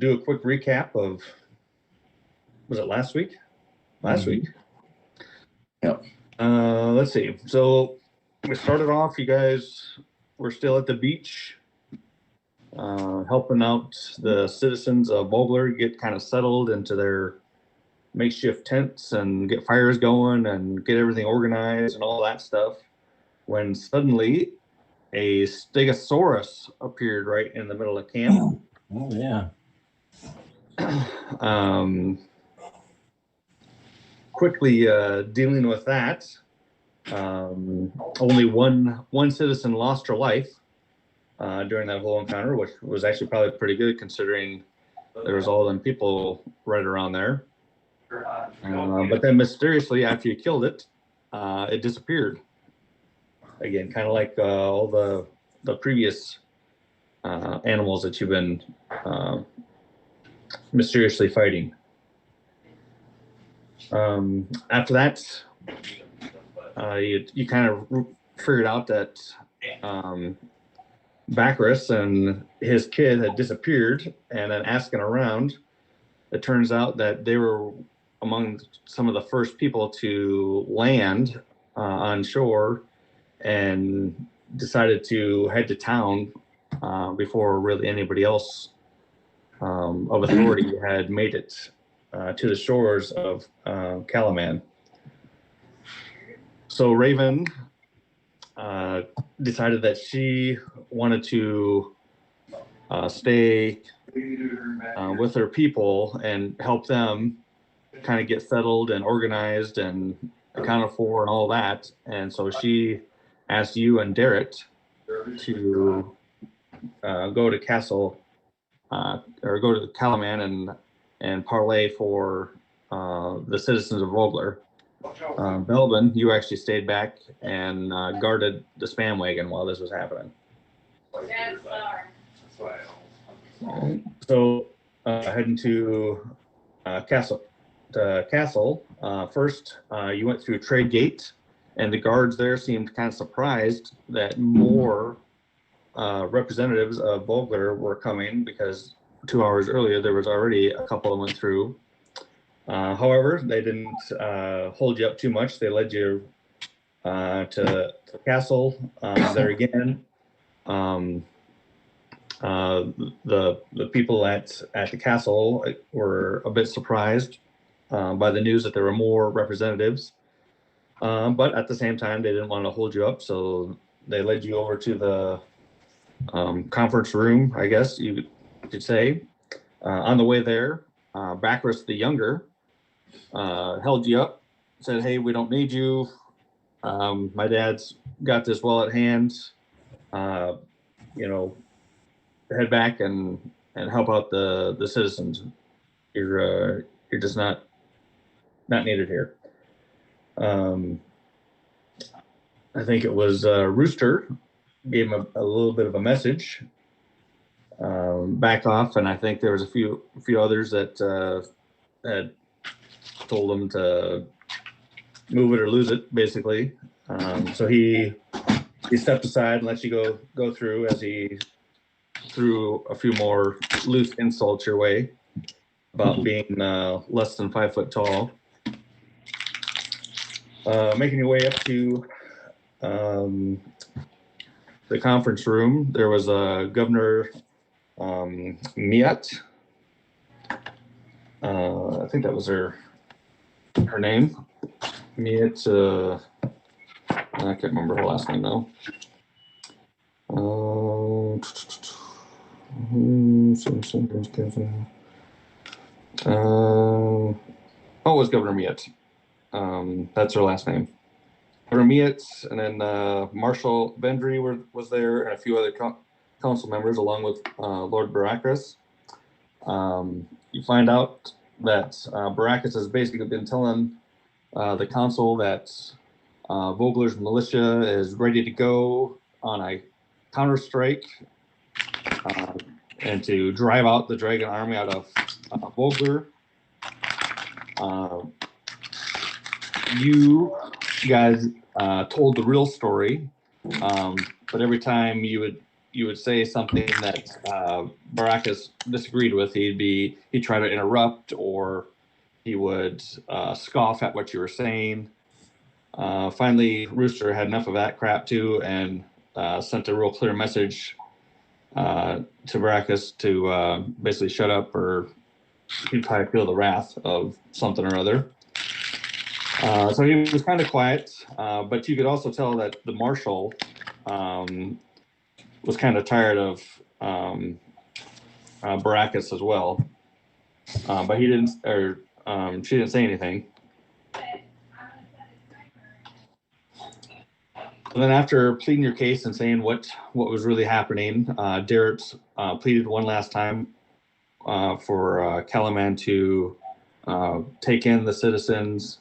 do a quick recap of, was it last week? Last week. Yep. Let's see. So we started off, you guys were still at the beach, helping out the citizens of Vogler get kind of settled into their makeshift tents and get fires going and get everything organized and all that stuff, when suddenly a stegosaurus appeared right in the middle of camp. Oh, yeah. Quickly dealing with that, only one citizen lost her life during that whole encounter, which was actually probably pretty good considering there was all them people right around there. But then mysteriously, after you killed it, it disappeared again, kind of like all the previous animals that you've been mysteriously fighting. After that, you kind of figured out that Bacchus and his kid had disappeared, and then asking around, it turns out that they were among some of the first people to land on shore and decided to head to town before really anybody else of authority had made it to the shores of Calaman. So Raven decided that she wanted to stay with her people and help them kind of get settled and organized and accounted for and all that. And so she asked you and Derek to go to Castle or go to Calaman and parlay for the citizens of Vogler. Belvin, you actually stayed back and guarded the spam wagon while this was happening. So heading to Castle. First, you went through Trade Gate, and the guards there seemed kind of surprised that more representatives of Vogler were coming, because 2 hours earlier there was already a couple that went through. However, they didn't hold you up too much. They led you to the castle. There again, the people at the castle were a bit surprised by the news that there were more representatives. But at the same time, they didn't want to hold you up, so they led you over to the conference room, I guess you could say. On the way there, Bacchus the Younger held you up, said, "Hey, we don't need you. My dad's got this well at hand. Head back and help out the citizens. You're just not needed here." I think it was Rooster gave him a little bit of a message. Back off, and I think there was a few others that had told him to move it or lose it, basically. So he stepped aside and let you go through, as he threw a few more loose insults your way about being less than 5 foot tall. Making your way up to the conference room, there was a Governor Miat. I think that was her name. Miat. I can't remember her last name though. It was Governor Miat. That's her last name. Governor Miat, and then Marshal Vendry was there, and a few other council members, along with Lord Baracus. You find out that Baracus has basically been telling the council that Vogler's militia is ready to go on a counter-strike and to drive out the dragon army out of Vogler. You guys told the real story, but every time you would you would say something that Baracus disagreed with, he'd try to interrupt, or he would scoff at what you were saying. Finally, Rooster had enough of that crap too, and sent a real clear message to Baracus to basically shut up, or he'd probably feel the wrath of something or other. So he was kind of quiet, but you could also tell that the marshal was kind of tired of Baracus as well. But he didn't, or she didn't say anything. And then after pleading your case and saying what was really happening, Darrett pleaded one last time for Calaman to take in the citizens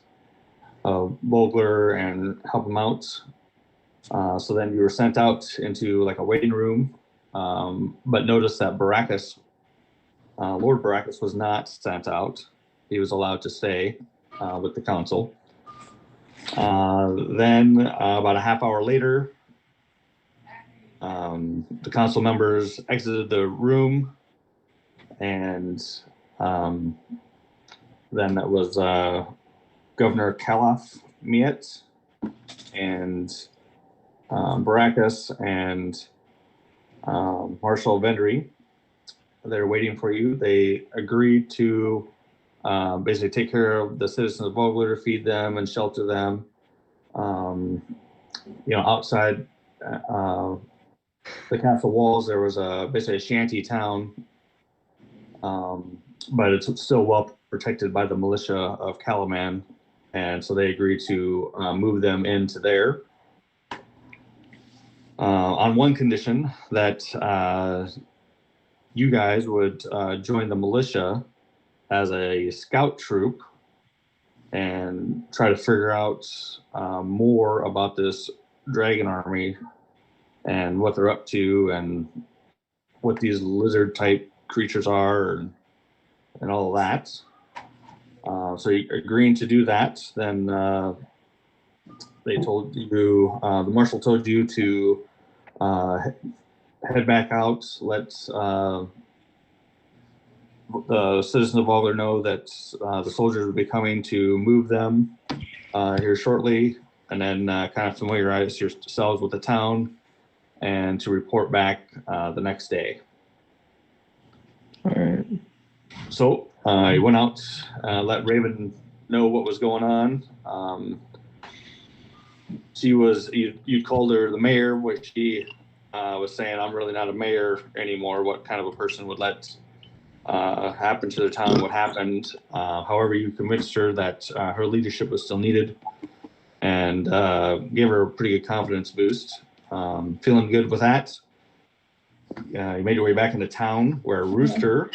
of Vogler and help them out. So then you were sent out into like a waiting room, but notice that Baracus, Lord Baracus, was not sent out. He was allowed to stay with the council. Then about a half hour later, the council members exited the room, and then it was Governor Calaf Miet and Baracus and Marshal Vendry. They're waiting for you. They agreed to basically take care of the citizens of Vogler, feed them and shelter them. Outside the castle walls, there was basically a shanty town, but it's still well protected by the militia of Calaman, and so they agreed to move them into there. On one condition, that you guys would join the militia as a scout troop and try to figure out more about this dragon army and what they're up to and what these lizard type creatures are and all of that. So you're agreeing to do that. Then they told you, the marshal told you to head back out, let the citizens of Vogler know that the soldiers will be coming to move them here shortly, and then kind of familiarize yourselves with the town and to report back the next day. All right. So I went out, let Raven know what was going on. You called her the mayor, which she was saying, I'm really not a mayor anymore. What kind of a person would let happen to their town what happened? However, you convinced her that her leadership was still needed, and gave her a pretty good confidence boost. Feeling good with that, you made your way back into town, where Rooster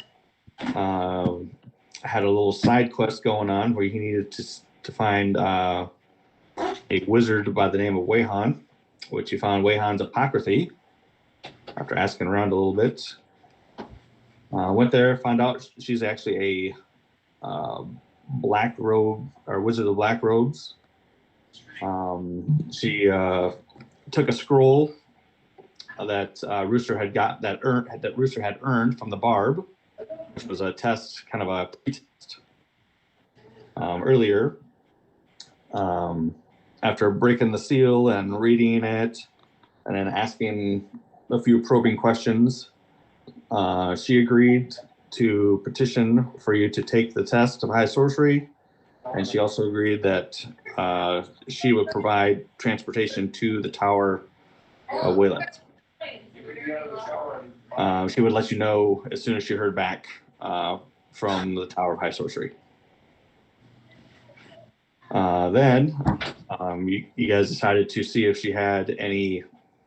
had a little side quest going on where he needed to find a wizard by the name of Wayhan, which you found Wayhan's apocryphy after asking around a little bit. Went there, found out she's actually a black robe, or wizard of black robes. She took a scroll that Rooster had earned from the barb, which was a test, kind of a pre-test earlier. After breaking the seal and reading it, and then asking a few probing questions, she agreed to petition for you to take the test of high sorcery, and she also agreed that she would provide transportation to the Tower of Wayland. She would let you know as soon as she heard back from the Tower of High Sorcery. Then you guys decided to see if she had any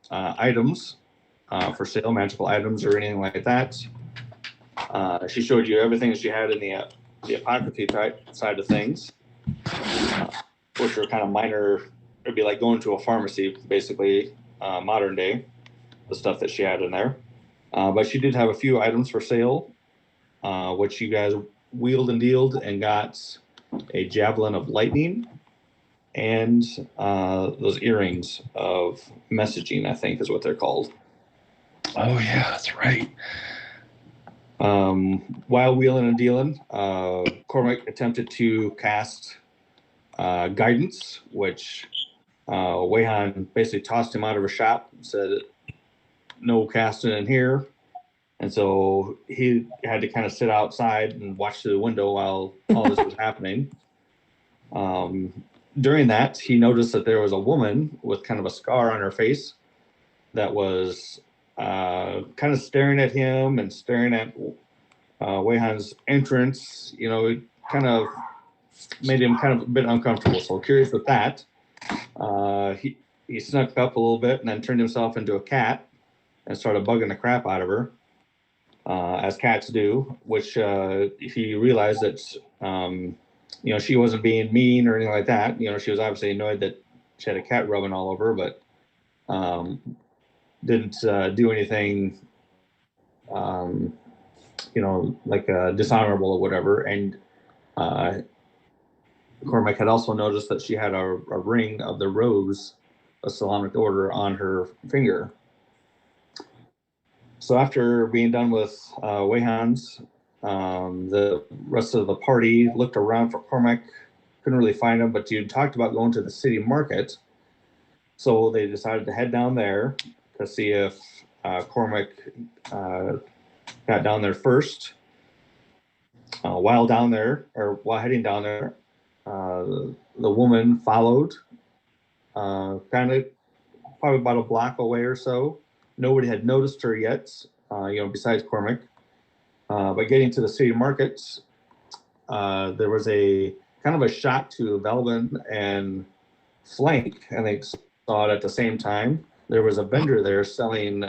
items for sale, magical items or anything like that. She showed you everything she had in the apocryphy side of things, which are kind of minor. It'd be like going to a pharmacy, basically, modern day, the stuff that she had in there. But she did have a few items for sale, which you guys wheeled and dealed and got a javelin of lightning and those earrings of messaging, I think is what they're called. Oh yeah, that's right. While wheeling and dealing, Cormac attempted to cast guidance, which Wayhan basically tossed him out of her shop and said, no casting in here. And so he had to kind of sit outside and watch through the window while all this was happening. During that, he noticed that there was a woman with kind of a scar on her face that was kind of staring at him and staring at Wayhan's entrance. You know, it kind of made him kind of a bit uncomfortable. So curious with that, he snuck up a little bit and then turned himself into a cat and started bugging the crap out of her, as cats do, which he realized that, you know, she wasn't being mean or anything like that. You know, she was obviously annoyed that she had a cat rubbing all over, but didn't do anything, you know, like dishonorable or whatever. And Cormac had also noticed that she had a ring of the rose, a Solomonic order, on her finger. So after being done with Wayhan's, the rest of the party looked around for Cormac, couldn't really find him, but you talked about going to the city market. So they decided to head down there to see if Cormac got down there first. While down there, or while heading down there, the woman followed, kind of probably about a block away or so. Nobody had noticed her yet, you know, besides Cormac. But getting to the city markets, there was a kind of a shot to Velvin and Flank, and they saw it at the same time. There was a vendor there selling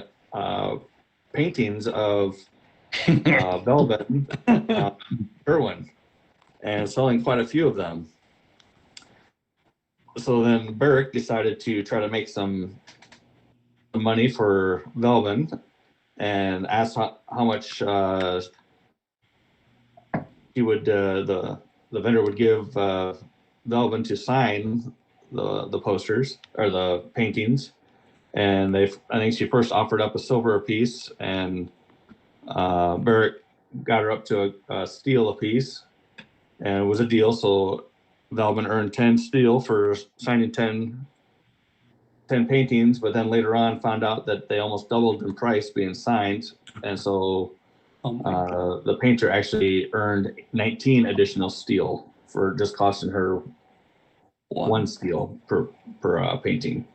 paintings of Velvin, Irwin, and selling quite a few of them. So then Barrick decided to try to make some money for Velvin and asked how much he would the vendor would give Velvin to sign the posters or the paintings. And I think she first offered up a silver a piece, and Barrick got her up to a steel a piece, and it was a deal. So Velvin earned 10 steel for signing 10 paintings, but then later on found out that they almost doubled in price being signed. And so the painter actually earned 19 additional steel for just costing her one steel per painting.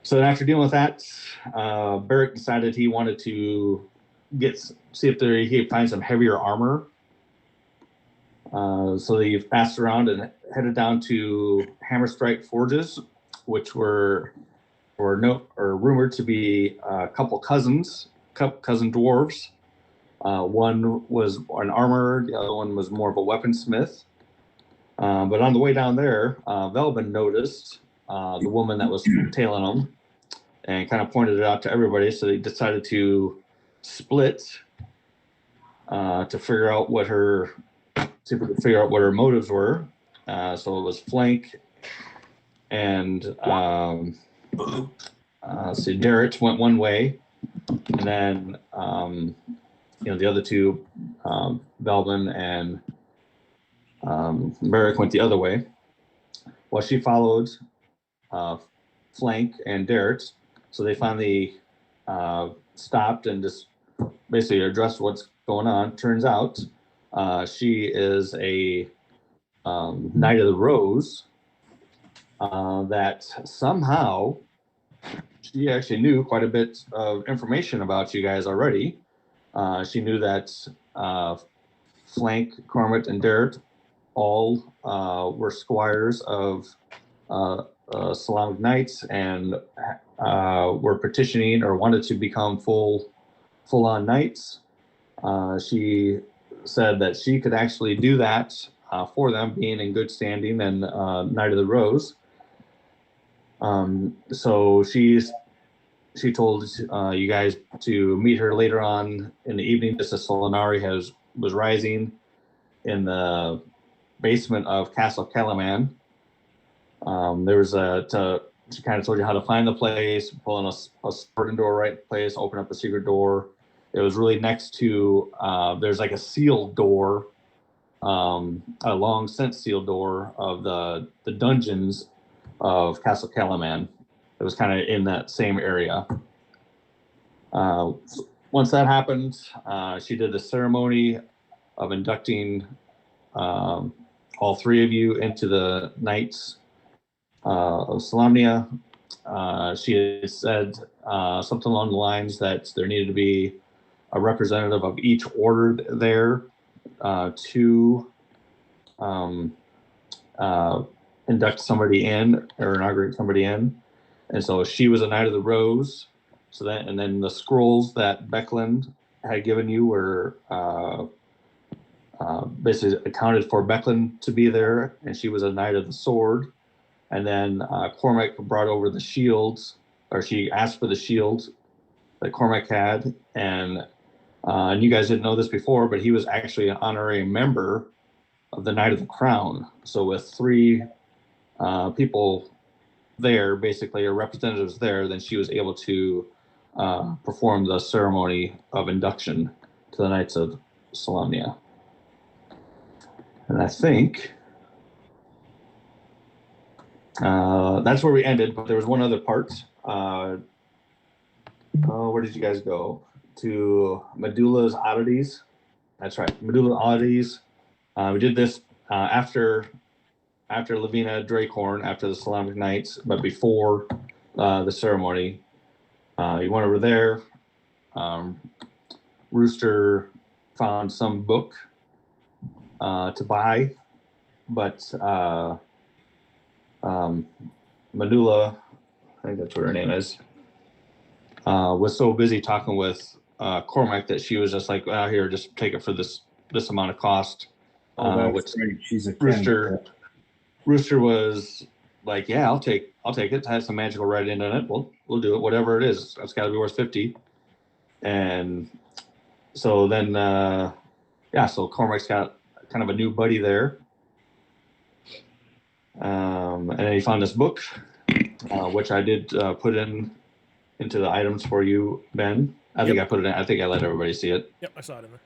So then after dealing with that, Barrick decided he wanted to see if he could find some heavier armor. So they passed around and headed down to Hammerstrike Forges, which were rumored to be a couple cousin dwarves. One was an armorer, the other one was more of a weaponsmith. But on the way down there, Velvin noticed the woman that was tailing them and kind of pointed it out to everybody. So they decided to split to figure out what her motives were. So it was Flank and Darrett went one way, and then the other two, Velvin and Barrick, went the other way. Well, she followed Flank and Darrett, so they finally stopped and just basically addressed what's going on. Turns out she is a Knight of the Rose that somehow she actually knew quite a bit of information about you guys already. She knew that Flank, Cormac, and Darrett all were squires of Solomonic Knights and were petitioning or wanted to become full-on knights. She said that she could actually do that for them, being in good standing and Knight of the Rose. So she told you guys to meet her later on in the evening, just as Solinari was rising in the basement of Castle Calaman. There was to she kind of told you how to find the place, pull in a sword into a right place, open up a secret door. It was really next to, there's like a sealed door, a long since sealed door of the dungeons of Castle Calaman. It was kind of in that same area. Once that happened, she did the ceremony of inducting all three of you into the Knights of Solamnia. She had said something along the lines that there needed to be a representative of each order there to induct somebody in or inaugurate somebody in. And so she was a Knight of the Rose. So that, and then the scrolls that Beckland had given you were basically accounted for Beckland to be there, and she was a Knight of the Sword. And then Cormac brought over the shields, or she asked for the shields that Cormac had, and you guys didn't know this before, but he was actually an honorary member of the Knight of the Crown. So with three people there, basically, or representatives there, then she was able to perform the ceremony of induction to the Knights of Solamnia. And I think that's where we ended, but there was one other part. Where did you guys go? To Medulla's Oddities. That's right, Medulla's Oddities. We did this after Lavina Dracehorn, after the Solamnic Knights, but before the ceremony. You went over there. Rooster found some book to buy, but Medulla, I think that's what her name is, was so busy talking with Cormac that she was just like, here, just take it for this amount of cost. Which right. She's a Rooster was like, yeah, I'll take it. It has some magical writing in it. We'll do it, whatever it is. It's got to be worth 50. And so then, so Cormac's got kind of a new buddy there. And then he found this book, which I did put into the items for you, Ben. I think I put it in. I think I let everybody see it. Yep, I saw it in there.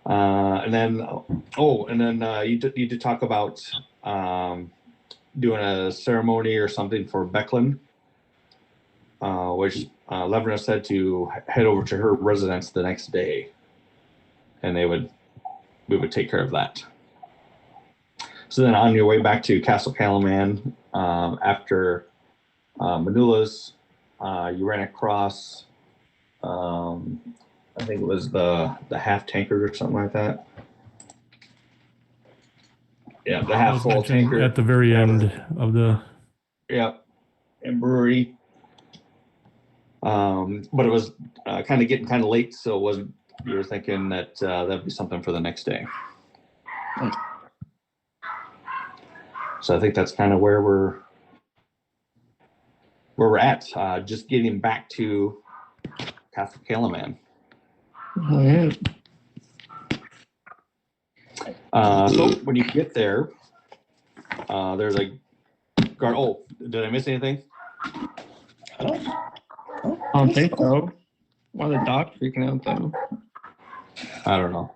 And then you did talk about doing a ceremony or something for Beckland, which Leverna said to head over to her residence the next day, and we would take care of that. So then on your way back to Castle Calaman, after Medulla's, you ran across, I think it was the half tankard or something like that. Yeah, the half full tankard at the very end of the. Yeah, and brewery. But it was kind of getting kind of late, so it wasn't. You were thinking that that'd be something for the next day. So I think that's kind of where we're at. Just getting back to Castle Calaman. All right. So when you get there, there's a guard. Oh, did I miss anything? I don't think so. Why are the dogs freaking out though? I don't know.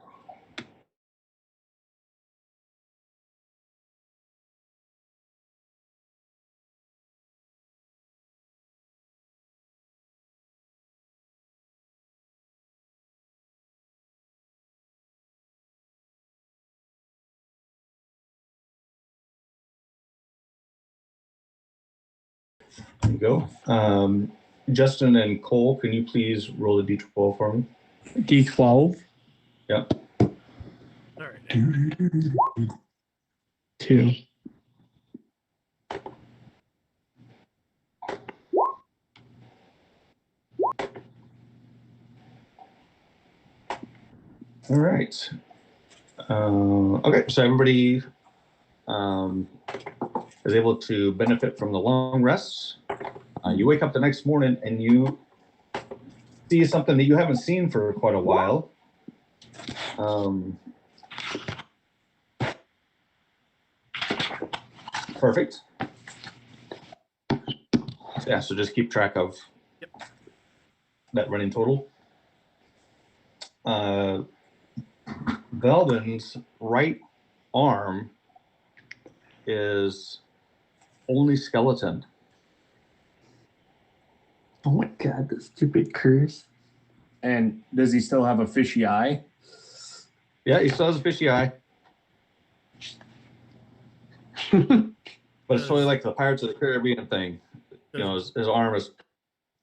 There you go. Justin and Cole, can you please roll a d12 for me? D12. Yep. All right. 2. All right. Okay, so everybody is able to benefit from the long rest. You wake up the next morning and you see something that you haven't seen for quite a while. Perfect. Yeah, so just keep track of that running total. Velvin's right arm is only skeleton. Oh my god, that stupid curse. And does he still have a fishy eye? Yeah, he still has a fishy eye. But it's totally like the Pirates of the Caribbean thing. You know, his arm is.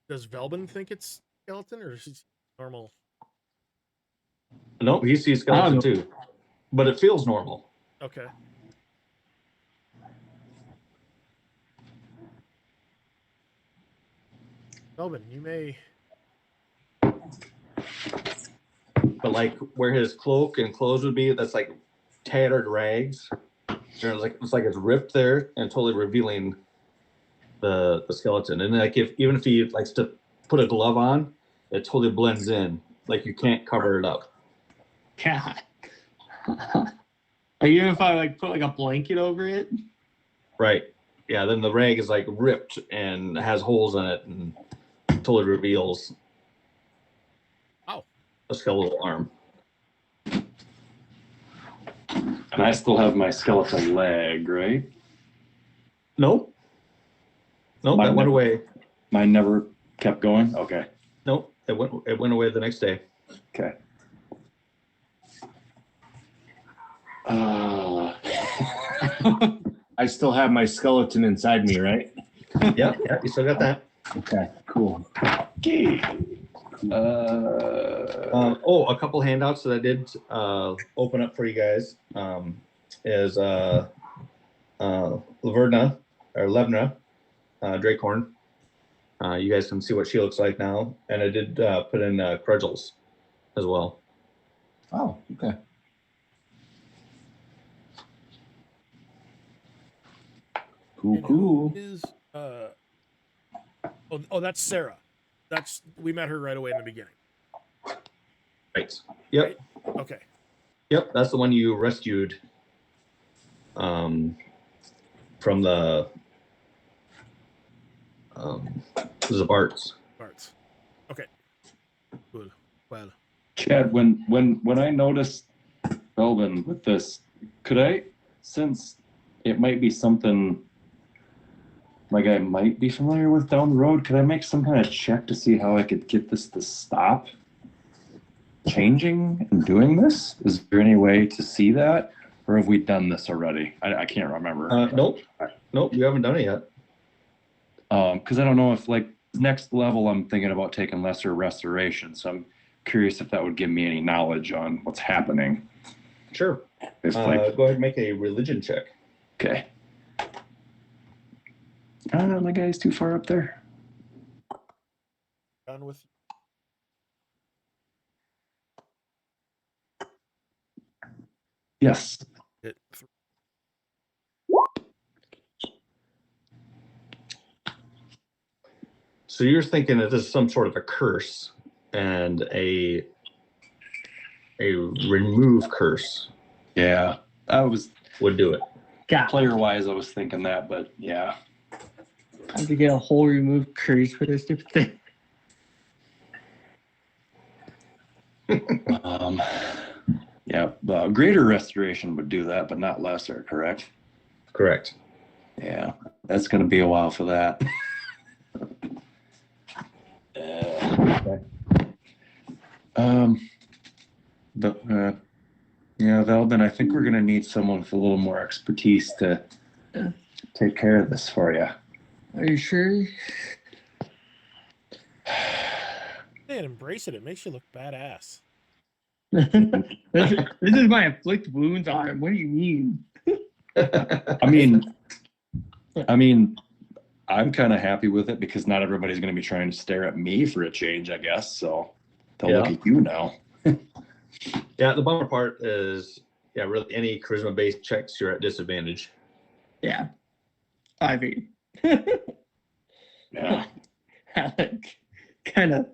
Does Velbin think it's skeleton or is it normal? Nope, he sees skeleton too. But it feels normal. Okay. Velbin, you may. But like where his cloak and clothes would be, that's like tattered rags. It's like it's ripped there and totally revealing the skeleton. And like even if he likes to put a glove on, it totally blends in. Like you can't cover it up. God. Even if I like put like a blanket over it. Right. Yeah. Then the rag is like ripped and has holes in it and totally reveals. Oh. A skeletal arm. And I still have my skeleton leg, right? Nope. Nope. That went away. Mine never kept going. Okay. Nope. It went away the next day. Okay. I still have my skeleton inside me, right? Yeah. You still got that. Okay, cool. Okay. A couple handouts that I did open up for you guys is Laverna or Levna Dracorn. You guys can see what she looks like now, and I did put in Crudgels as well. Oh, okay. And Cool. who is that's Sarah. We met her right away in the beginning. Right. Yep. Right? Okay. Yep. That's the one you rescued from the Barts. Barts. Okay. Good. Well. Chad, when I noticed Belvin with this, could I, since it might be something my guy might be familiar with down the road, could I make some kind of check to see how I could get this to stop changing and doing this? Is there any way to see that? Or have we done this already? I can't remember. Nope, you haven't done it yet. Because I don't know if like next level I'm thinking about taking lesser restoration. So I'm curious if that would give me any knowledge on what's happening. Sure. If Go ahead and make a religion check. Okay. My guy's too far up there. Done with. Yes. Hit. So you're thinking that this is some sort of a curse and a remove curse. Yeah. Would do it. God. Player wise, I was thinking that, but yeah. I have to get a whole remove curse for this stupid thing. Yeah, greater restoration would do that, but not lesser, correct? Correct. Yeah, that's going to be a while for that. Okay. Yeah, Velvin, I think we're going to need someone with a little more expertise to take care of this for you. Are you sure? Man, embrace it. It makes you look badass. this is my afflict wounds arm. What do you mean? I mean, I'm kind of happy with it because not everybody's going to be trying to stare at me for a change, I guess. So they'll look at you now. Yeah, the bummer part is, really any charisma-based checks, you're at disadvantage. Yeah. I mean. Yeah. Alec, kind of.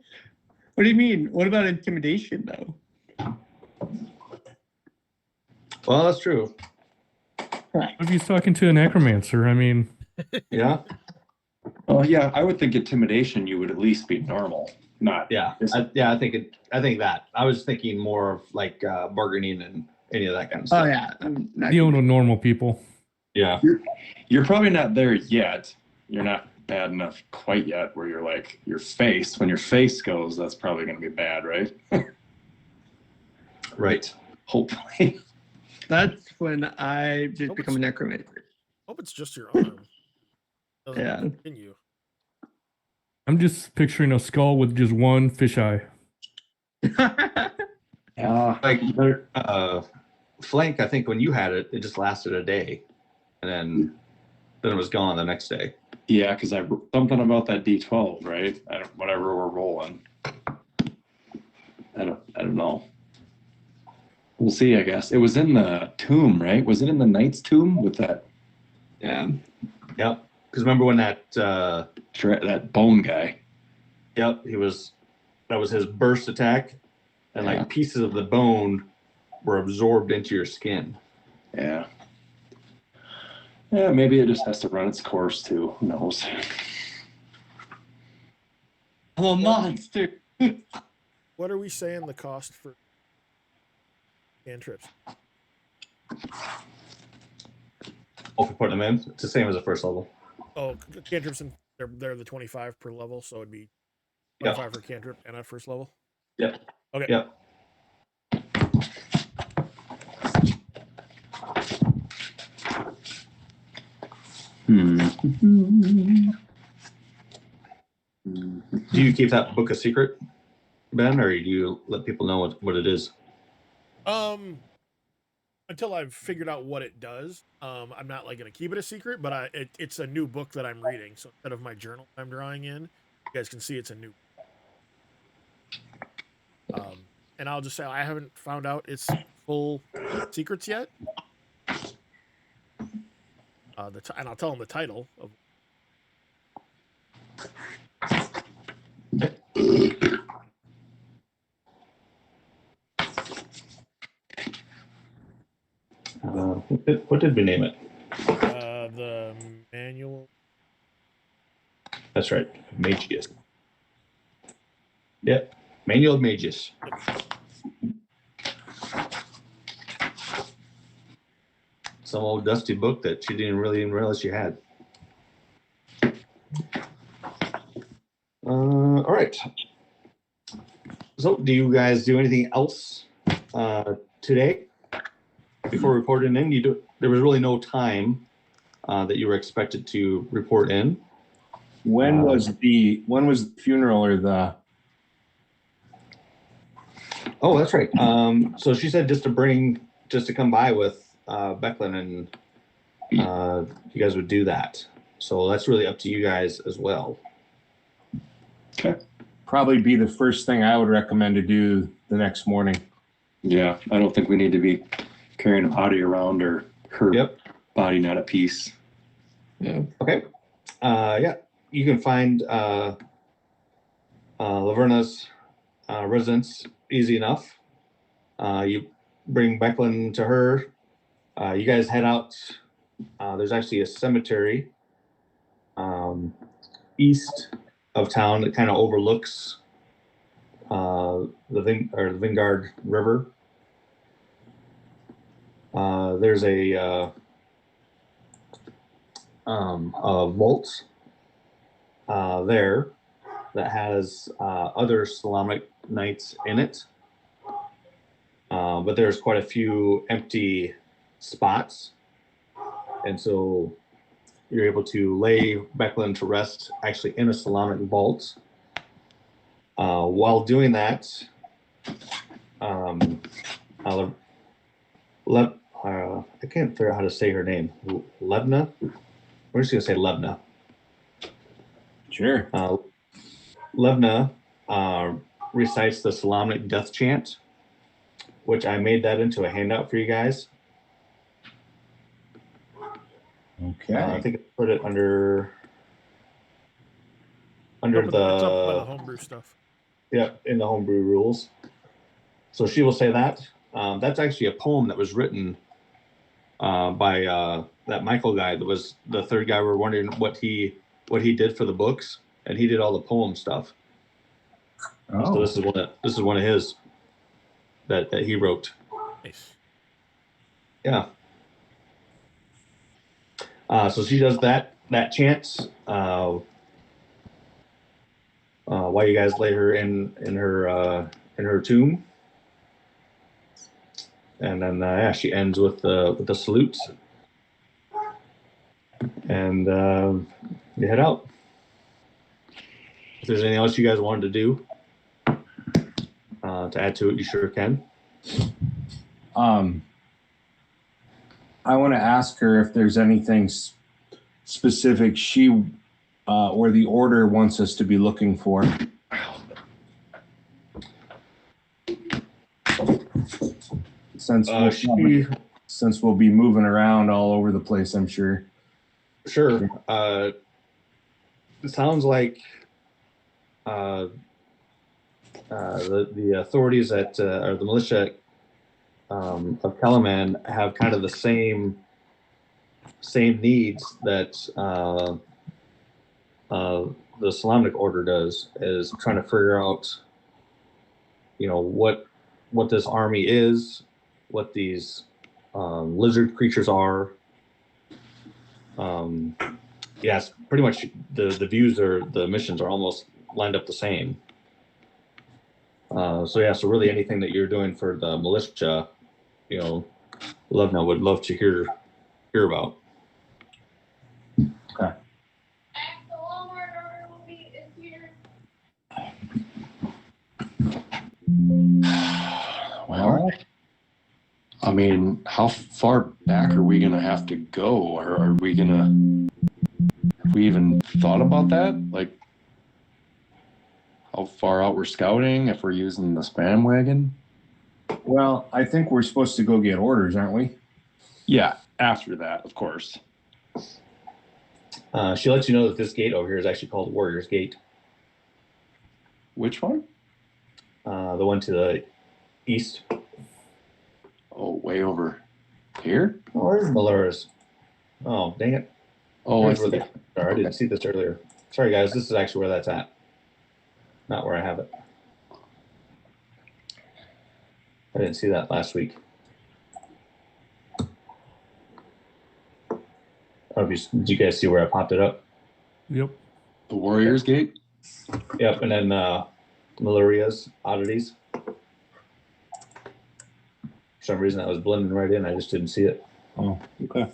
What do you mean? What about intimidation, though? Well, that's true. What if he's talking to a necromancer? I mean, Yeah. Oh, Well, yeah, I would think intimidation. You would at least be normal, not Yeah, I think that. I was thinking more of like bargaining and any of that kind of Oh stuff. yeah, I'm not Dealing with normal people. Yeah. You're probably not there yet. You're not bad enough quite yet where you're like your face. When your face goes, that's probably going to be bad, right? Right. Hopefully. That's when I just Hope become a it's- necromancer. Hope it's just your arm. Doesn't Yeah. continue. I'm just picturing a skull with just one fisheye. Yeah. Like flank, I think when you had it, it just lasted a day, and then it was gone the next day. Yeah, because something about that D12, right? Whatever we're rolling. I don't know. We'll see, I guess. It was in the tomb, right? Was it in the knight's tomb with that Yeah. Yep. Because remember when that that bone guy? Yep, that was his burst attack, and Yeah. like pieces of the bone were absorbed into your skin. Yeah. Yeah, maybe it just has to run its course too. Who knows? I'm a monster. What are we saying the cost for cantrips? Oh, if we put them in, it's the same as the first level. Oh, cantrips, and they're the 25 per level, so it'd be Yeah. 25 for cantrip and at first level. Yep. Okay. Yep. Do you keep that book a secret, Ben, or do you let people know what it is? Until I've figured out what it does, I'm not like gonna keep it a secret. But it's a new book that I'm reading, so instead of my journal I'm drawing in, you guys can see it's a new. And I'll just say I haven't found out its full secrets yet. And I'll tell them the title of. What did we name it? The manual. That's right, Magius. Yep, Manual of Magius. Some old dusty book that you didn't really even realize you had. All right. So, do you guys do anything else today before reporting in? There was really no time that you were expected to report in. When was the funeral or the? Oh, that's right. So she said just to come by with Becklin, and you guys would do that. So that's really up to you guys as well. Okay. Probably be the first thing I would recommend to do the next morning. Yeah, I don't think we need to be carrying a body around or her body not at peace. Yeah. Okay. Yeah, you can find Laverna's residence easy enough. You bring Becklin to her. You guys head out. There's actually a cemetery east of town that kind of overlooks the Vingard River. There's a vault there that has other Solomonic knights in it, but there's quite a few empty spots, and so you're able to lay Becklin to rest actually in a Solomonic vault. While doing that, I can't figure out how to say her name. Levna? We're just going to say Levna. Sure. Levna recites the Solomonic death chant, which I made that into a handout for you guys. Okay. I think I put it under It's up by the homebrew stuff. Yeah, in the homebrew rules. So she will say that. That's actually a poem that was written by that Michael guy. That was the third guy. We're wondering what he what he did for the books, and he did all the poem stuff. So Oh, this is one of his that he wrote. Nice. Yeah. So she does that chant while you guys lay her in her tomb, and then yeah, she ends with the salute, and you head out. If there's anything else you guys wanted to do to add to it, you sure can. I want to ask her if there's anything specific she or the order wants us to be looking for. Since we'll be moving around all over the place, I'm sure. Sure. It sounds like the authorities or the militia of Kalaman have kind of the same needs that the Islamic order does, is trying to figure out, what this army is, what these lizard creatures are. Yes, pretty much the views or the missions are almost lined up the same. So really anything that you're doing for the militia, Levna would love to hear about. Okay. Well, I mean, how far back are we gonna have to go, or are we gonna? Have we even thought about that? Like, how far out we're scouting? If we're using the spam wagon? Well, I think we're supposed to go get orders, aren't we? Yeah, after that, of course. She lets you know that this gate over here is actually called Warrior's Gate. Which one? The one to the east. Oh, way over here. Oh, where's Malura's? Oh, dang it. Oh, I Here's where see. I didn't see this earlier. Sorry, guys. This is actually where that's at. Not where I have it. I didn't see that last week. Did you guys see where I popped it up? Yep. The Warrior's Gate. Yep, and then Maluria's Oddities. For some reason, that was blending right in. I just didn't see it. Oh, okay.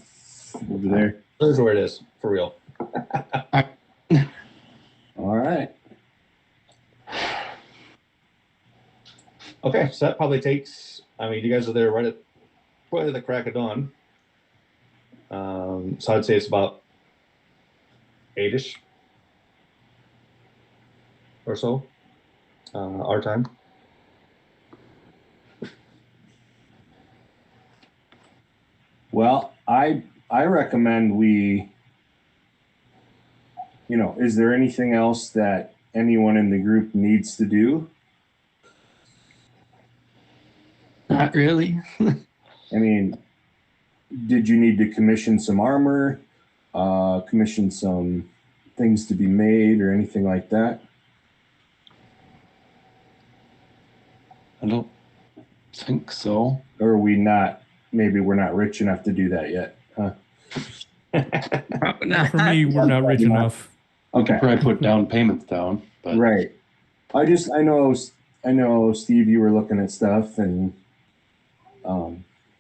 Over there. There's where it is, for real. All right. Okay, so that probably takes, you guys are there right at the crack of dawn. So I'd say it's about 8-ish or so, our time. Well, I recommend we, is there anything else that anyone in the group needs to do? Not really. I mean, did you need to commission some armor, commission some things to be made or anything like that? I don't think so. Or are we not, maybe we're not rich enough to do that yet, huh? For me, we're not rich enough. Okay. Probably put down payments down, but Right. I know, Steve, you were looking at stuff and,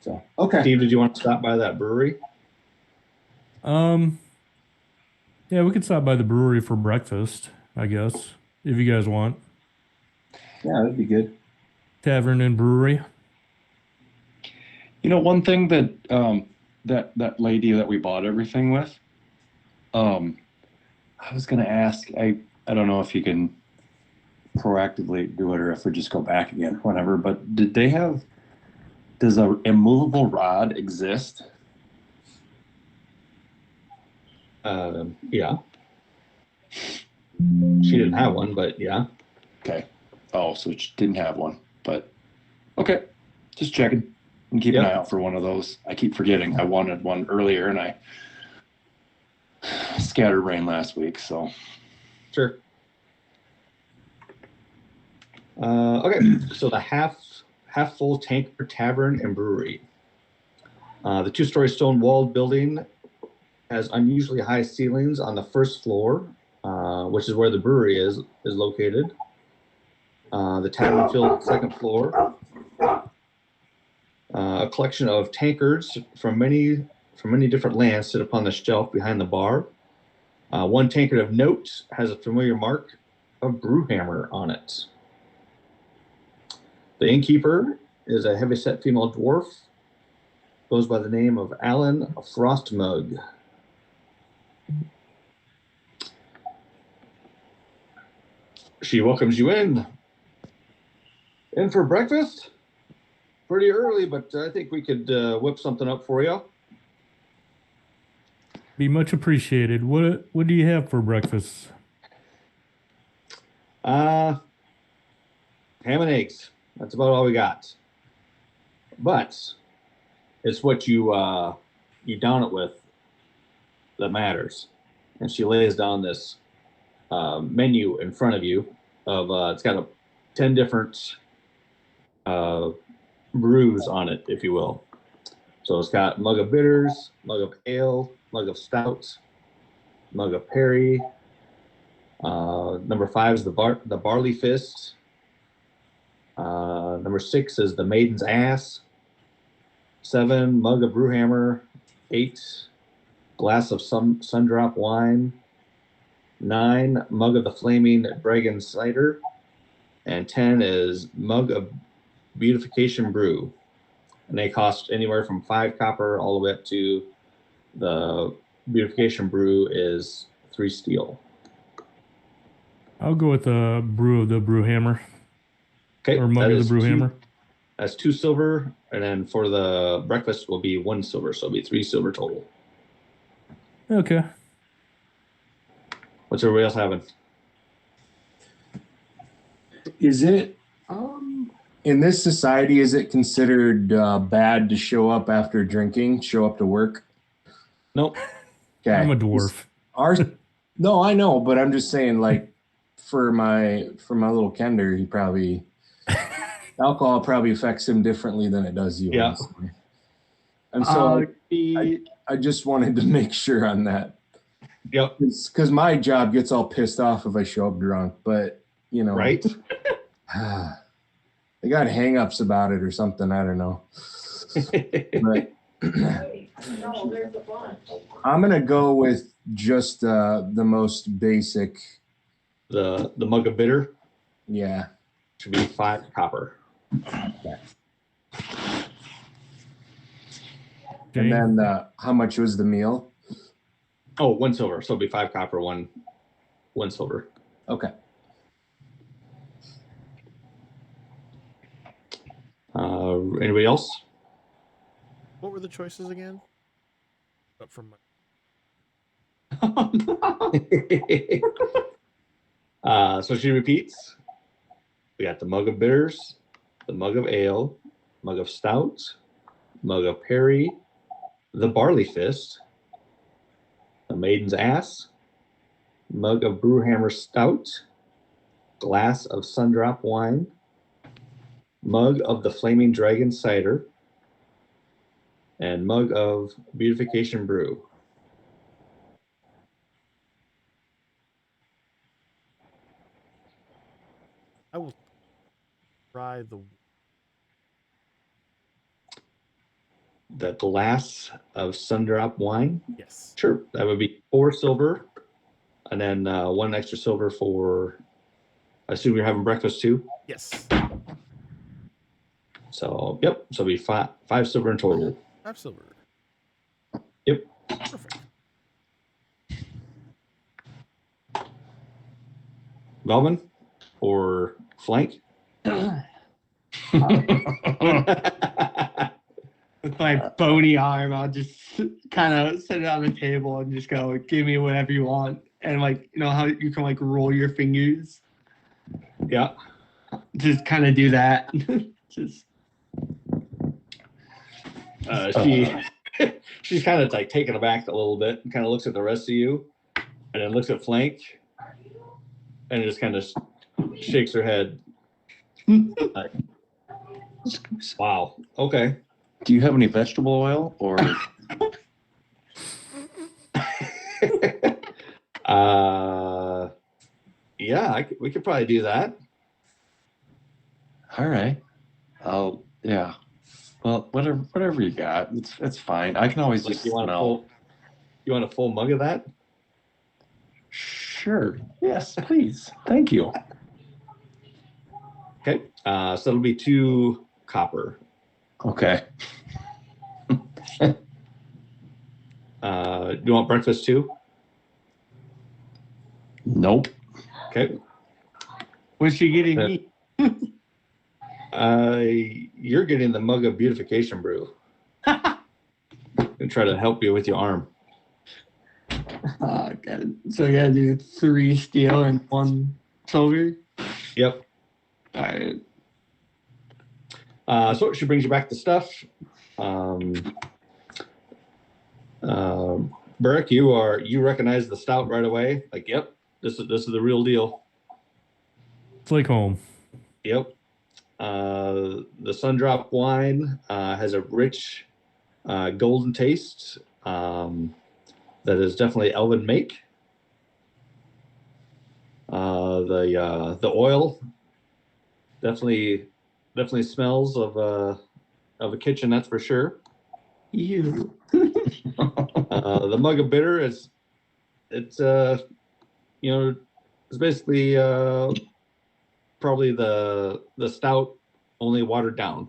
so, okay. Steve, did you want to stop by that brewery? Yeah, we could stop by the brewery for breakfast, I guess, if you guys want. Yeah, that'd be good. Tavern and brewery. one thing that that lady that we bought everything with, I was gonna ask. I don't know if you can proactively do it or if we just go back again, whatever. But does a immovable rod exist? Yeah. She didn't have one, but yeah. Okay. Oh, so she didn't have one, but okay. Just checking and keep an eye out for one of those. I keep forgetting. I wanted one earlier and I scatterbrain last week, so. Sure. Okay, so the half full Tanker Tavern and Brewery. The 2-story stone walled building has unusually high ceilings on the first floor, which is where the brewery is located. The tavern filled second floor. A collection of tankards from many different lands sit upon the shelf behind the bar. One tankard of note has a familiar mark of Brewhammer on it. The innkeeper is a heavyset female dwarf, goes by the name of Alan Frostmug. She welcomes you in for breakfast. Pretty early, but I think we could whip something up for you. Be much appreciated. What do you have for breakfast? Ham and eggs. That's about all we got. But it's what you down it with that matters. And she lays down this menu in front of you of it's got 10 different brews on it, if you will. So it's got mug of bitters, mug of ale, mug of stout, mug of perry. Number 5 is the barley fist. Number 6 is the maiden's ass. 7, mug of Brewhammer. 8, glass of sundrop wine. 9, mug of the flaming dragon cider. And 10 is mug of beautification brew. And they cost anywhere from 5 copper all the way up to the beautification brew is 3 steel. I'll go with the brew of the Brewhammer. Okay, Or mug of the Brewhammer. That's 2 silver, and then for the breakfast will be 1 silver, so it'll be 3 silver total. Okay. What's everybody else having? Is it in this society? Is it considered bad to show up after drinking? Show up to work? Nope. Okay. I'm a dwarf. No, I know, but I'm just saying, like, for my little Kender, he probably alcohol probably affects him differently than it does you. Yeah. Honestly. And so I just wanted to make sure on that. Yep. Because my job gets all pissed off if I show up drunk, but you know, Right. they got hang-ups about it or something. I don't know. But I'm gonna go with just the most basic. The mug of bitter Yeah. should be 5 copper. Okay. Okay. And then how much was the meal? Oh, 1 silver, so it'll be 5 copper, 1 silver. Okay. Anybody else? What were the choices again? Up from So she repeats. We got the mug of bitters, the mug of ale, mug of stout, mug of perry, the barley fist, the maiden's ass, mug of Brewhammer stout, glass of sundrop wine, mug of the flaming dragon cider, and mug of beautification brew. I will try The glass of sundrop wine. yes. Sure, that would be 4 silver, and then 1 extra silver for. I assume you're having breakfast too. Yes. So yep, so it'll be 5 silver in total. 5 silver. Yep. Perfect. Velvin or flank. With my bony arm, I'll just kind of set it on the table and just go, give me whatever you want. And like, you know how you can like roll your fingers? Yeah. Just kind of do that. Just she's kind of like taken aback a little bit and kind of looks at the rest of you and then looks at Flank and just kind of shakes her head. Like, wow. Okay. Do you have any vegetable oil or? Yeah, we could probably do that. All right. Yeah. Well, whatever you got, it's fine. I can always Like just you want smell. you want a full mug of that? Sure. Yes, please. Thank you. Okay. So it'll be 2 copper. Okay. Do you want breakfast too? Nope. Okay. What's she getting me? You're getting the mug of beautification brew. And try to help you with your arm. God. So I gotta do 3 steel and 1 silver. Yep. All right. So she brings you back the stuff. Burke, you recognize the stout right away. Like, yep, this is the real deal. It's like home. Yep. The Sundrop wine has a rich golden taste that is definitely elven make. The oil definitely smells of a kitchen, that's for sure. You. The mug of bitter it's basically probably the stout only watered down.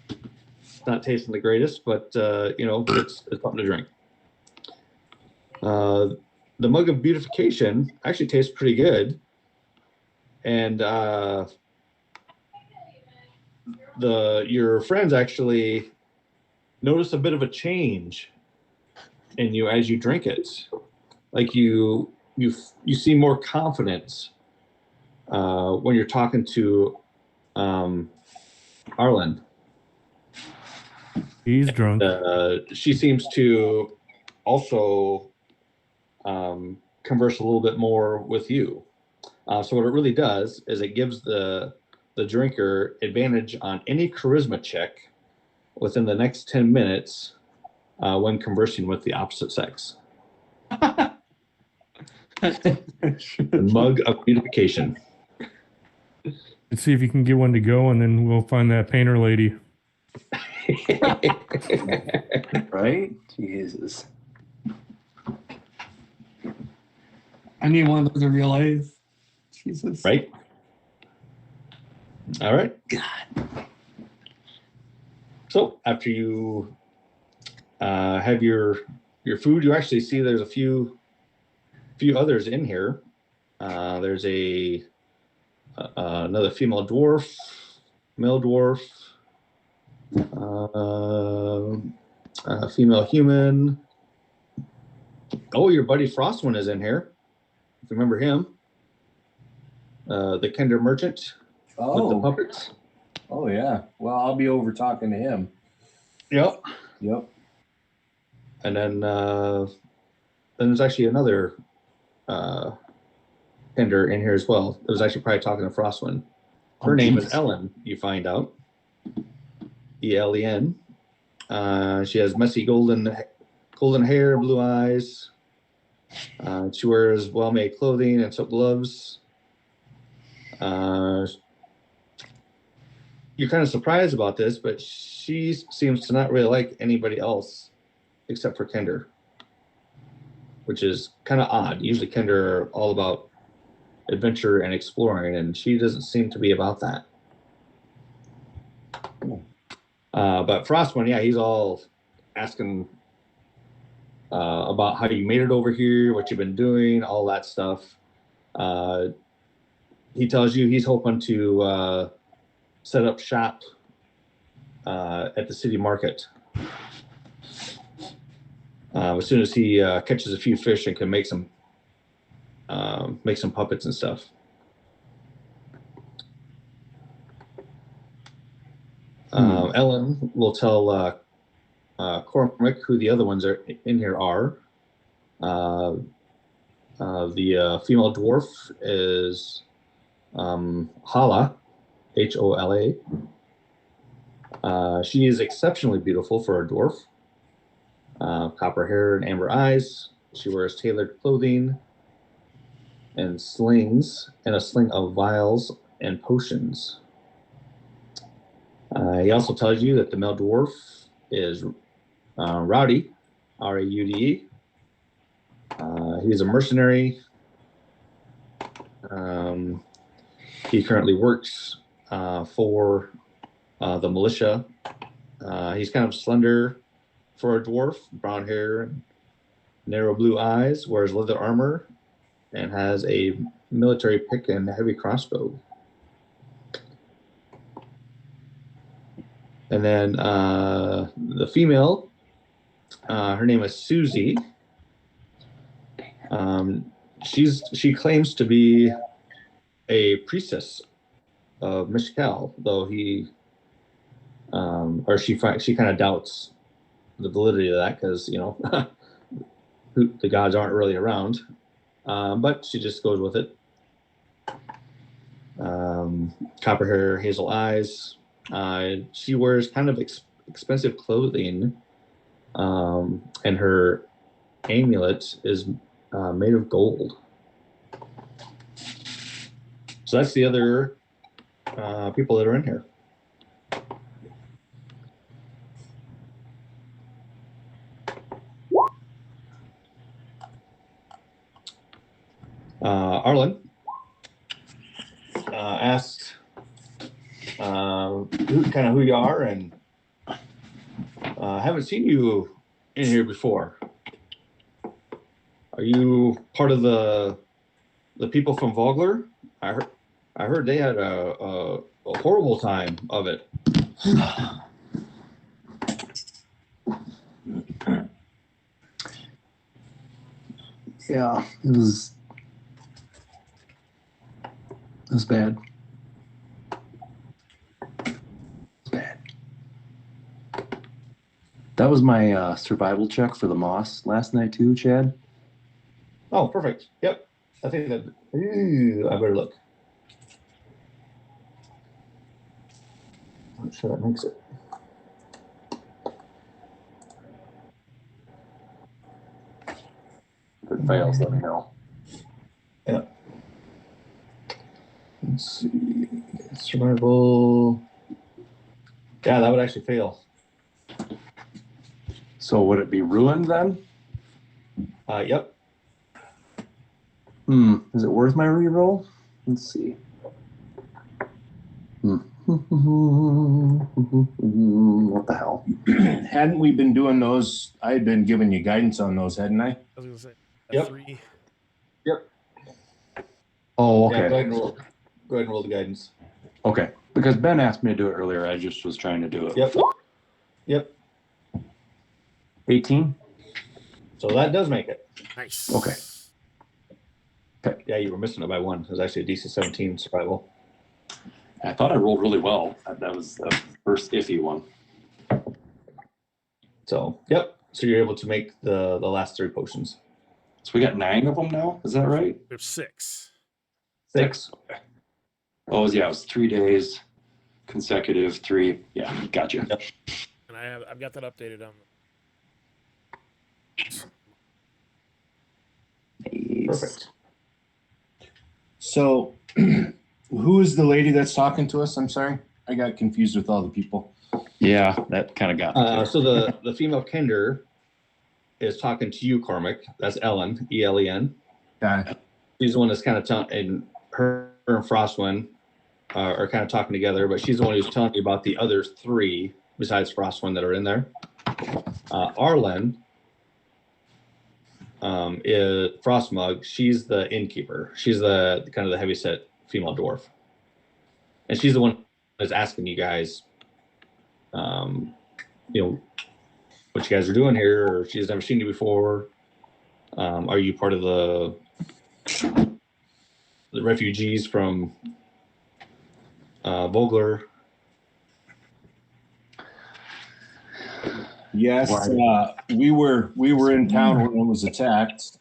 It's not tasting the greatest, but it's something to drink. The mug of beautification actually tastes pretty good, and your friends actually notice a bit of a change in you as you drink it. Like you seem more confident when you're talking to Arlen. He's drunk. She seems to also converse a little bit more with you. So what it really does is it gives the drinker advantage on any charisma check within the next 10 minutes when conversing with the opposite sex. The mug of beautification. Let's see if you can get one to go, and then we'll find that painter lady. Right? Jesus. I need one of those in real life. Jesus. Right? All right. God. So after you have your food, you actually see there's a few others in here. There's another female dwarf, male dwarf, a female human. Oh, your buddy Frostwind is in here. If you remember him, the Kender merchant with the puppets. Oh yeah. Well, I'll be over talking to him. Yep. Yep. And then there's actually another Kender in here as well. It was actually probably talking to Frostwind. Her name is Ellen, you find out. Elen. She has messy golden hair, blue eyes. She wears well-made clothing and silk gloves. You're kind of surprised about this, but she seems to not really like anybody else except for Kender, which is kind of odd. Usually Kender are all about adventure and exploring, and she doesn't seem to be about that. But Frostwind, yeah, he's all asking about how you made it over here, what you've been doing, all that stuff. He tells you he's hoping to set up shop at the city market as soon as he catches a few fish and can make some puppets and stuff. Ellen will tell Cormac, who the other ones are in here are. The female dwarf is Hala, Hola. She is exceptionally beautiful for a dwarf. Copper hair and amber eyes. She wears tailored clothing and slings, and a sling of vials and potions. He also tells you that the male dwarf is Rowdy, Raude. He's a mercenary. He currently works for the militia. He's kind of slender for a dwarf, brown hair, and narrow blue eyes, wears leather armor, and has a military pick and heavy crossbow. And then the female, her name is Susie. She claims to be a priestess of Mishkal, though she kind of doubts the validity of that because the gods aren't really around. But she just goes with it. Copper hair, hazel eyes. She wears kind of expensive clothing, and her amulet is made of gold. So that's the other people that are in here. Arlen asked who you are, and haven't seen you in here before. Are you part of the people from Vogler? I heard they had a horrible time of it. Yeah, it was bad. Bad. That was my survival check for the moss last night too, Chad. Oh, perfect. Yep. I think that. Ooh, I better look. I'm sure that makes it. If it fails, let me know. Yeah. Let's see. Survival. Yeah, that would actually fail. So would it be ruined then? Yep. Is it worth my reroll? Let's see. What the hell? Hadn't we been doing those? I had been giving you guidance on those, hadn't I? I was gonna say Yep. 3. Yep. Oh, Yeah, okay. go ahead and roll the guidance. Okay. Because Ben asked me to do it earlier. I just was trying to do it. Yep. Yep. 18? So that does make it. Nice. Okay. Yeah, you were missing it by 1. It was actually a DC 17 survival. I thought I rolled really well. That was the first iffy one. So, yep. So you're able to make the last 3 potions. So we got 9 of them now? Is that right? There's 6. 6. Okay. Oh, yeah, it was 3 days consecutive, 3. Yeah, gotcha. Yep. And I've got that updated on. Perfect. So, who is the lady that's talking to us? I'm sorry, I got confused with all the people. Yeah, that kind of got me. So the female Kender is talking to you, Cormac. That's Ellen, Elen. Got it. She's the one that's kind of telling, and her and Frostwind are kind of talking together, but she's the one who's telling you about the other 3 besides Frostwind that are in there. Arlen is Frostmug. She's the innkeeper. She's the kind of the heavyset female dwarf, and she's the one that's asking you guys, what you guys are doing here, or she's never seen you before. Are you part of the refugees from Vogler? Yes, we were in town when it was attacked,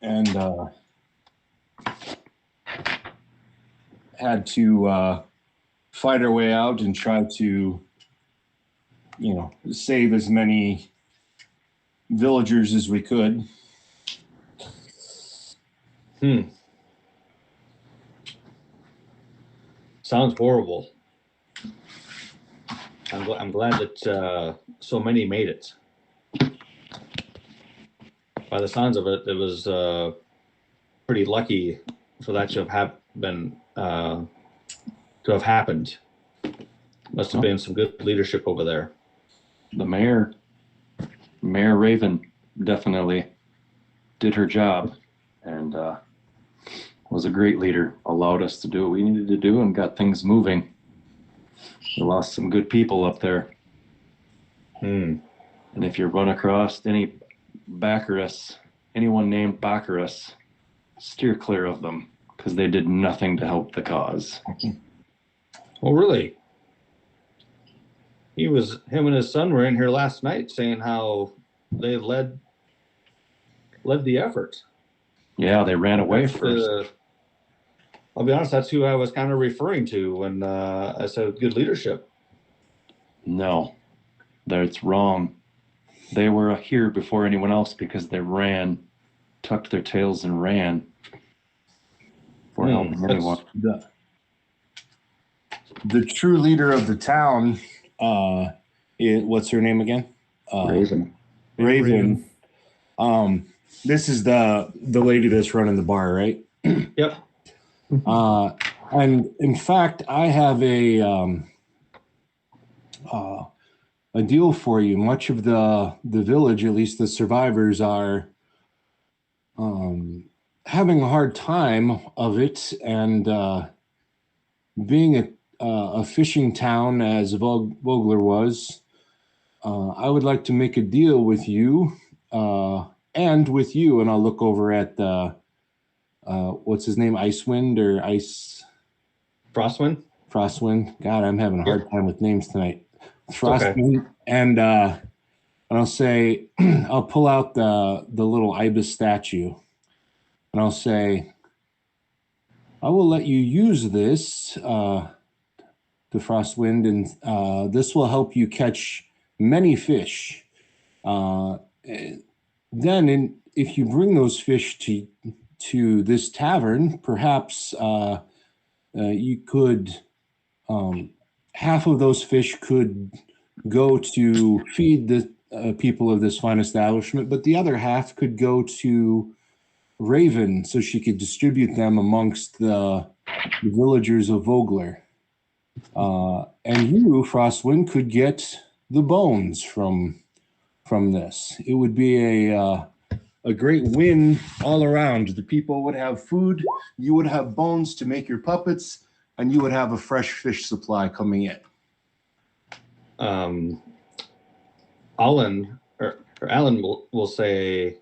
and had to fight our way out and try to, save as many villagers as we could. Sounds horrible. I'm glad that so many made it. By the sounds of it, it was pretty lucky for that to have happened. Must have been some good leadership over there. The Mayor Raven, definitely did her job and was a great leader. Allowed us to do what we needed to do and got things moving. We lost some good people up there. And if you run across any anyone named Bacchus, steer clear of them because they did nothing to help the cause. Oh, really? Him and his son were in here last night saying how they led the effort. Yeah, they ran away first. I'll be honest, that's who I was kind of referring to when I said good leadership. No, that's wrong. They were here before anyone else because they tucked their tails and ran for helping anyone. The true leader of the town, what's her name again? Raven. Raven. This is the lady that's running the bar, right? Yep. And in fact, I have a deal for you. Much of the village, at least the survivors, are having a hard time of it, and being a fishing town as Vogler was, I would like to make a deal with you, and I'll look over at what's his name, Icewind or Ice Frostwind. God, I'm having a hard time with names tonight. Frostwind, okay. And I'll say, I'll pull out the little ibis statue, and I'll say, I will let you use this to Frostwind, and this will help you catch many fish. Then, if you bring those fish to this tavern, perhaps you could, half of those fish could go to feed the people of this fine establishment, but the other half could go to Raven so she could distribute them amongst the villagers of Vogler. And you, Frostwind, could get the bones from this. It would be a great win all around. The people would have food, you would have bones to make your puppets, and you would have a fresh fish supply coming in. Alan will say,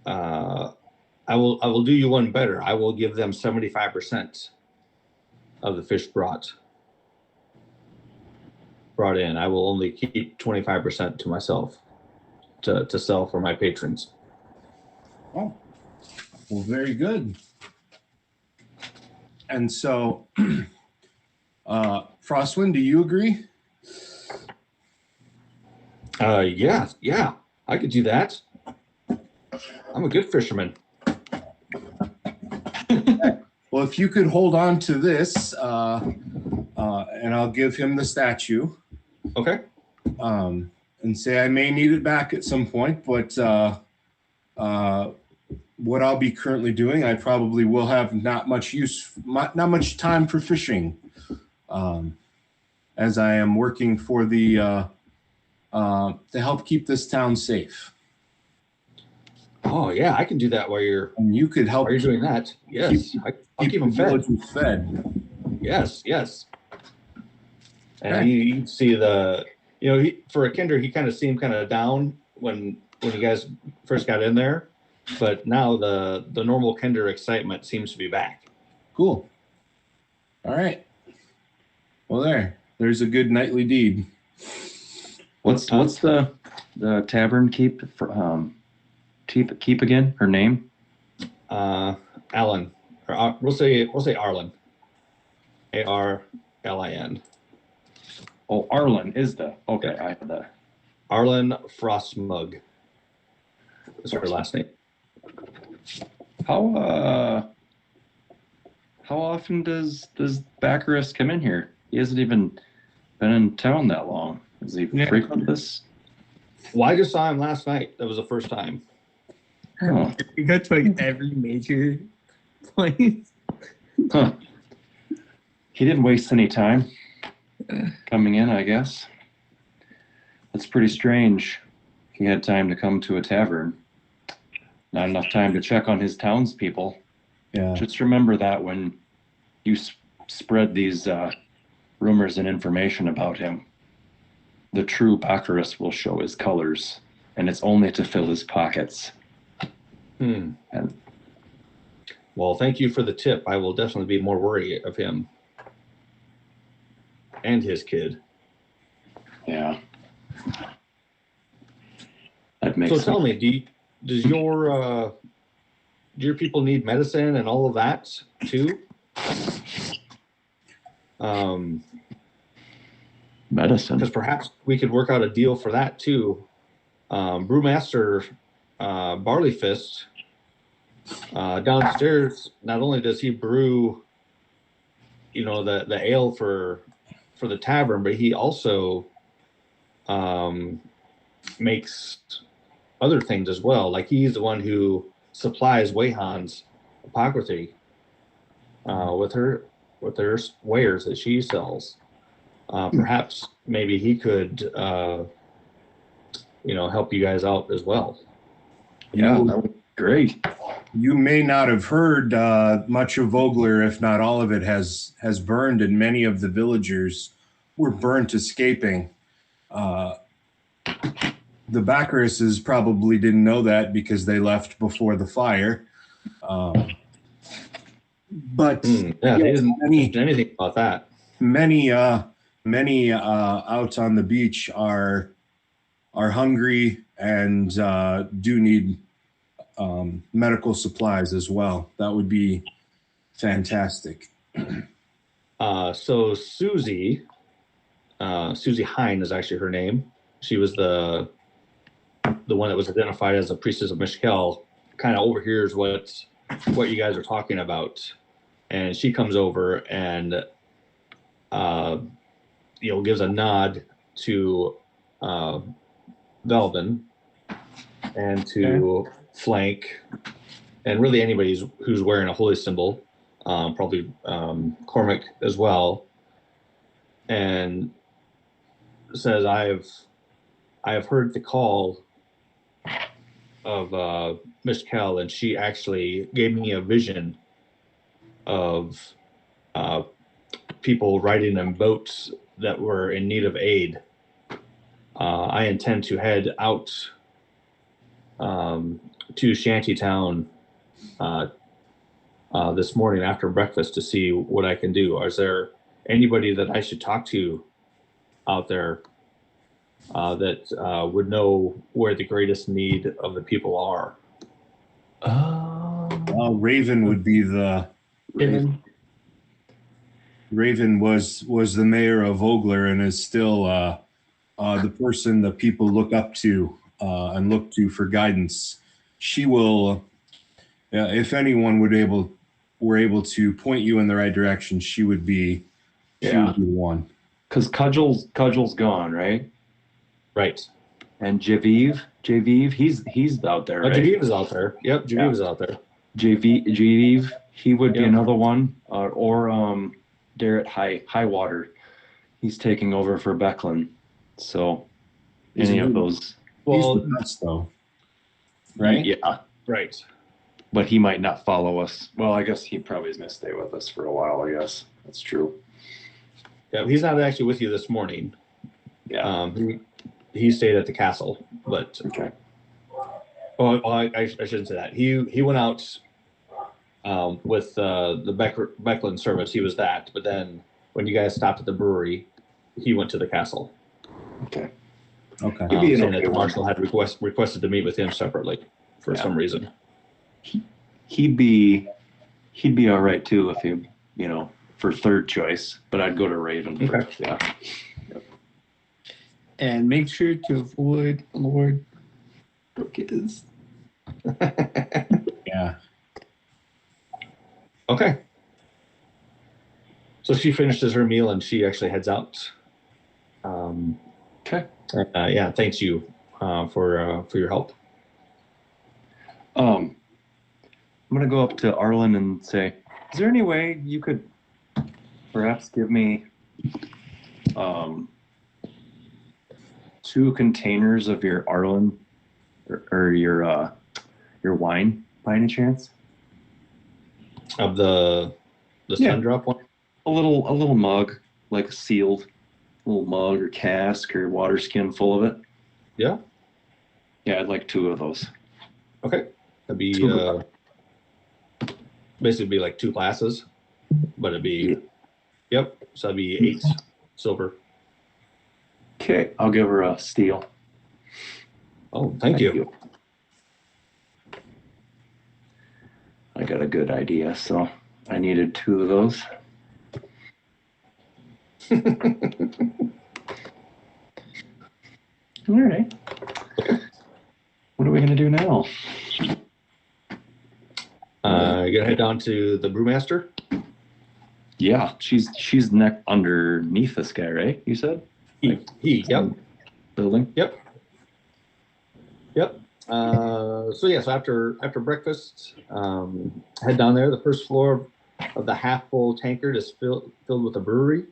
I will do you one better. I will give them 75% of the fish brought in. I will only keep 25% to myself to sell for my patrons. Oh, well, very good. And so, Frostwind, do you agree? Yeah, I could do that. I'm a good fisherman. Well, if you could hold on to this, and I'll give him the statue. Okay. And say I may need it back at some point, but what I'll be currently doing, I probably will have not much time for fishing, as I am working for to help keep this town safe. Oh yeah, I can do that while you're. And you could help. While you're doing that, yes, I'll keep them fed. Yes. And you see for a kinder, he kind of seemed kind of down when you guys first got in there, but now the normal kinder excitement seems to be back. Cool. All right. Well, there's a good nightly deed. What's the tavern keep again? Her name? Alan, or we'll say Arlen. Arlin. Oh, Arlen is the okay. I have the Arlen Frostmug is her last name. How often does Baccarus come in here? He hasn't even been in town that long. Is he frequent this? Well, I just saw him last night. That was the first time. Oh. You go to like every major place. Huh. He didn't waste any time coming in, I guess. That's pretty strange. He had time to come to a tavern. Not enough time to check on his townspeople. Yeah. Just remember that when you spread these rumors and information about him. The true Baccarus will show his colors, and it's only to fill his pockets. Hmm. And Well, thank you for the tip. I will definitely be more worried of him and his kid. yeah. That makes So sense. tell me, do your people need medicine and all of that too? Medicine. Because perhaps we could work out a deal for that too. Brewmaster Barley Fist downstairs. Not only does he brew, the ale for the tavern, but he also makes other things as well. Like he's the one who supplies Wayhan's apothecary with her wares that she sells. Perhaps maybe he could help you guys out as well. Yeah, that would be great. You may not have heard much of Vogler, if not all of it has burned, and many of the villagers were burnt escaping. The Baccaruses probably didn't know that because they left before the fire. But Yeah, they didn't mention anything about that. many out on the beach are hungry and do need medical supplies as well. That would be fantastic. So Susie Hine is actually her name. She was the one that was identified as a priestess of Mishkel. Kind of overhears what you guys are talking about, and she comes over and gives a nod to Velvin and to Flank, and really anybody who's wearing a holy symbol, probably Cormac as well, and says, I have heard the call of Miss Kell, and she actually gave me a vision of people riding in boats that were in need of aid. I intend to head out to Shantytown this morning after breakfast to see what I can do. Is there anybody that I should talk to out there that would know where the greatest need of the people are? Raven would be the Raven was the mayor of Vogler and is still the person that people look up to and look to for guidance. She will, if anyone were able to point you in the right direction, she would be the one. Because Cudgel's gone, right? Right. And Javiv, he's out there, right? Javiv is out there. Yep, Javiv is out there. Javiv, he would be another one. Or Darrett Highwater. He's taking over for Becklin. So any of those. Well, he's the best though. Right? Yeah. right. But he might not follow us. Well, I guess he probably is going to stay with us for a while, I guess. That's true. Yeah, he's not actually with you this morning. Yeah. He stayed at the castle, but Okay. well, I shouldn't say that. He went out with the Becklin service. He was that, but then when you guys stopped at the brewery, he went to the castle. Okay. Okay. He'd be an Saying okay that one. Marshall had requested to meet with him separately for Yeah. some reason. He'd be all right too if he, for third choice. But I'd go to Raven Okay. first. Yeah. And make sure to avoid Lord Brookes. Yeah. Okay. So she finishes her meal and she actually heads out. Okay. Yeah, thanks you for your help. I'm gonna go up to Arlen and say, "Is there any way you could perhaps give me 2 containers of your Arlen or your wine by any chance? Of the Yeah. Sundrop one? A little mug, like a sealed little mug or cask or water skin full of it. Yeah. Yeah, I'd like 2 of those. Okay. That'd be Two. basically be like 2 glasses, but it'd be yep. So that'd be 8 silver. Okay, I'll give her a steel. Oh, thank you. I got a good idea, so I needed 2 of those. All right. What are we gonna do now? You gonna head down to the brewmaster? Yeah, she's underneath this guy, right? You said Yep. building. Yep. So after breakfast, head down there. The first floor of the half-full tankard is filled with a brewery.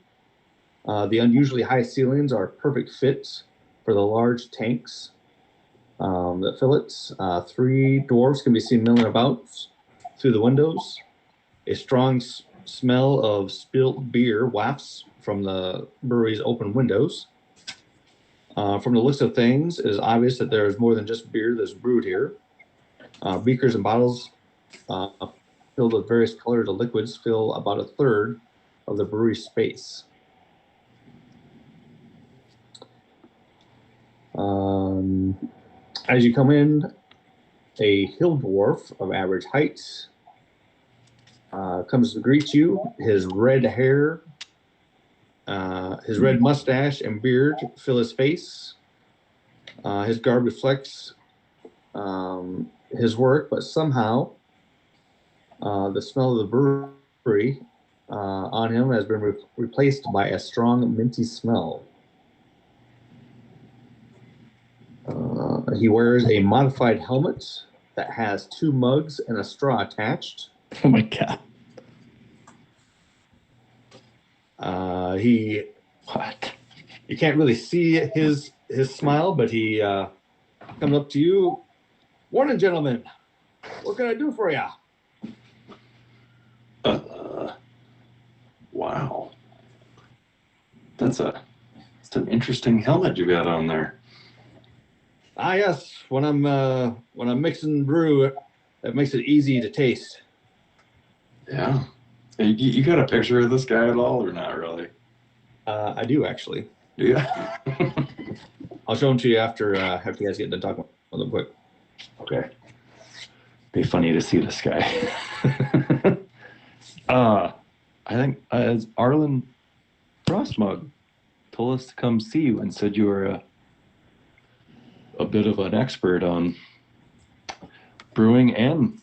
The unusually high ceilings are a perfect fit for the large tanks that fill it. 3 dwarves can be seen milling about through the windows. A strong smell of spilt beer wafts from the brewery's open windows. From the looks of things, it is obvious that there is more than just beer that's brewed here. Beakers and bottles filled with various colors of liquids fill about 1/3 of the brewery space. As you come in, a hill dwarf of average height comes to greet you. His red hair, his red mustache and beard fill his face. His garb reflects his work, but somehow the smell of the brewery on him has been replaced by a strong minty smell. He wears a modified helmet that has 2 mugs and a straw attached. Oh my god. You can't really see his smile, but he comes up to you. Morning, gentlemen. What can I do for you? Wow. That's an interesting helmet you got on there. Ah, yes. When I'm mixing brew, that makes it easy to taste. Yeah. You got a picture of this guy at all, or not really? I do actually. Do you? I'll show them to you after you guys get done talking with them quick. Okay. Be funny to see this guy. I think as Arlen Frostmug told us to come see you and said you were a bit of an expert on brewing and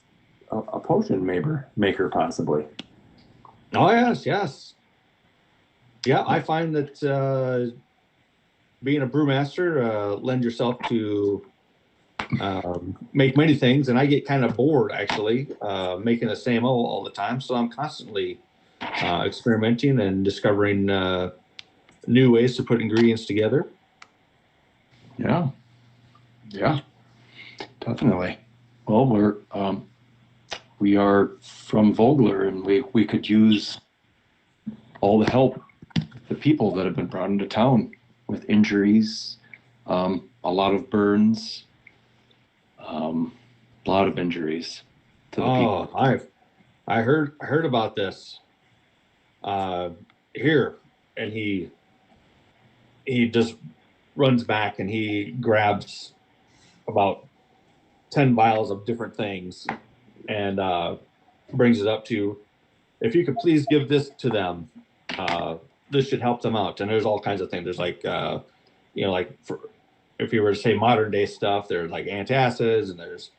a potion maker possibly. Oh yes. Yeah, I find that being a brewmaster lends yourself to make many things, and I get kind of bored actually making the same all the time. So I'm constantly experimenting and discovering new ways to put ingredients together. Yeah, definitely. Well, we are from Vogler, and we could use all the help, the people that have been brought into town with injuries, a lot of burns, a lot of injuries to the people. I heard about this here, and he just runs back and he grabs about 10 vials of different things and brings it up to, if you could please give this to them, this should help them out. And there's all kinds of things. There's like, like if you were to say modern day stuff, there's like antacids and there's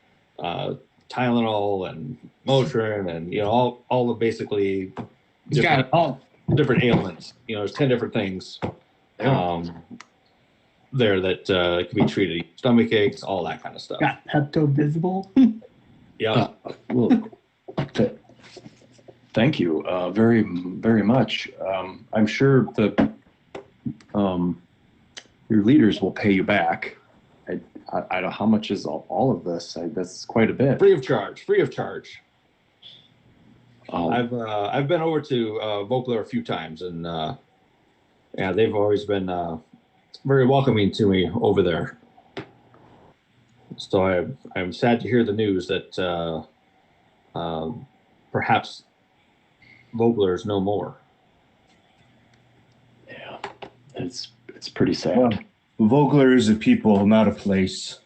Tylenol and Motrin and, all the basically You got it all. different ailments. There's 10 different things there that can be treated. Stomach aches, all that kind of stuff. Got Pepto-Bismol. Yeah. Well, thank you very, very much. I'm sure the your leaders will pay you back. I don't know how much is all of this. That's quite a bit. Free of charge. Oh, I've been over to Vogler a few times, and they've always been very welcoming to me over there. So I'm sad to hear the news that perhaps Vogler is no more. yeah, it's pretty sad. Well, Vogler is a people, not a place.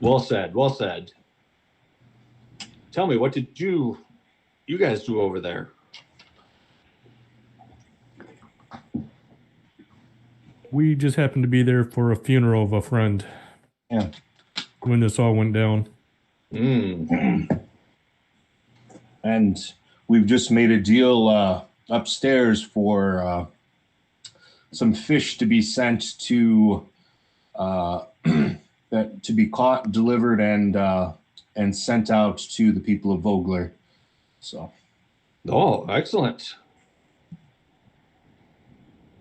Well said. Tell me, what did you guys do over there? We just happened to be there for a funeral of a friend. Yeah. When this all went down. And we've just made a deal upstairs for some fish to be sent to that to be caught, delivered, and sent out to the people of Vogler. So. Oh, excellent.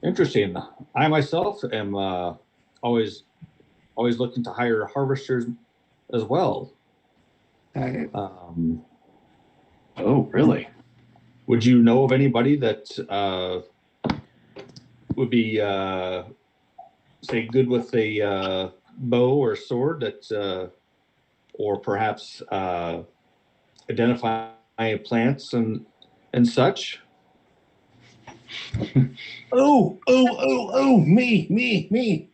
Interesting. I myself am always looking to hire harvesters as well. Oh, really? Would you know of anybody that would be say good with a bow or sword that or perhaps identify plants and such? Me.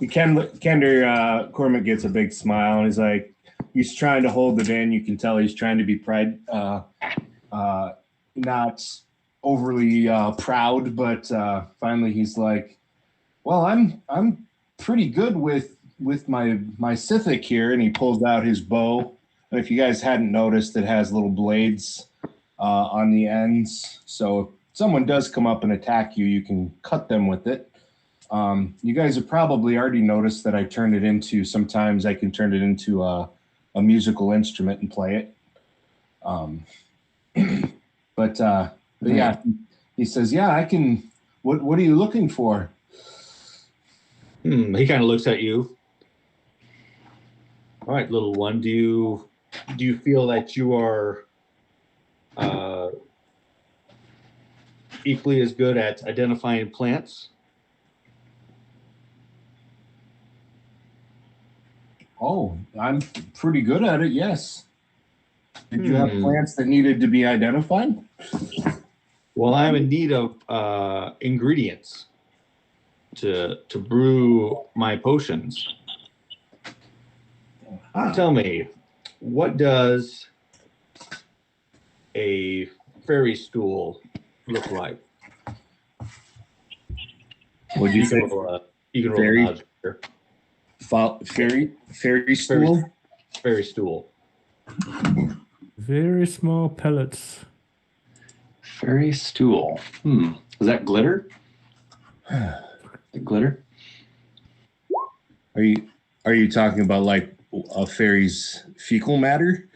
Kender Cormac gets a big smile and he's like, he's trying to hold it in. You can tell he's trying to be not overly proud, but finally he's like, well, I'm pretty good with my Sithic here, and he pulls out his bow. And if you guys hadn't noticed, it has little blades on the ends. So if someone does come up and attack you, you can cut them with it. You guys have probably already noticed that sometimes I can turn it into a musical instrument and play it. But yeah, he says, yeah, I can. What are you looking for? He kind of looks at you. All right, little one, do you feel that you are equally as good at identifying plants? Oh, I'm pretty good at it, yes. Did you have plants that needed to be identified? Well, I'm in need of ingredients to brew my potions. Tell me, what does a fairy stool look like? What'd you say? You can roll Fairy? a knowledge here. Fairy stool? Fairy stool. Very small pellets. Fairy stool. Is that glitter? The glitter? Are you talking about like a fairy's fecal matter?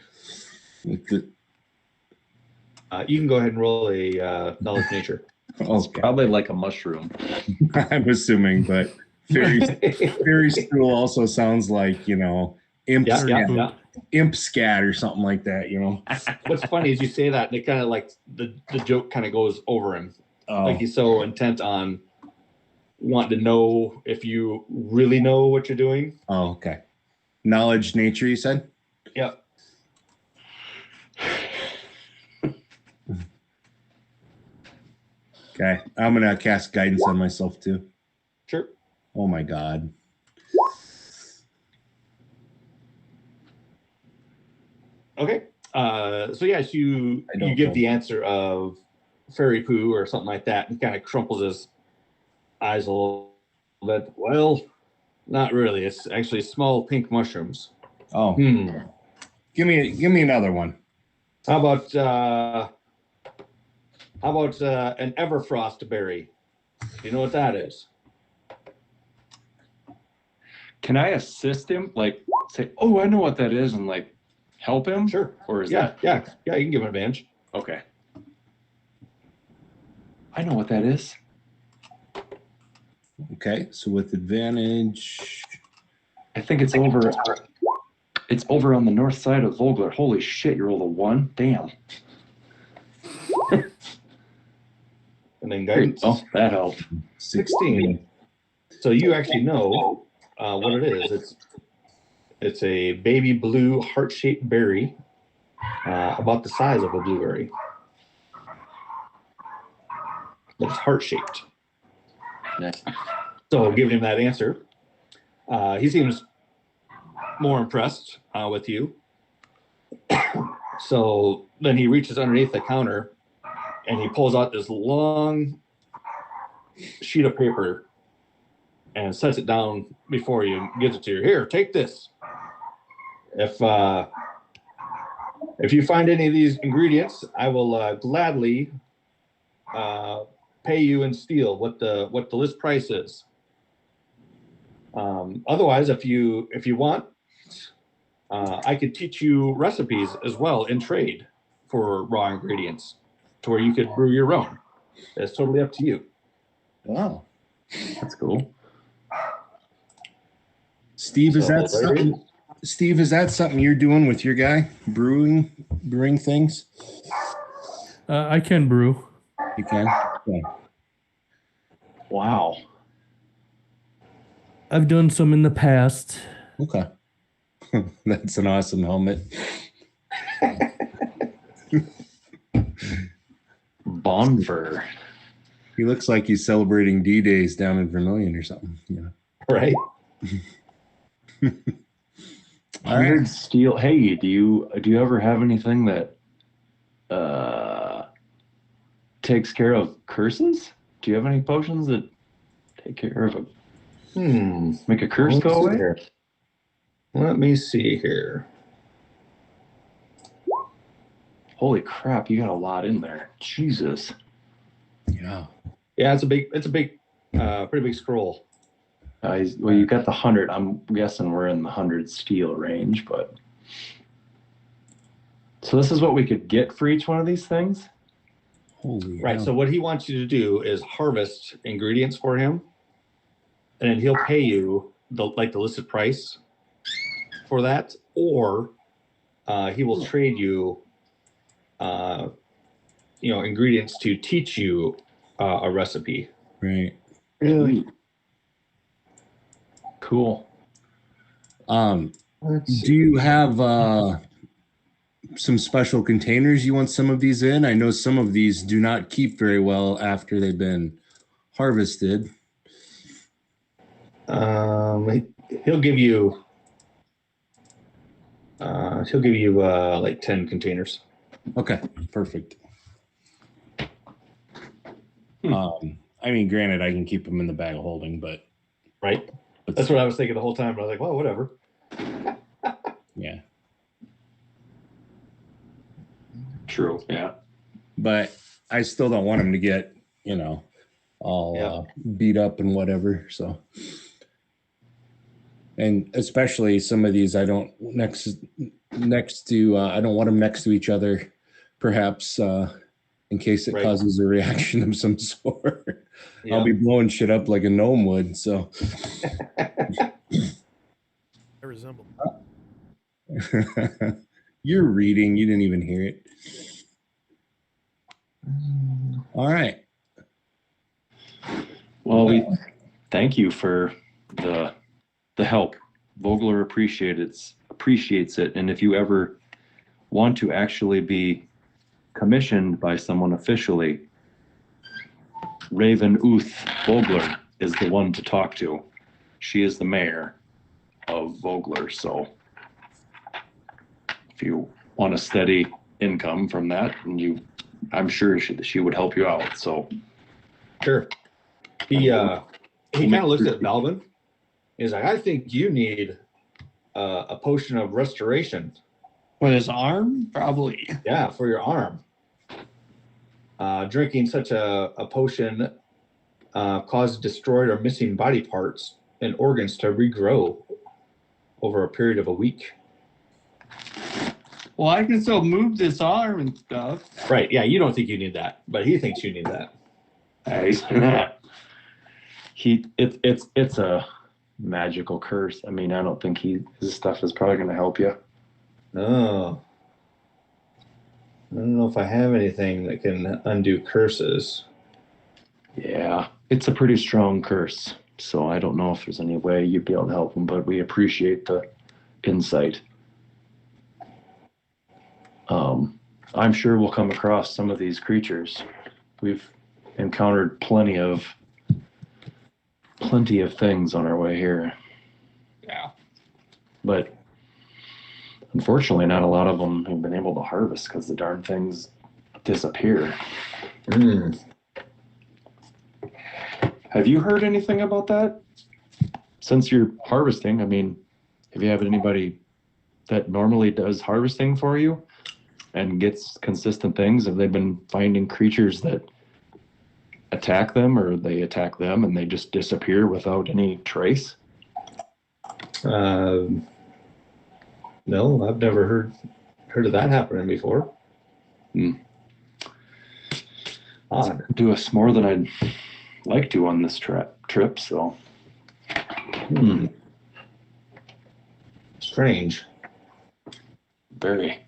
Like the, You can go ahead and roll a knowledge nature. It's probably like a mushroom. I'm assuming, but fairy stool also sounds like, imp scat or something like that, What's funny is you say that and it kind of like the joke kind of goes over him. Like he's so intent on wanting to know if you really know what you're doing. Oh, okay. Knowledge nature, you said? Yep. Okay. I'm going to cast guidance on myself too. Sure. Oh my God. Okay. So yes, you give the answer of fairy poo or something like that. He kind of crumples his eyes a little bit. Well, not really. It's actually small pink mushrooms. Oh, give me another one. How about an Everfrost berry? Do you know what that is? Can I assist him? Like, say, oh, I know what that is, and like help him? Sure. Or is Yeah, that? you can give him advantage. Okay. I know what that is. Okay, so with advantage. I think it's over. It's over on the north side of Vogler. Holy shit! You rolled a 1. Damn. And then There you guidance. go. That helped. 16. So you actually know what it is. It's a baby blue heart-shaped berry, about the size of a blueberry. But it's heart-shaped. Nice. So giving him that answer, he seems more impressed with you. So then he reaches underneath the counter and he pulls out this long sheet of paper and sets it down before you and gives it to you. Here, take this. If you find any of these ingredients, I will gladly pay you in steel what the list price is. Otherwise, if you want, I could teach you recipes as well in trade for raw ingredients to where you could brew your own. It's totally up to you. Wow. That's cool. Steve, is that something you're doing with your guy? Brewing things? I can brew. You can? Yeah. Wow. I've done some in the past. Okay. That's an awesome helmet. Bonver. He looks like he's celebrating D-Days down in Vermilion or something. Yeah. Right? 100 steel. Hey, do you ever have anything that takes care of curses? Do you have any potions that take care of make a curse go away? Here. Let me see here. Holy crap, you got a lot in there. Jesus. Yeah. Yeah, it's a pretty big scroll. Well, you got the 100. I'm guessing we're in the 100 steel range, but so this is what we could get for each one of these things. Holy Right. hell. So what he wants you to do is harvest ingredients for him, and then he'll pay you the listed price for that, or he will trade you, ingredients to teach you a recipe. Right. Really cool. Do you have some special containers you want some of these in? I know some of these do not keep very well after they've been harvested. He'll give you like 10 containers. Okay, perfect. I mean, granted, I can keep them in the bag of holding, but Right. That's what I was thinking the whole time. But I was like, well, whatever. yeah. True. Yeah. But I still don't want them to get, all beat up and whatever. So, and especially some of these, I don't next to I don't want them next to each other, perhaps in case it causes a reaction of some sort. Yeah. I'll be blowing shit up like a gnome would. So. I resemble. You're reading. You didn't even hear it. All right. Well, we thank you for the help. Vogler appreciates it, and if you ever want to actually be commissioned by someone officially, Raven Uth Vogler is the one to talk to. she is the mayor of Vogler. So if you want a steady income from that, and I'm sure she would help you out. So Sure. He kind of looks at Belvin. He's like, I think you need a potion of restoration. With his arm? Probably. Yeah, for your arm. Drinking such a potion causes destroyed or missing body parts and organs to regrow over a period of a week. Well, I can still move this arm and stuff. Right. Yeah, you don't think you need that, but he thinks you need that. It's a magical curse. I mean, I don't think his stuff is probably going to help you. Oh. I don't know if I have anything that can undo curses. Yeah, it's a pretty strong curse. So I don't know if there's any way you'd be able to help him, but we appreciate the insight. I'm sure we'll come across some of these creatures. We've encountered plenty of things on our way here. Yeah. But unfortunately, not a lot of them have been able to harvest because the darn things disappear. Have you heard anything about that? Since you're harvesting, I mean, have you had anybody that normally does harvesting for you and gets consistent things? Have they been finding creatures that attack them, or they attack them and they just disappear without any trace? No, I've never heard of that happening before. Odd. Do us more than I'd like to on this trip, so. Strange. Very.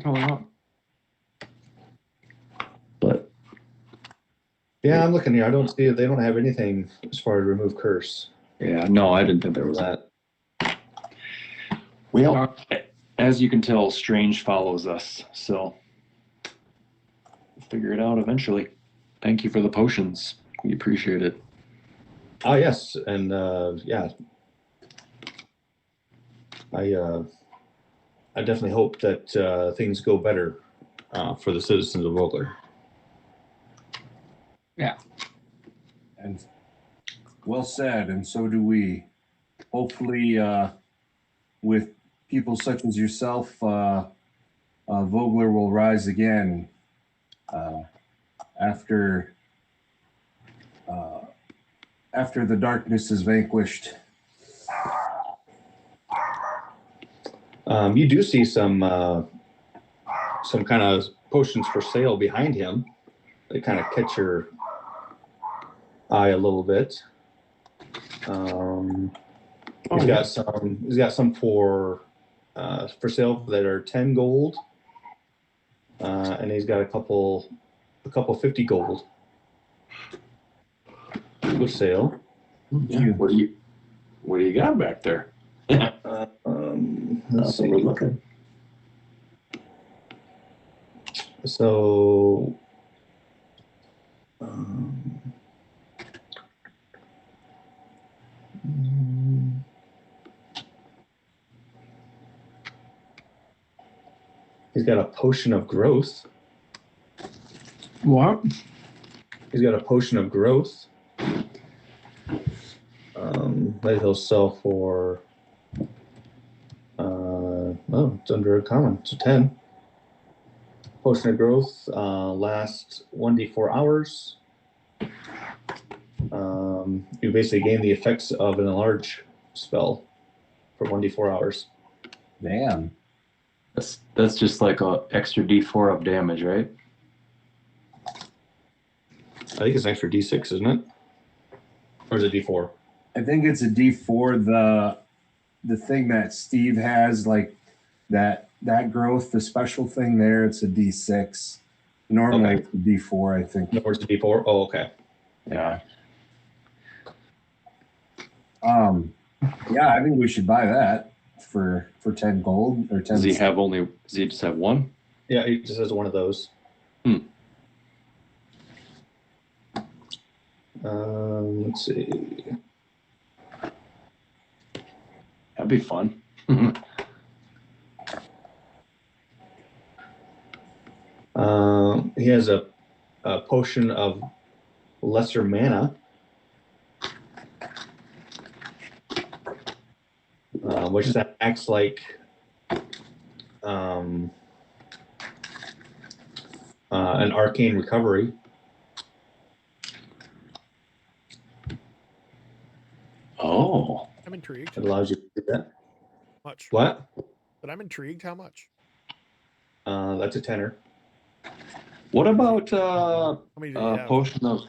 Coming up. But Yeah, I'm looking here. I don't see it. They don't have anything as far as remove curse. yeah, no, I didn't think there was That. Well, as you can tell, strange follows us, so we'll figure it out eventually. Thank you for the potions. We appreciate it. Oh yes, and yeah, I definitely hope that things go better for the citizens of Vogler. Yeah. And well said, and so do we. Hopefully, with people such as yourself, Vogler will rise again after the darkness is vanquished. You do see some kind of potions for sale behind him. They kind of catch your eye a little bit. He's got some for sale that are 10 gold, and he's got a couple 50 gold for sale. Yeah. What do you got back there? Let's see. We're looking. So, he's got a potion of growth. What? He's got a potion of growth that he'll sell for. It's under a common. It's a 10. Potion of growth lasts 1d4 hours. You basically gain the effects of an enlarge spell for 1d4 hours. Damn. That's just like a extra d4 of damage, right? I think it's an extra d6, isn't it? Or is it d4? I think it's a D4. The thing that Steve has, like that growth, the special thing there, it's a D6. Normally it's a D4, I think. No, it's a d4. Oh, okay. Yeah. Yeah, I think we should buy that for 10 gold or 10. Does he just have one? Yeah, he just has one of those. Let's see. be fun. He has a potion of lesser mana, which acts like an arcane recovery. Oh, I'm intrigued. It allows you to do that. Much. What? But I'm intrigued. How much? That's a tenner. what about How many do you have? potion of?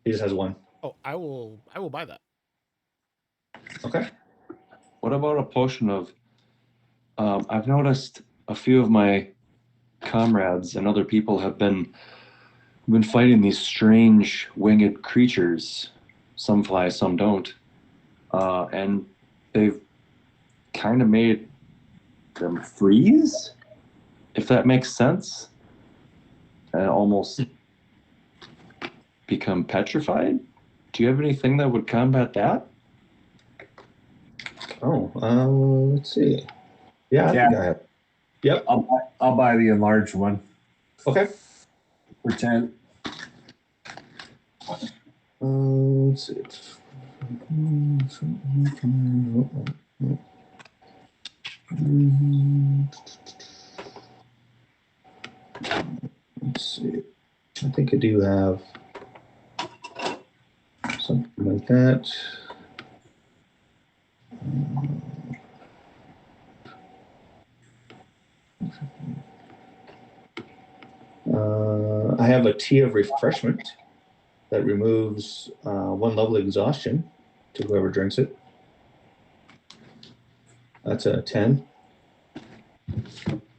He just has one. Oh, I will buy that. Okay. What about a potion of? I've noticed a few of my comrades and other people have been fighting these strange winged creatures. Some fly, some don't, and they've kind of made them freeze, if that makes sense, and almost become petrified. Do you have anything that would combat that? Oh, let's see. Yeah, I Yeah. think I have. Yep. I'll buy the enlarged one Okay. for 10. Let's see. Let's see. I think I do have something like that. I have a tea of refreshment that removes one level of exhaustion to whoever drinks it. That's a 10.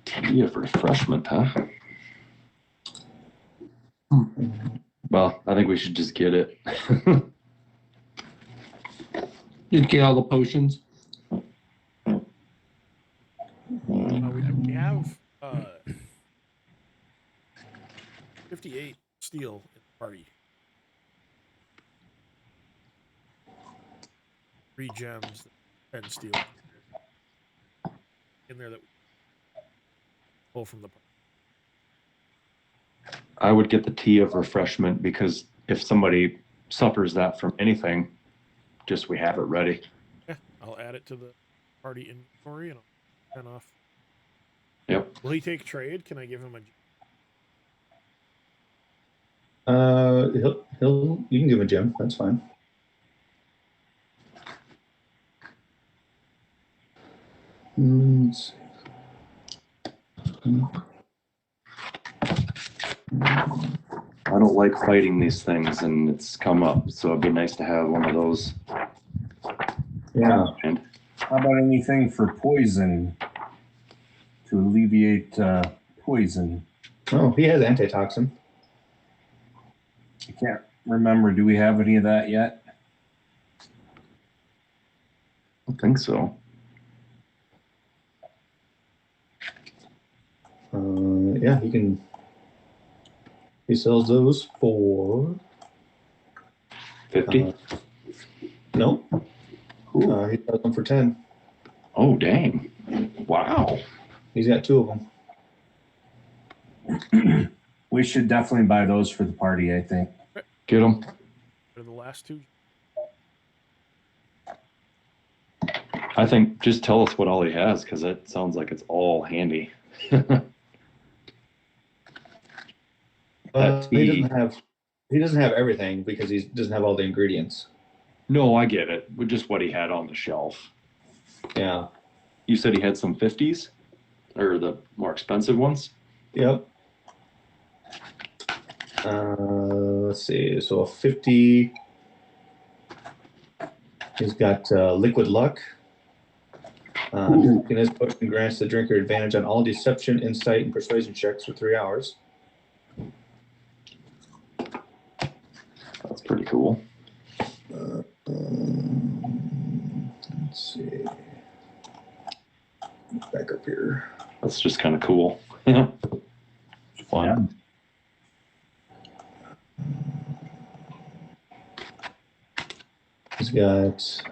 Tea of refreshment, huh? Well, I think we should just get it. You'd get all the potions. We have 58 steel in the party. 3 gems, 10 steel in there that we pull from the party. I would get the tea of refreshment because if somebody suffers that from anything, just we have it ready. Yeah, I'll add it to the party inventory and I'll 10 off. Yep. Will he take trade? Can I give him a? He'll you can give him a gem. That's fine. Let's see. I don't like fighting these things, and it's come up, so it'd be nice to have one of those. Yeah. And How about anything for poison to alleviate poison? Oh, he has antitoxin. I can't remember. Do we have any of that yet? I don't think so. Yeah, he can. He sells those for 50? no. Cool. He sells them for 10. Oh, dang. Wow. He's got 2 of them. We should definitely buy those for the party, I think. Get them. What are the last 2? I think just tell us what all he has, because it sounds like it's all handy. He doesn't have everything because he doesn't have all the ingredients. No, I get it. But just what he had on the shelf. Yeah. You said he had some 50s? Or the more expensive ones? Yep. Let's see. So a 50. He's got liquid luck. Drinking his potion grants the drinker advantage on all deception, insight, and persuasion checks for 3 hours. That's pretty cool. Let's see. Back up here. That's just kind of cool. Yeah. Fun. He's got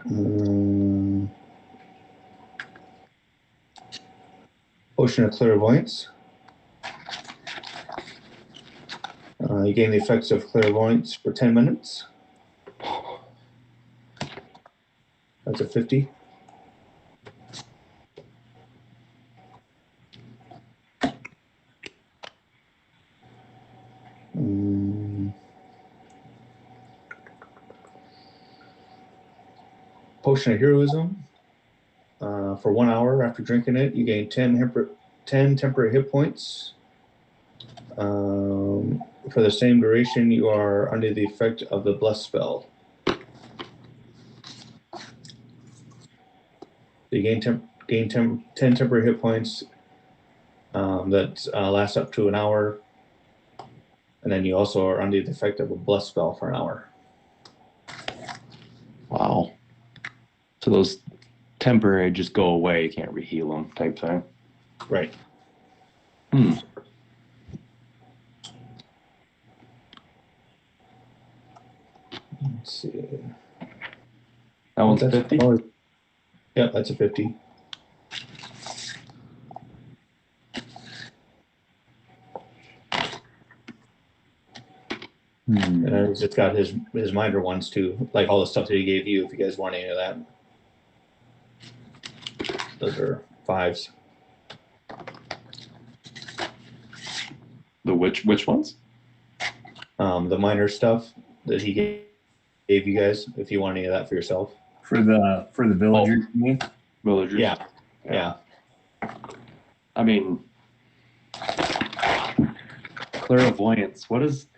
Potion of Clairvoyance. You gain the effects of Clairvoyance for 10 minutes. That's a 50. Potion of Heroism. For 1 hour after drinking it, you gain 10 temporary hit points. For the same duration, you are under the effect of the Bless spell. You gain 10 temporary hit points that lasts up to an hour. And then you also are under the effect of a Bless spell for an hour. Wow. So those temporary just go away. You can't reheal them type thing. Right. Hmm. Let's see. That one's 50? Yeah, that's a 50. And he's just got his minor ones too, like all the stuff that he gave you. If you guys want any of that, those are 5s. The which ones? The minor stuff that he gave you guys. If you want any of that for yourself. For the villagers, you mean? Villagers. Yeah. I mean, clairvoyance. What does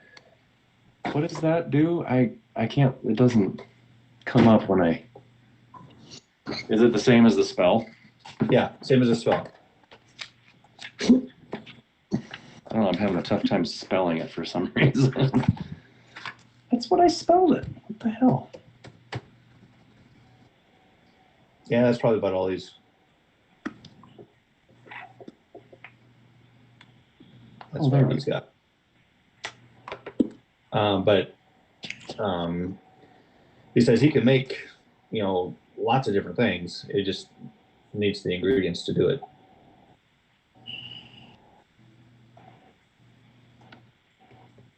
that do? I can't. It doesn't come up when I. Is it the same as the spell? Yeah, same as a spell. I don't know. I'm having a tough time spelling it for some reason. That's what I spelled it. What the hell? Yeah, that's probably about all these. That's Oh, there what he's got. But he says he can make, lots of different things. It just needs the ingredients to do it.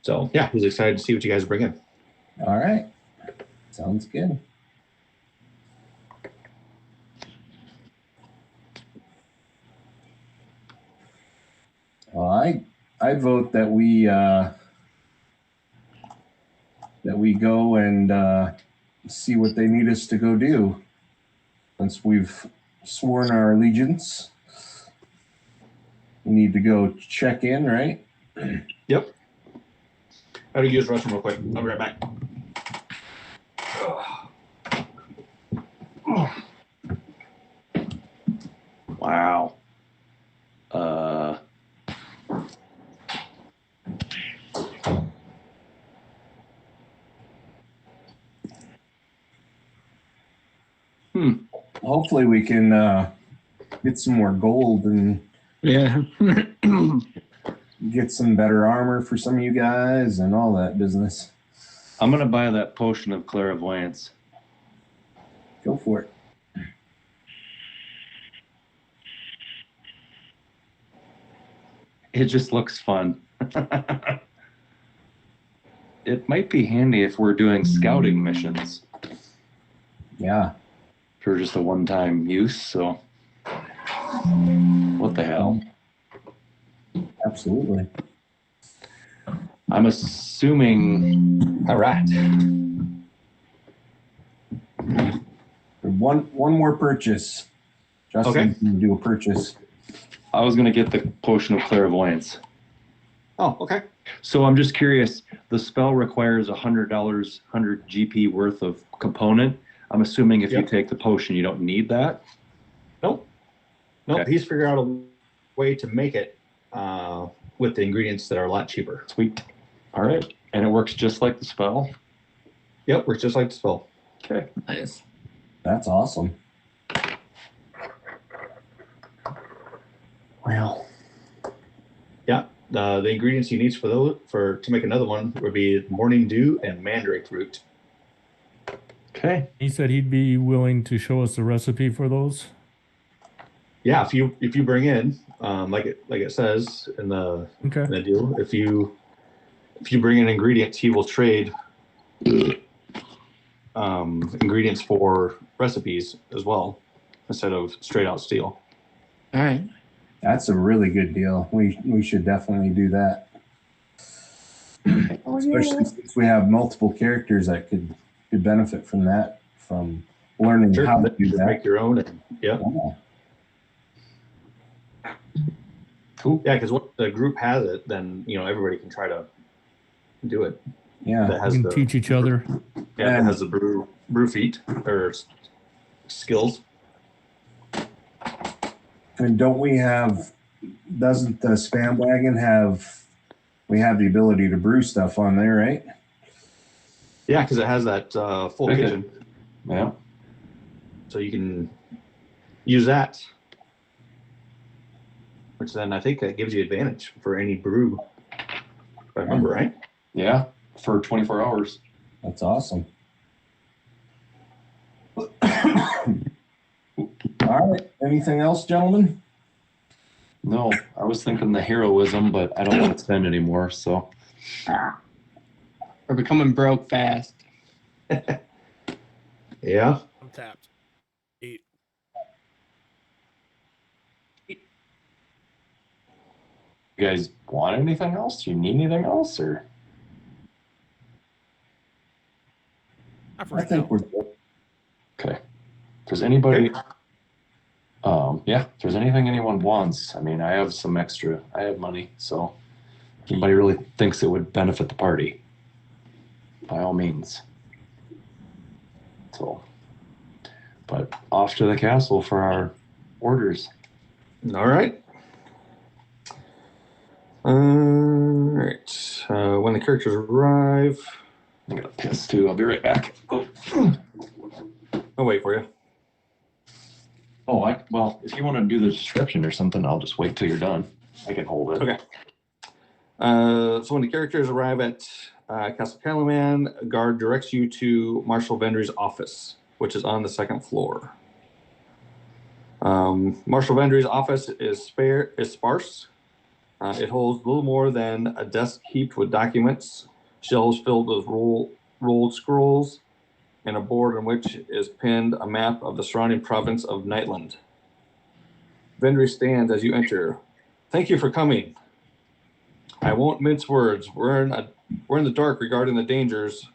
So yeah, he's excited to see what you guys bring in. All right. Sounds good. Well, I vote that we go and see what they need us to go do. Since we've sworn our allegiance, we need to go check in, right? Yep. I gotta use the restroom real quick. I'll be right back. Wow. Hopefully we can get some more gold and get some better armor for some of you guys and all that business. I'm gonna buy that potion of clairvoyance. Go for it. It just looks fun. It might be handy if we're doing scouting missions Yeah. for just a one-time use, so what the hell? Absolutely. I'm assuming. All right. One more purchase. Justin, Okay. can do a purchase. I was gonna get the potion of clairvoyance. Oh, okay. So I'm just curious, the spell requires $100, 100 GP worth of component. I'm assuming if you Yep. take the potion, you don't need that? Nope. Okay. He's figured out a way to make it with the ingredients that are a lot cheaper. Sweet. All right. And it works just like the spell? Yep, works just like the spell. Okay. Nice. That's awesome. Wow. Yeah, the ingredients he needs to make another one would be morning dew and mandrake root. Okay. He said he'd be willing to show us the recipe for those. Yeah, if you bring in like it says in the deal, if you bring in ingredients, he will trade ingredients for recipes as well instead of straight out steel. All right. That's a really good deal. We should definitely do that. Especially since we have multiple characters that could benefit from that, from learning how to do that. Make your own. And, yeah. Cool. Yeah, because once the group has it, then everybody can try to do it. Yeah, that has You can teach each other. Yeah, that has the brew feat or skills. And doesn't the spam wagon have the ability to brew stuff on there, right? Yeah, because it has that full kitchen. Yeah. So you can use that, which then I think that gives you advantage for any brew. If I remember right. Yeah, for 24 hours. That's awesome. All right. Anything else, gentlemen? No, I was thinking the heroism, but I don't want to spend anymore, so. We're becoming broke fast. Yeah. I'm tapped. 8. You guys want anything else? Do you need anything else, or? I think we're good. Okay. If there's anybody, if there's anything anyone wants, I mean, I have some extra. I have money, so if anybody really thinks it would benefit the party, by all means. So, but off to the castle for our orders. All right. All right. When the characters arrive, I'm gonna piss too. I'll be right back. Oh. I'll wait for you. Oh, well, if you want to do the description or something, I'll just wait till you're done. I can hold it. Okay. So when the characters arrive at Castle Calaman, a guard directs you to Marshal Vendry's office, which is on the second floor. Marshal Vendry's office is sparse. It holds little more than a desk heaped with documents, shelves filled with rolled scrolls, and a board on which is pinned a map of the surrounding province of Nightland. Vendry stands as you enter. Thank you for coming. I won't mince words. We're in the dark regarding the dangers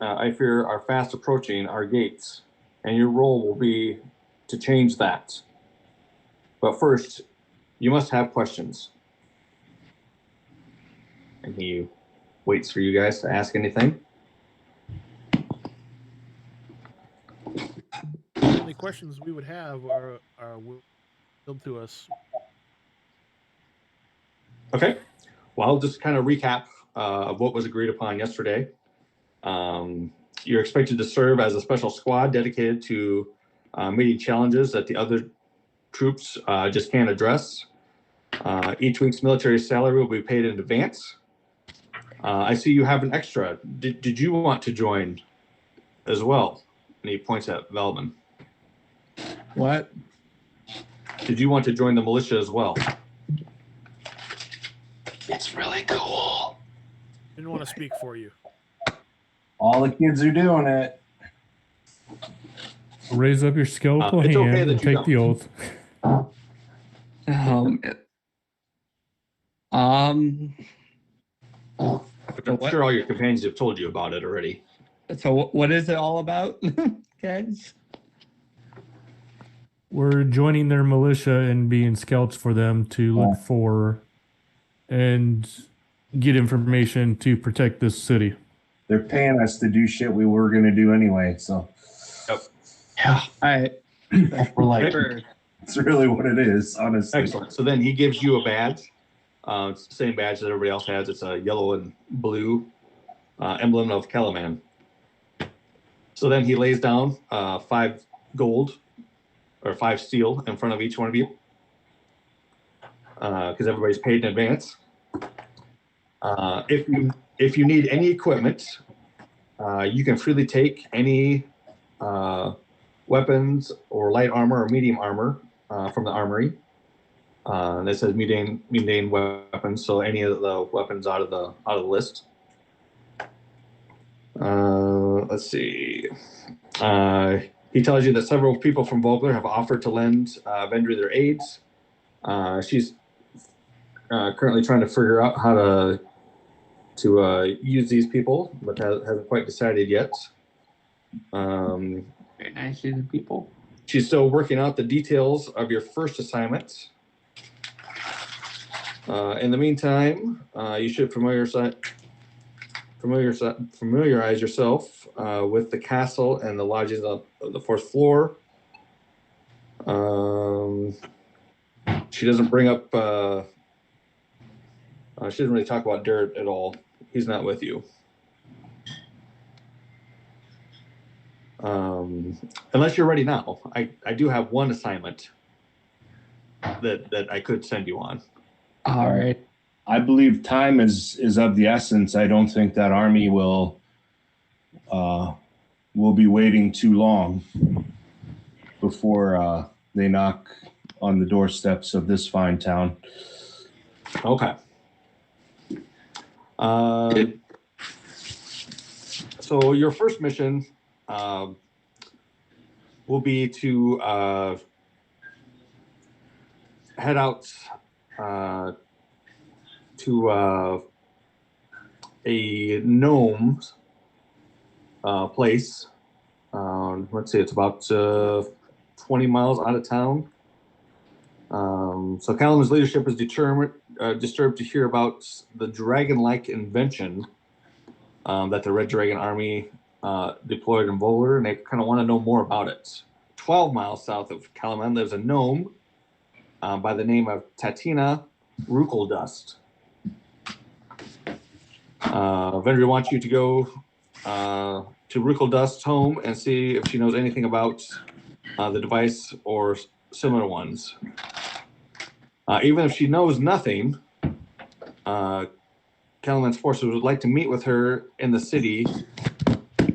I fear are fast approaching our gates, and your role will be to change that. But first, you must have questions. And he waits for you guys to ask anything. The only questions we would have are billed to us. Okay. Well, I'll just kind of recap of what was agreed upon yesterday. You're expected to serve as a special squad dedicated to meeting challenges that the other troops just can't address. Each week's military salary will be paid in advance. I see you have an extra. Did you want to join as well? And he points at Velvin. What? Did you want to join the militia as well? It's really cool. Didn't want to speak for you. All the kids are doing it. Raise up your skeletal it's hand okay that and you take the oath. I'm sure all your companions have told you about it already. So what is it all about, guys? We're joining their militia and being scouts for them to look for and get information to protect this city. They're paying us to do shit we were going to do anyway, so. Yep. Yeah. We're like, It's really what it is, honestly. Excellent. So then he gives you a badge. It's the same badge that everybody else has. It's a yellow and blue emblem of Calaman. So then he lays down 5 gold or 5 steel in front of each one of you because everybody's paid in advance. If you need any equipment, you can freely take any weapons or light armor or medium armor from the armory. And it says mundane weapons, so any of the weapons out of the list. Let's see. He tells you that several people from Vogler have offered to lend Vendry their aids. She's currently trying to figure out how to use these people, but hasn't quite decided yet. Very nice to the people. She's still working out the details of your first assignment. In the meantime, you should familiarize yourself with the castle and the lodges of the fourth floor. She doesn't bring up. She doesn't really talk about Dirt at all. He's not with you. Unless you're ready now. I do have one assignment that I could send you on. All right. I believe time is of the essence. I don't think that army will be waiting too long before they knock on the doorsteps of this fine town. Okay. So your first mission will be to head out to a gnome place. Let's see, it's about 20 miles out of town. So Callum's leadership is disturbed to hear about the dragon-like invention that the Red Dragon Army deployed in Vogler, and they kind of want to know more about it. 12 miles south of Calumet lives a gnome by the name of Tatina Rukeldust. Vendry wants you to go to Rukeldust's home and see if she knows anything about the device or similar ones. Even if she knows nothing, Calumet's forces would like to meet with her in the city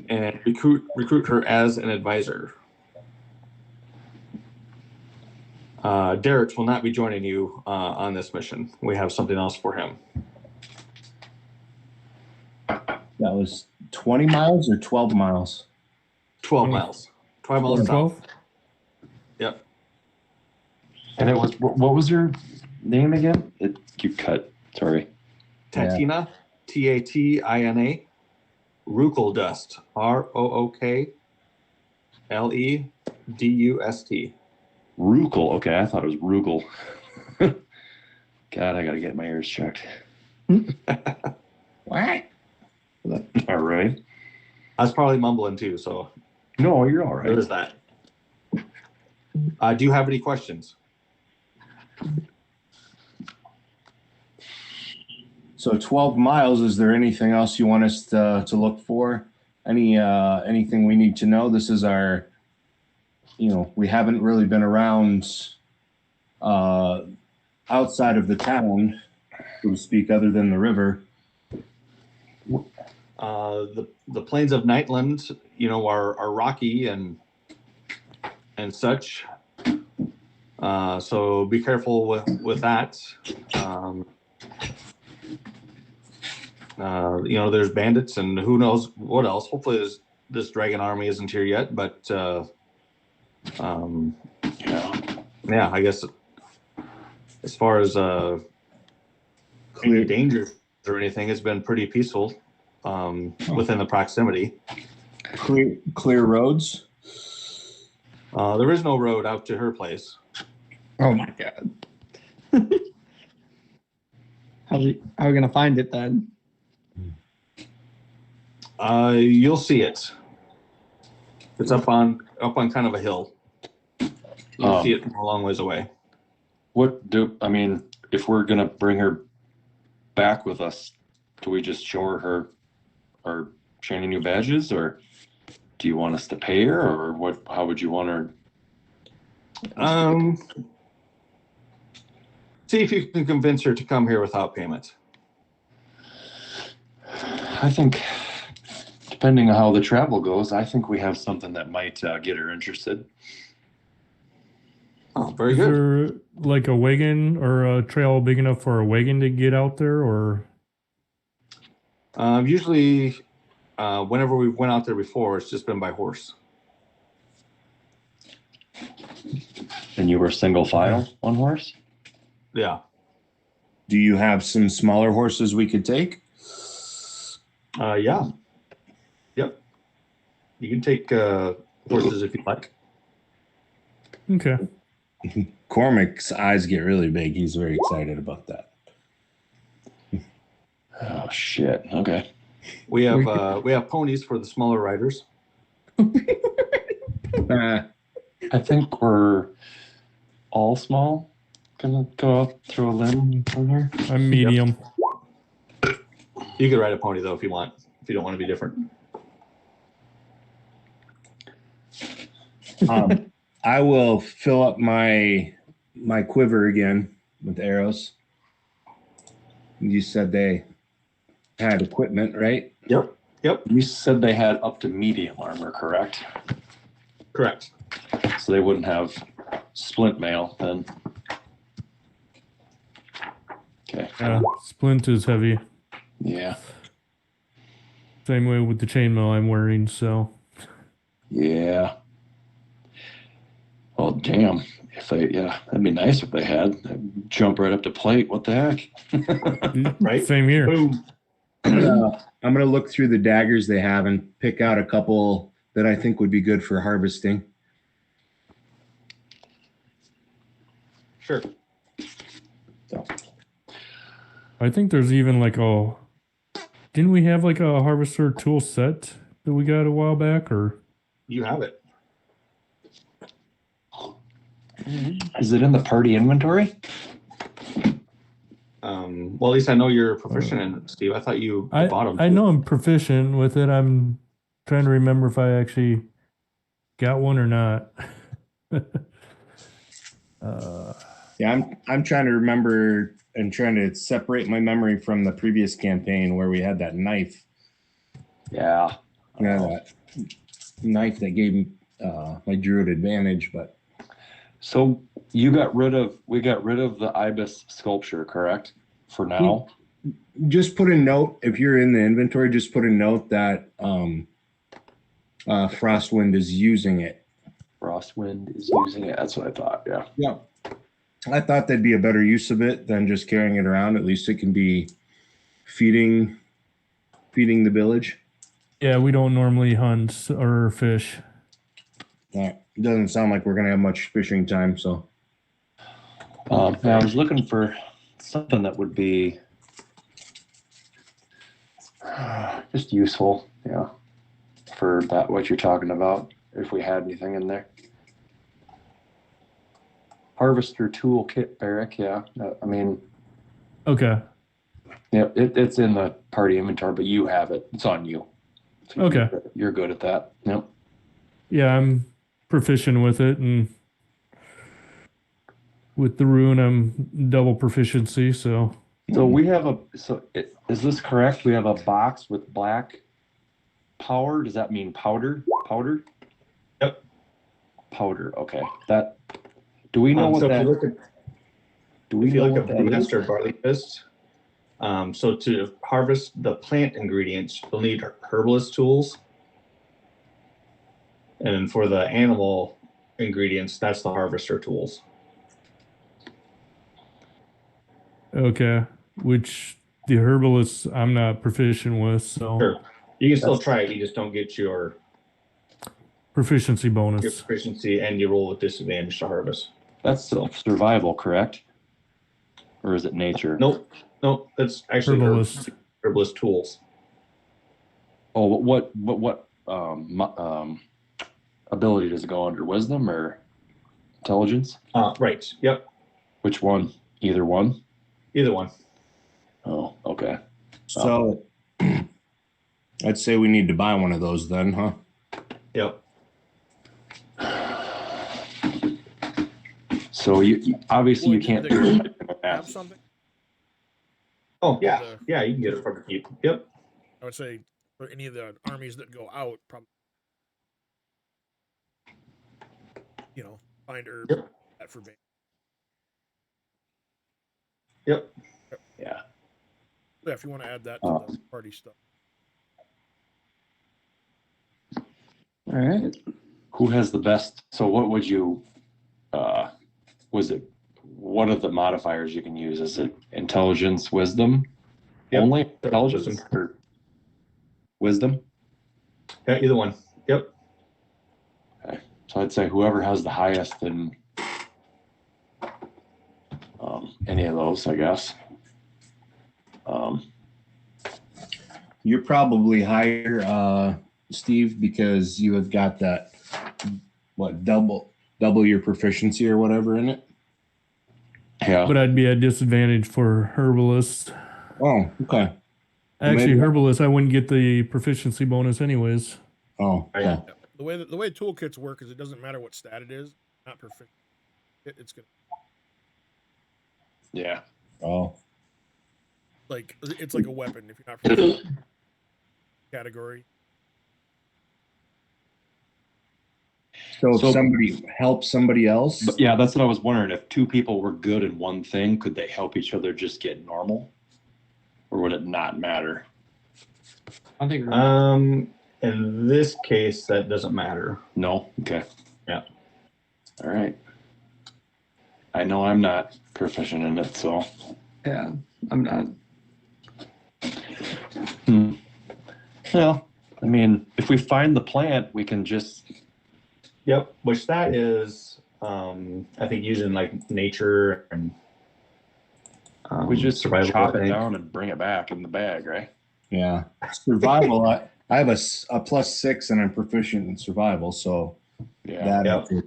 and recruit her as an advisor. Derek will not be joining you on this mission. We have something else for him. That was 20 miles or 12 miles? 12 miles. 12 miles south. 12? Yep. And it was, what was her name again? You cut. Sorry. Tatina, Tatina, Rukeldust, Rookledust. Rukel. Okay, I thought it was Rugel. God, I gotta get my ears checked. What? All right. I was probably mumbling too, so No, you're all right. there's that. Do you have any questions? So 12 miles, is there anything else you want us to look for? Anything we need to know? This is our, we haven't really been around outside of the town, so to speak, other than the river. The plains of Nightland, are rocky and such. So be careful with that. There's bandits and who knows what else. Hopefully this dragon army isn't here yet, but yeah, I guess as far as any dangers or anything, it's been pretty peaceful within the proximity. Clear roads? There is no road out to her place. Oh my god. How are we gonna find it then? You'll see it. It's up on kind of a hill. You'll see it from a long ways away. If we're gonna bring her back with us, do we just show her our shiny new badges, or do you want us to pay her, or what? How would you want her? See if you can convince her to come here without payment. I think, depending on how the travel goes, I think we have something that might get her interested. Oh, very Is good. there like a wagon or a trail big enough for a wagon to get out there, or? Usually, whenever we went out there before, it's just been by horse. And you were single file on horse? Yeah. Do you have some smaller horses we could take? Yeah. Yep. You can take horses if you like. Okay. Cormac's eyes get really big. He's very excited about that. Oh shit. Okay. We have ponies for the smaller riders. I think we're all small. Gonna go out through a limb on here. I'm medium. You could ride a pony though if you want. If you don't want to be different. I will fill up my quiver again with arrows. You said they had equipment, right? Yep. You said they had up to medium armor, correct? Correct. So they wouldn't have splint mail then. Okay. Splint is heavy. Yeah. Same way with the chainmail I'm wearing. So. Yeah. Well, damn. If they, that'd be nice if they had. I'd jump right up to plate. What the heck? Right? Same here. Boom. I'm gonna look through the daggers they have and pick out a couple that I think would be good for harvesting. Sure. I think there's even like didn't we have like a harvester tool set that we got a while back, or? You have it. Is it in the party inventory? Well, at least I know you're proficient in it, Steve. I thought you bought them. I know I'm proficient with it. I'm trying to remember if I actually got one or not. Yeah, I'm trying to remember and trying to separate my memory from the previous campaign where we had that knife. Yeah. Yeah, that knife that gave me my druid advantage, but So we got rid of the ibis sculpture, correct? For now. just put a note if you're in the inventory. Just put a note that Frostwind is using it. Frostwind is using it. That's what I thought. Yeah. Yeah, I thought that'd be a better use of it than just carrying it around. At least it can be feeding the village. Yeah, we don't normally hunt or fish. It doesn't sound like we're gonna have much fishing time, so I was looking for something that would be just useful, for that what you're talking about. If we had anything in there, harvester toolkit, Barrick. Yeah, I mean, Okay. yeah, it's in the party inventory, but you have it. It's on you. So Okay. you're good at that. Yep. Yeah, I'm proficient with it, and with the rune, I'm double proficiency. So. So we have is this correct? We have a box with black power. Does that mean powder? Powder? Yep. Powder. Okay. Do we know what so that? if you look at, Do we if you know look what at that is? Master Barley Fist, so to harvest the plant ingredients, you'll need herbalist tools. And for the animal ingredients, that's the harvester tools. Okay. Which the herbalists I'm not proficient with, so Sure. You can still try it. You just don't get your proficiency bonus. proficiency, and you roll with disadvantage to harvest. That's survival, correct? Or is it nature? Nope. That's actually Herbalist. herbalist tools. Oh, what ability does it go under? Wisdom or intelligence? Right. Yep. Which one? Either one? Either one. Oh, okay. so I'd say we need to buy one of those then, huh? Yep. So you obviously you Would can't the do group it. have something? Oh yeah, yeah. You can get it from the keep. Yep. I would say for any of the armies that go out, probably, find herbs Yep. that for bait. Yep. Yeah. Yeah, if you want to add that to the party stuff. All right. Who has the best? So what would you, what are the modifiers you can use? Is it intelligence, wisdom? Yep. Only intelligence Wisdom. or wisdom? Yeah, either one. Yep. Okay. So I'd say whoever has the highest in any of those, I guess. You're probably higher, Steve, because you have got that double your proficiency or whatever in it. Yeah. But I'd be at disadvantage for herbalist. Oh, okay. Actually, Maybe- herbalist, I wouldn't get the proficiency bonus anyways. Oh, okay. Yeah. The way toolkits work is it doesn't matter what stat it is, not perfect. It's gonna Yeah. Oh, it's like a weapon if you're not proficient category. so if So- somebody helps somebody else, But yeah, that's what I was wondering. If two people were good in one thing, could they help each other just get normal? Or would it not matter? I think In this case, that doesn't matter. No? Okay. Yeah. All right. I know I'm not proficient in it, so. yeah, I'm not. Well, I mean, if we find the plant, we can just. Yep. Which that is, I think using like nature and We just survival. chop I it think. down and bring it back in the bag, right? yeah, survival. I have a +6 and I'm proficient in survival, so Yeah. that Yep.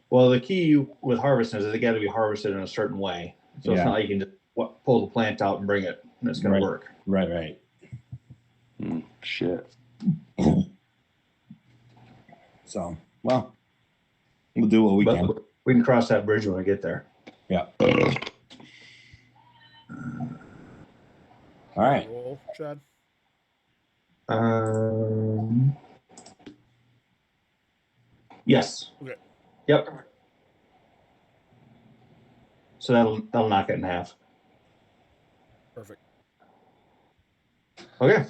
Well, the key with harvesting is they got to be harvested in a certain way. So it's Yeah. not like you can just pull the plant out and bring it and it's going Right. to work. right. Shit. So, well, we'll do what we can. But we can cross that bridge when we get there. Yeah. All right. Roll, Chad. Yes. Okay. Yep. So that'll knock it in half. Perfect. Okay.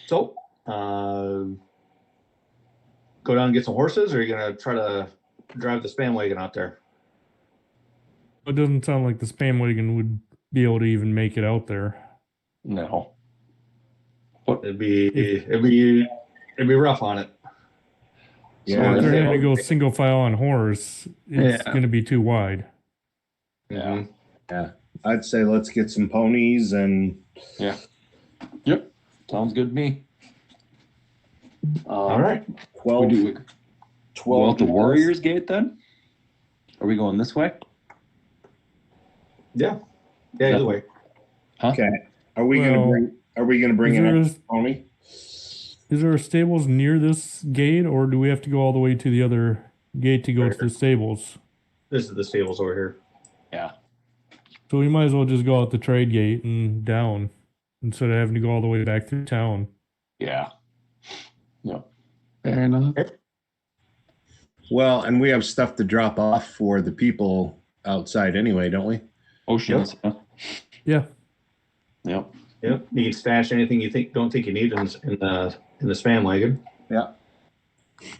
So, go down and get some horses, or are you gonna try to drive the span wagon out there? It doesn't sound like the spam wagon would be able to even make it out there. No. It'd be rough on it. So Yeah. if they're having to go single file on horse, it's Yeah. going to be too wide. Mhm. Yeah. I'd say let's get some ponies and Yep. Sounds good to me. All right. 12. We go 12 out the Warriors Gate then? Are we going this way? Yeah. Yeah. Either way. Okay. Are we Well, gonna bring Is an there, extra pony? is there stables near this gate, or do we have to go all the way to the other gate to go to the stables? This is the stables over here. Yeah. So we might as well just go out the trade gate and down instead of having to go all the way back through town. Yeah. Yep. Fair enough. Well, and we have stuff to drop off for the people outside anyway, don't we? Oceans. Yeah. Yep. Yep. You can stash anything you don't think you need in the span wagon. Yeah,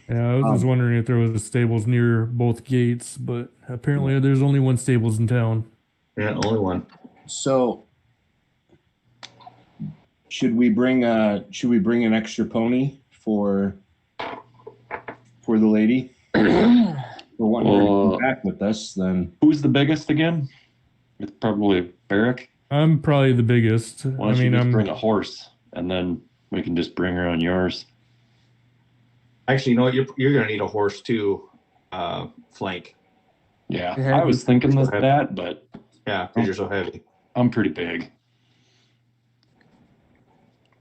I was just wondering if there was stables near both gates, but apparently there's only one stables in town. Yeah, only one. So should we bring an extra pony for the lady? For wanting her to come back with us, then Who's the biggest again? It's probably Barrick. I'm probably the biggest. Why I don't you mean, just I'm bring a horse and then we can just bring her on yours. Actually, you know what? You're going to need a horse too, flank. Yeah. Yeah. I was thinking that, but Yeah, because you're so heavy. I'm pretty big.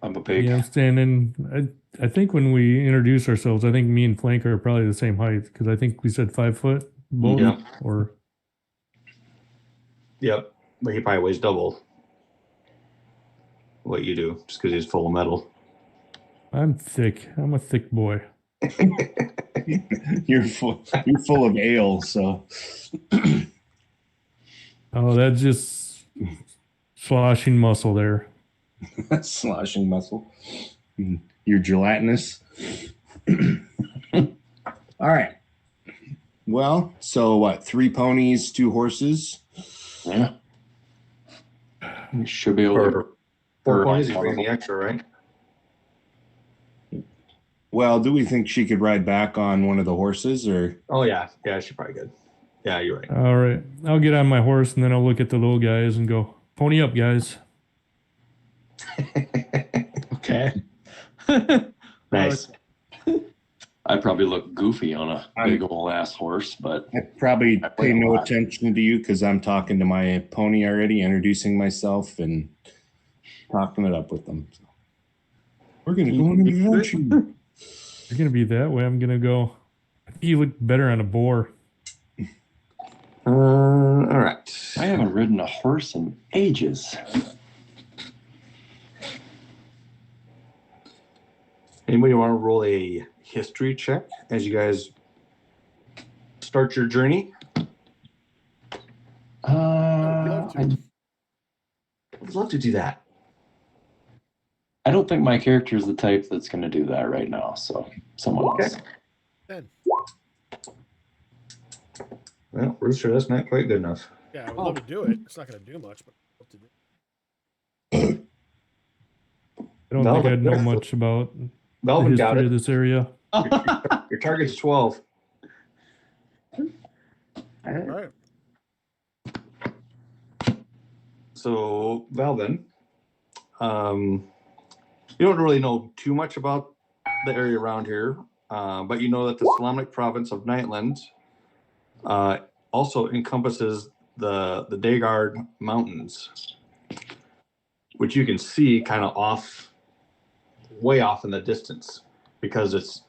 I'm a big. yeah, I'm standing. I think when we introduce ourselves, I think me and Flank are probably the same height because I think we said 5 foot both. Yeah. Or Yep. But he probably weighs double what you do, just because he's full of metal. I'm thick. I'm a thick boy. you're You're full of ale, so Oh, that's just sloshing muscle there. sloshing muscle. You're gelatinous. All right. Well, so what? 3 ponies, 2 horses. Yeah. You should be able to. Or 4 Or ponies, you one of bring the them. extra, right? Well, do we think she could ride back on one of the horses, or? Oh yeah, yeah, she probably good. Yeah, you're right. All right. I'll get on my horse and then I'll look at the little guys and go, pony up, guys. Okay. Nice. I probably look goofy on a big old ass horse, but I probably I pay play a no lot. attention to you because I'm talking to my pony already, introducing myself and talking it up with them. So, we're gonna go on an adventure. You're going to be that way. I'm going to go. I think you look better on a boar. All right. I haven't ridden a horse in ages. Anybody want to roll a history check as you guys start your journey? love to. I'd love to do that. I don't think my character is the type that's going to do that right now. So someone Okay. else. 10. Well, Rooster, that's not quite good enough. Yeah, I would love to do it. It's not going to do much, but I'd love to do it. I don't think I'd know much about the Melvin got history it. of this area. Your target's 12. All right. So, Valvin, you don't really know too much about the area around here, but you know that the Islamic province of Nightland also encompasses the Dagard Mountains, which you can see kind of way off in the distance because it's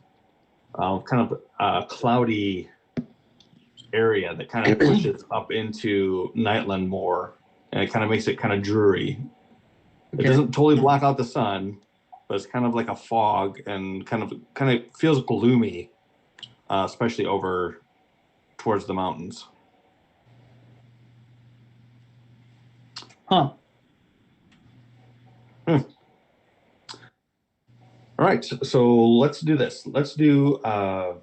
kind of a cloudy area that kind of pushes up into Nightland more, and it kind of makes it kind of dreary. It doesn't totally block out the sun, but it's kind of like a fog and kind of feels gloomy, especially over towards the mountains. Huh. All right, so let's do this. Let's do. I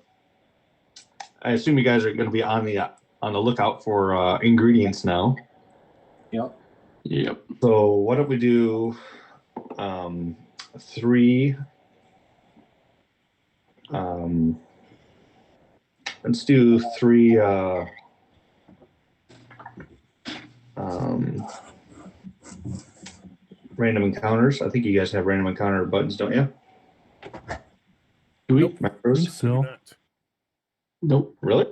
assume you guys are going to be on the lookout for ingredients now. Yep. Yep. So what do we do? 3. Let's do 3. Random encounters. I think you guys have random encounter buttons, don't you? Do we? Nope. Macros. So, Not. Nope. Really?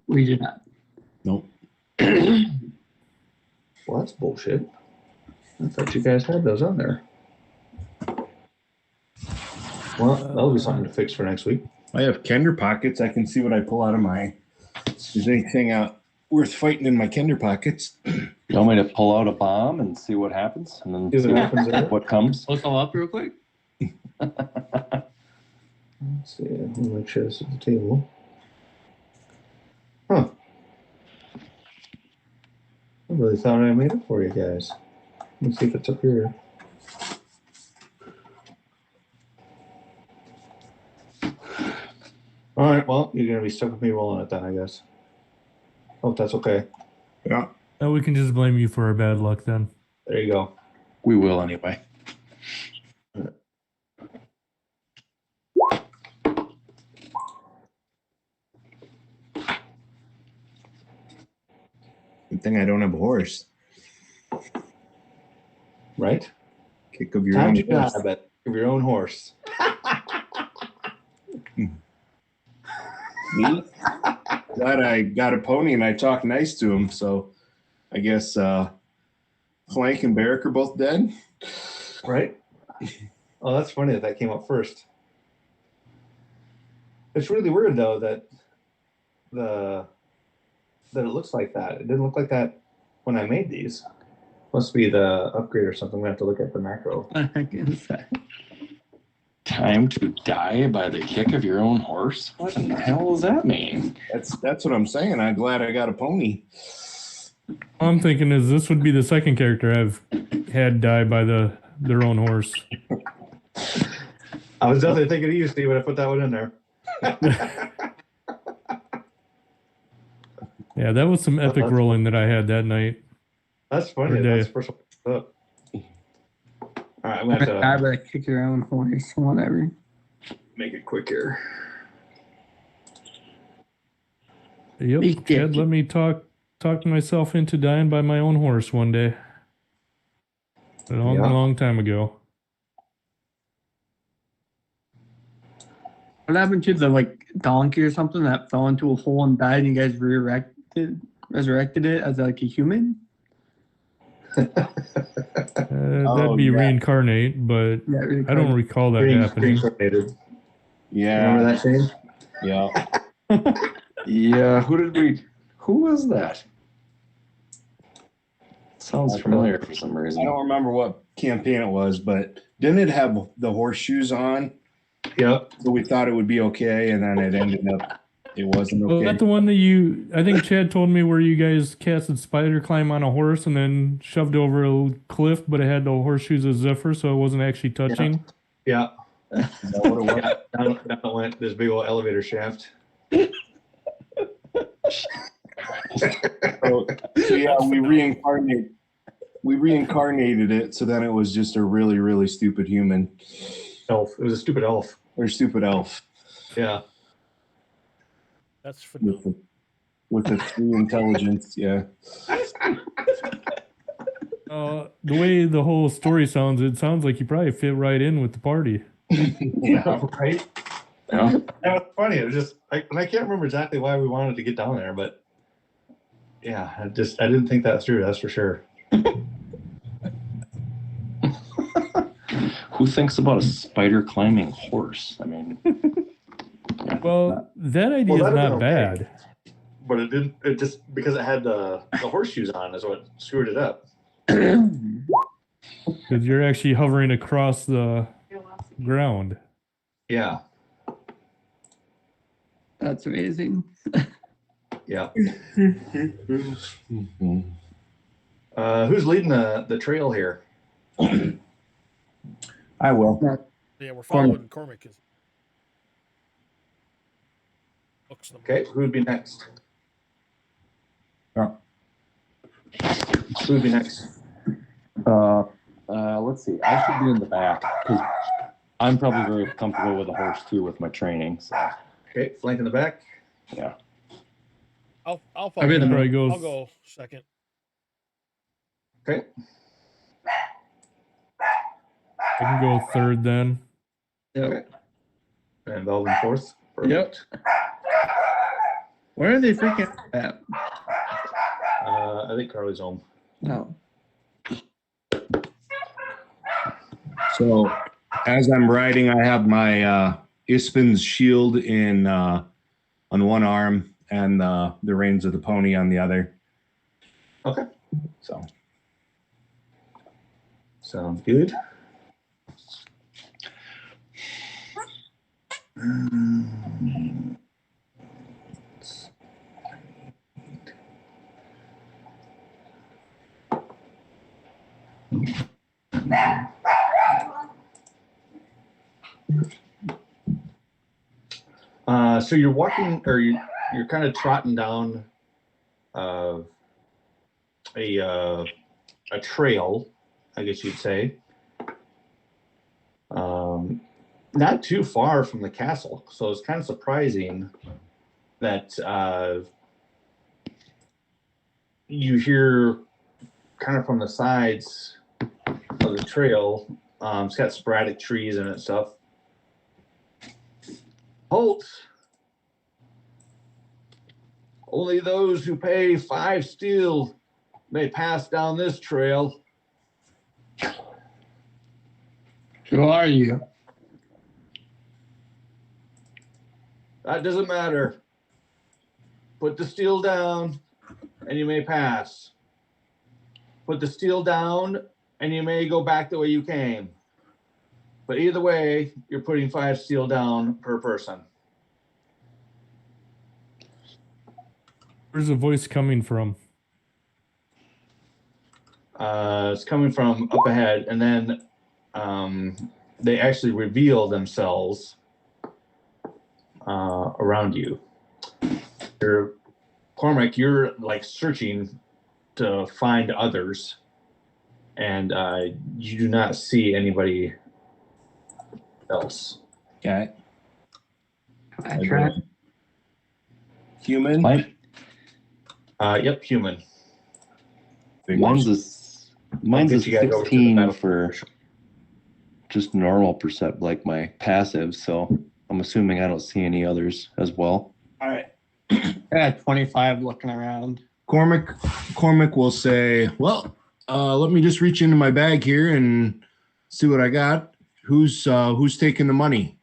We do not. Nope. Well, that's bullshit. I thought you guys had those on there. Well, that'll be something to fix for next week. I have Kender pockets. I can see what I pull out of my. Is anything worth fighting in my Kender pockets? You want me to pull out a bomb and see what happens, and then See see what happens there? what comes? Look all up real quick. Let's see. Let me make sure this is the table. Huh. I really thought I made it for you guys. Let me see if it's up here. All right. Well, you're gonna be stuck with me rolling it then, I guess. Hope that's okay. Yeah. we can just blame you for our bad luck then. There you go. We will anyway. Good thing I don't have a horse. Right? Kick of your Time own to horse. grab it of your own horse. Me? Glad I got a pony and I talked nice to him. So I guess Flank and Barrick are both dead. Right? Oh, that's funny that came up first. It's really weird though that it looks like that. It didn't look like that when I made these. Must be the upgrade or something. We have to look at the macro. What the heck is that? time to die by the kick of your own horse? What in the hell does that mean? That's what I'm saying. I'm glad I got a pony. All I'm thinking is this would be the second character I've had die by their own horse. I was definitely thinking of you, Steve, when I put that one in there. Yeah, that was some epic That's rolling that I had that night. That's funny. Or That's day. the first one. All right, I'm going to I have to better kick your own horse, whatever. make it quick here. Yep, Big Chad, dick. let me talk myself into dying by my own horse one day. A long, Yeah. long time ago. What happened to the like donkey or something that fell into a hole and died, and you guys resurrected it as like a human? That'd be yeah. reincarnate, but Yeah, I don't recall that happening. Reincarnated. Yeah. Remember that, Shane? Yeah. Yeah, who was that? Sounds familiar for some I reason. don't remember what campaign it was, but didn't it have the horseshoes on? Yep. So we thought it would be okay, and then it ended up it wasn't Was okay. that the one that I think Chad told me where you guys casted spider climb on a horse and then shoved over a cliff, but it had the horseshoes of Zephyr, so it wasn't actually touching? Yeah. Is that what it was? Down it went this big old elevator shaft. So yeah, we reincarnated it, so then it was just a really, really stupid human Elf. It was a stupid elf. or stupid elf Yeah. That's phenomenal. with a 3 intelligence. Yeah. The way the whole story sounds, it sounds like you probably fit right in with the party. Yeah. Right. Yeah. That was funny. It was just, and I can't remember exactly why we wanted to get down there, but yeah, I didn't think that through. That's for sure. Who thinks about a spider climbing horse? I mean, Well, that idea Well, is that'd not have been okay. bad. But it didn't. It just because it had the horseshoes on is what screwed it up. Because you're actually hovering across the ground. Yeah. That's amazing. Yeah. Mm-hmm. Who's leading the trail here? I will. Yeah, we're following Cormac. Okay. Who would be next? Yeah. Who would be next? let's see. I should be in the back because I'm probably very comfortable with a horse too with my training. So Okay, flank in the back. yeah. I'll follow. I mean, you. probably goes- I'll go second. Okay. I can go third then. Okay. And Belvin fourth. Perfect. Where are they freaking at? I think Carly's home. No. So as I'm riding, I have my Ispin's shield in on one arm and the reins of the pony on the other. Okay. So Sounds good. So you're walking, or you're kind of trotting down a trail, I guess you'd say. Not too far from the castle, so it's kind of surprising that you hear kind of from the sides of the trail. It's got sporadic trees in it and stuff. Halt! Only those who pay 5 steel may pass down this trail. Who are you? That doesn't matter. Put the steel down and you may pass. Put the steel down and you may go back the way you came. But either way, you're putting 5 steel down per person. Where's the voice coming from? It's coming from up ahead, and then they actually reveal themselves around you. Cormac, you're like searching to find others, and you do not see anybody else. Okay. I try. Human. Yep, human. Mine's a you guys over to the 16 battle. for just normal percept, like my passive. So I'm assuming I don't see any others as well. All right. I got 25 looking around. Cormac will say, well, let me just reach into my bag here and see what I got. Who's taking the money?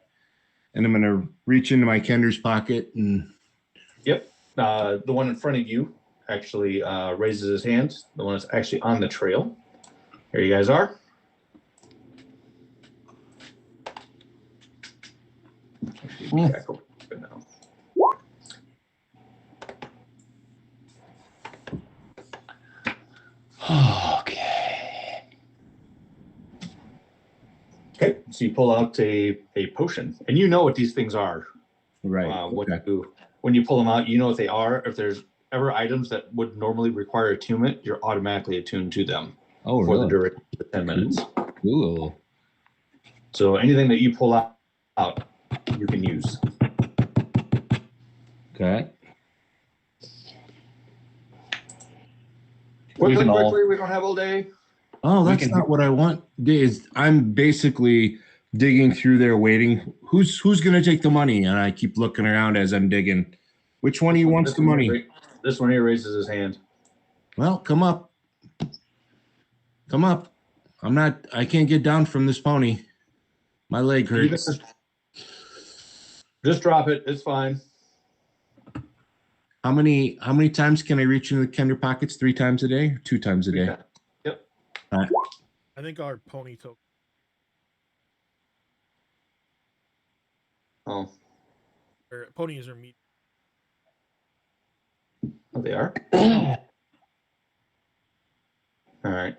And I'm gonna reach into my Kender's pocket and. Yep. The one in front of you actually raises his hand. The one that's actually on the trail. Here you guys are. Okay, so you pull out a potion, and you know what these things are. Right. When you pull them out, you know what they are. If there's ever items that would normally require attunement, you're automatically attuned to them for really? the duration of 10 minutes. Cool. So anything that you pull out, you can use. Okay. Quickly, we don't have all day. Oh, that's not what I want. I'm basically digging through there waiting. Who's going to take the money? And I keep looking around as I'm digging. Which one of you wants the money? This one here raises his hand. Well, come up. Come up. I can't get down from this pony. My leg hurts. Just drop it. It's fine. How many times can I reach into the Kender pockets? 3 times a day? 2 times a day? Yep. All right. I think our pony took. Oh. Or ponies are meat. Oh, they are? All right.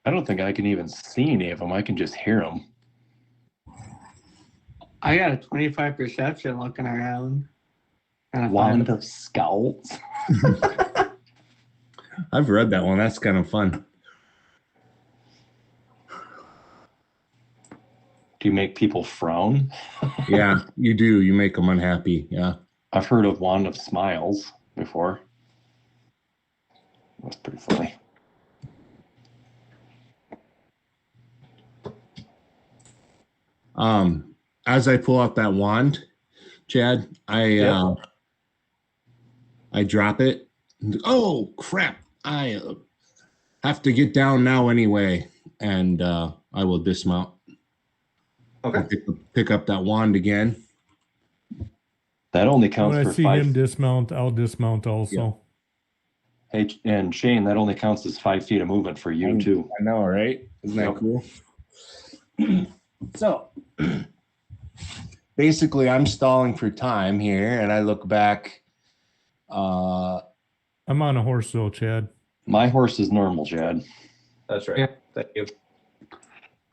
I don't think I can even see any of them. I can just hear them. I got a 25 perception looking around. Wand of Scouts. I've read that one. That's kind of fun. Do you make people frown? Yeah, you do. You make them unhappy. Yeah. I've heard of Wand of Smiles before. That's pretty funny. As I pull out that wand, Chad, I drop it. Oh crap! I have to get down now anyway, and I will dismount. Okay. Pick up that wand again. That only counts When for I see 5. him dismount, I'll dismount also. Hey, and Shane, that only counts as 5 feet of movement for you too. I know, right? Isn't that cool? So basically, I'm stalling for time here, and I look back. I'm on a horse though, Chad. My horse is normal, Chad. That's right. Yeah. Thank you.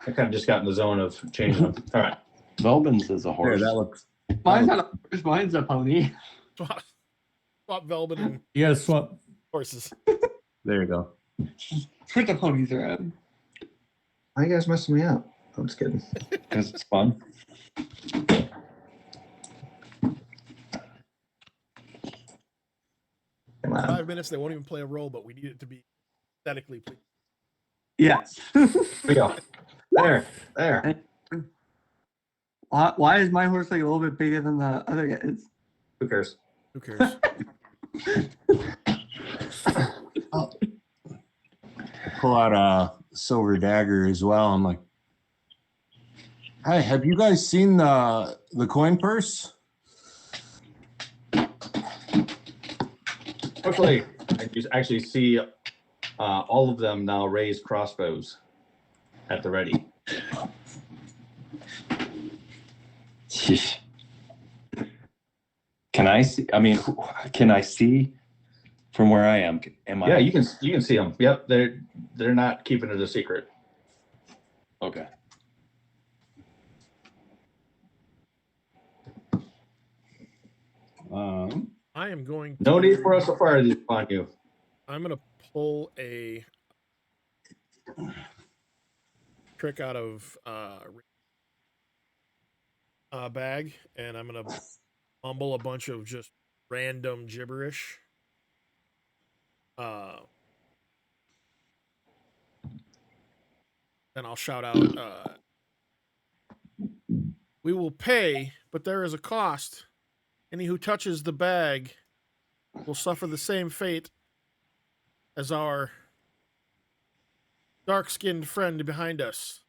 I kind of just got in the zone of changing them. All right. Velbin's is a horse. That looks. Mine's not a horse, mine's a pony. Swap Velbin and You guys swap. horses. There you go. Put the ponies around. Why are you guys messing me up? I'm just kidding. Because it's fun. Come on. 5 minutes, they won't even play a role, but we need it to be aesthetically pleasing. Yes. Here we go. There. Why is my horse like a little bit bigger than the other guys? Who cares? Who cares? Pull out a silver dagger as well. I'm like, hey, have you guys seen the coin purse? Quickly, and you actually see all of them now raise crossbows. at the ready. Sheesh. Can I see? I mean, can I see from where I am? Am I? Yeah, you can see them. Yep, they're not keeping it a secret. Okay. I am going to. No need for us to fire these upon you. I'm going to pull a trick out of a bag, and I'm going to mumble a bunch of just random gibberish. Then I'll shout out, "We will pay, but there is a cost. Any who touches the bag will suffer the same fate as our dark-skinned friend behind us."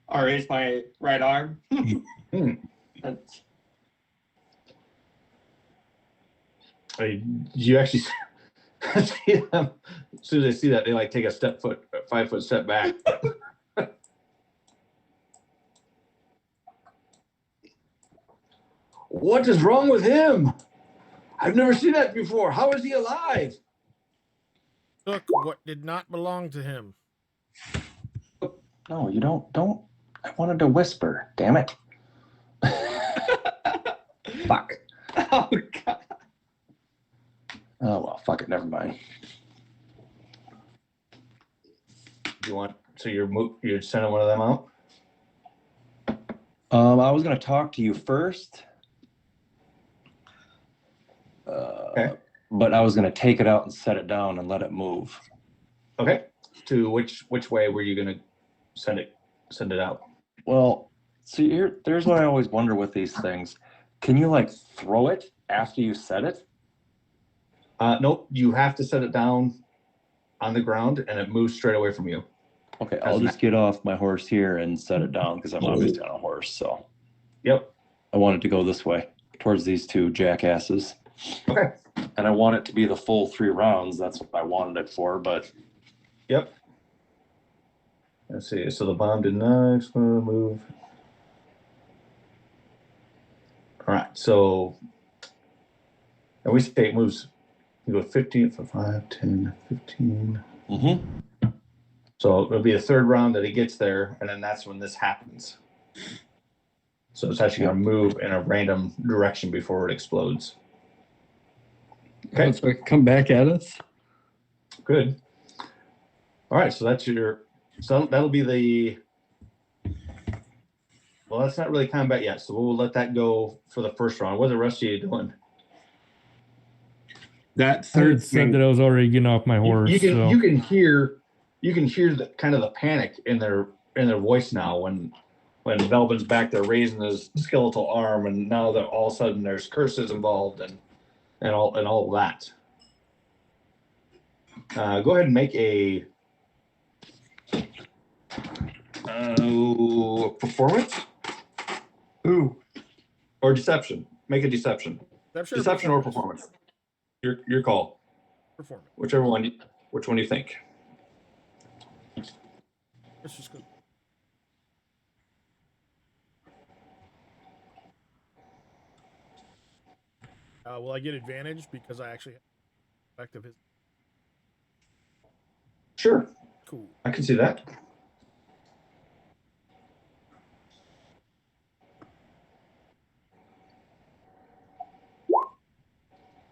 I'll raise my right arm. That's- You actually see them. As soon as they see that, they like take a 5-foot step back. What is wrong with him? I've never seen that before. How is he alive? Took what did not belong to him. No, you don't. I wanted to whisper. Damn it. Fuck. Oh God. Oh well, fuck it. Never mind. You want? So you're sending one of them out? I was gonna talk to you first. Okay. But I was gonna take it out and set it down and let it move. Okay. To which way were you gonna send it out? Well, see, there's what I always wonder with these things. Can you like throw it after you set it? Nope. You have to set it down on the ground, and it moves straight away from you. Okay, I'll just get off my horse here and set it down because I'm obviously on a horse. So. Yep. I want it to go this way towards these two jackasses. Okay. And I want it to be the full 3 rounds. That's what I wanted it for, but. Yep. Let's see. So the bomb did not move. All right. So, and we say it moves. You go 15 for 5, 10, 15. Mm-hmm. So it'll be the 3rd round that he gets there, and then that's when this happens. So it's actually going to move in a random direction before it explodes. Okay. So it can come back at us. Good. All right. So that's so that'll be the. Well, that's not really combat yet, so we'll let that go for the first round. What are the rest of you doing? That I third had said thing. that I was already getting off my horse. You so. can hear the kind of the panic in their voice now when Velvin's back there raising his skeletal arm, and now that all of a sudden there's curses involved and all of that. Go ahead and make a performance. Ooh. Or deception. Make a deception. Deception or performance. Your call. Performance. Which one you think? Let's just go. Will I get advantage because I actually have effect of his? Sure. Cool. I can see that.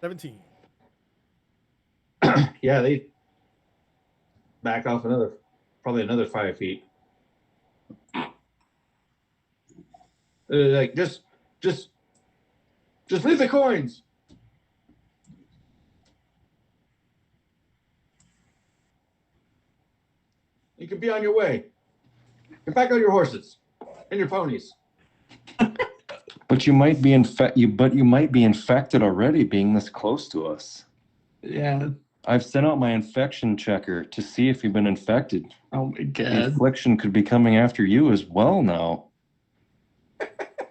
$17. Yeah, they back off probably another 5 feet. Like just leave the coins. You can be on your way. Get back on your horses and your ponies. But you might be infected already, being this close to us. Yeah. I've sent out my infection checker to see if you've been infected. Oh my The God. affliction could be coming after you as well now.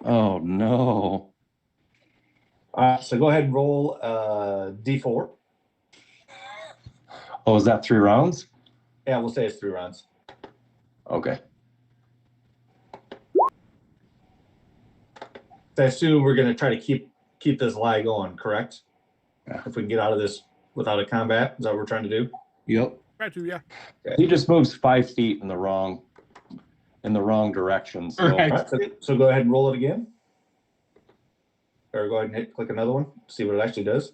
Oh no. So go ahead and roll D4. Oh, is that 3 rounds? Yeah, we'll say it's 3 rounds. Okay. So I assume we're going to try to keep this lie going, correct? Yeah. If we can get out of this without a combat, is that what we're trying to do? Yep. Try to, yeah. He just moves 5 feet in the wrong direction. So Right. All right, so go ahead and roll it again. Or go ahead and click another one, see what it actually does.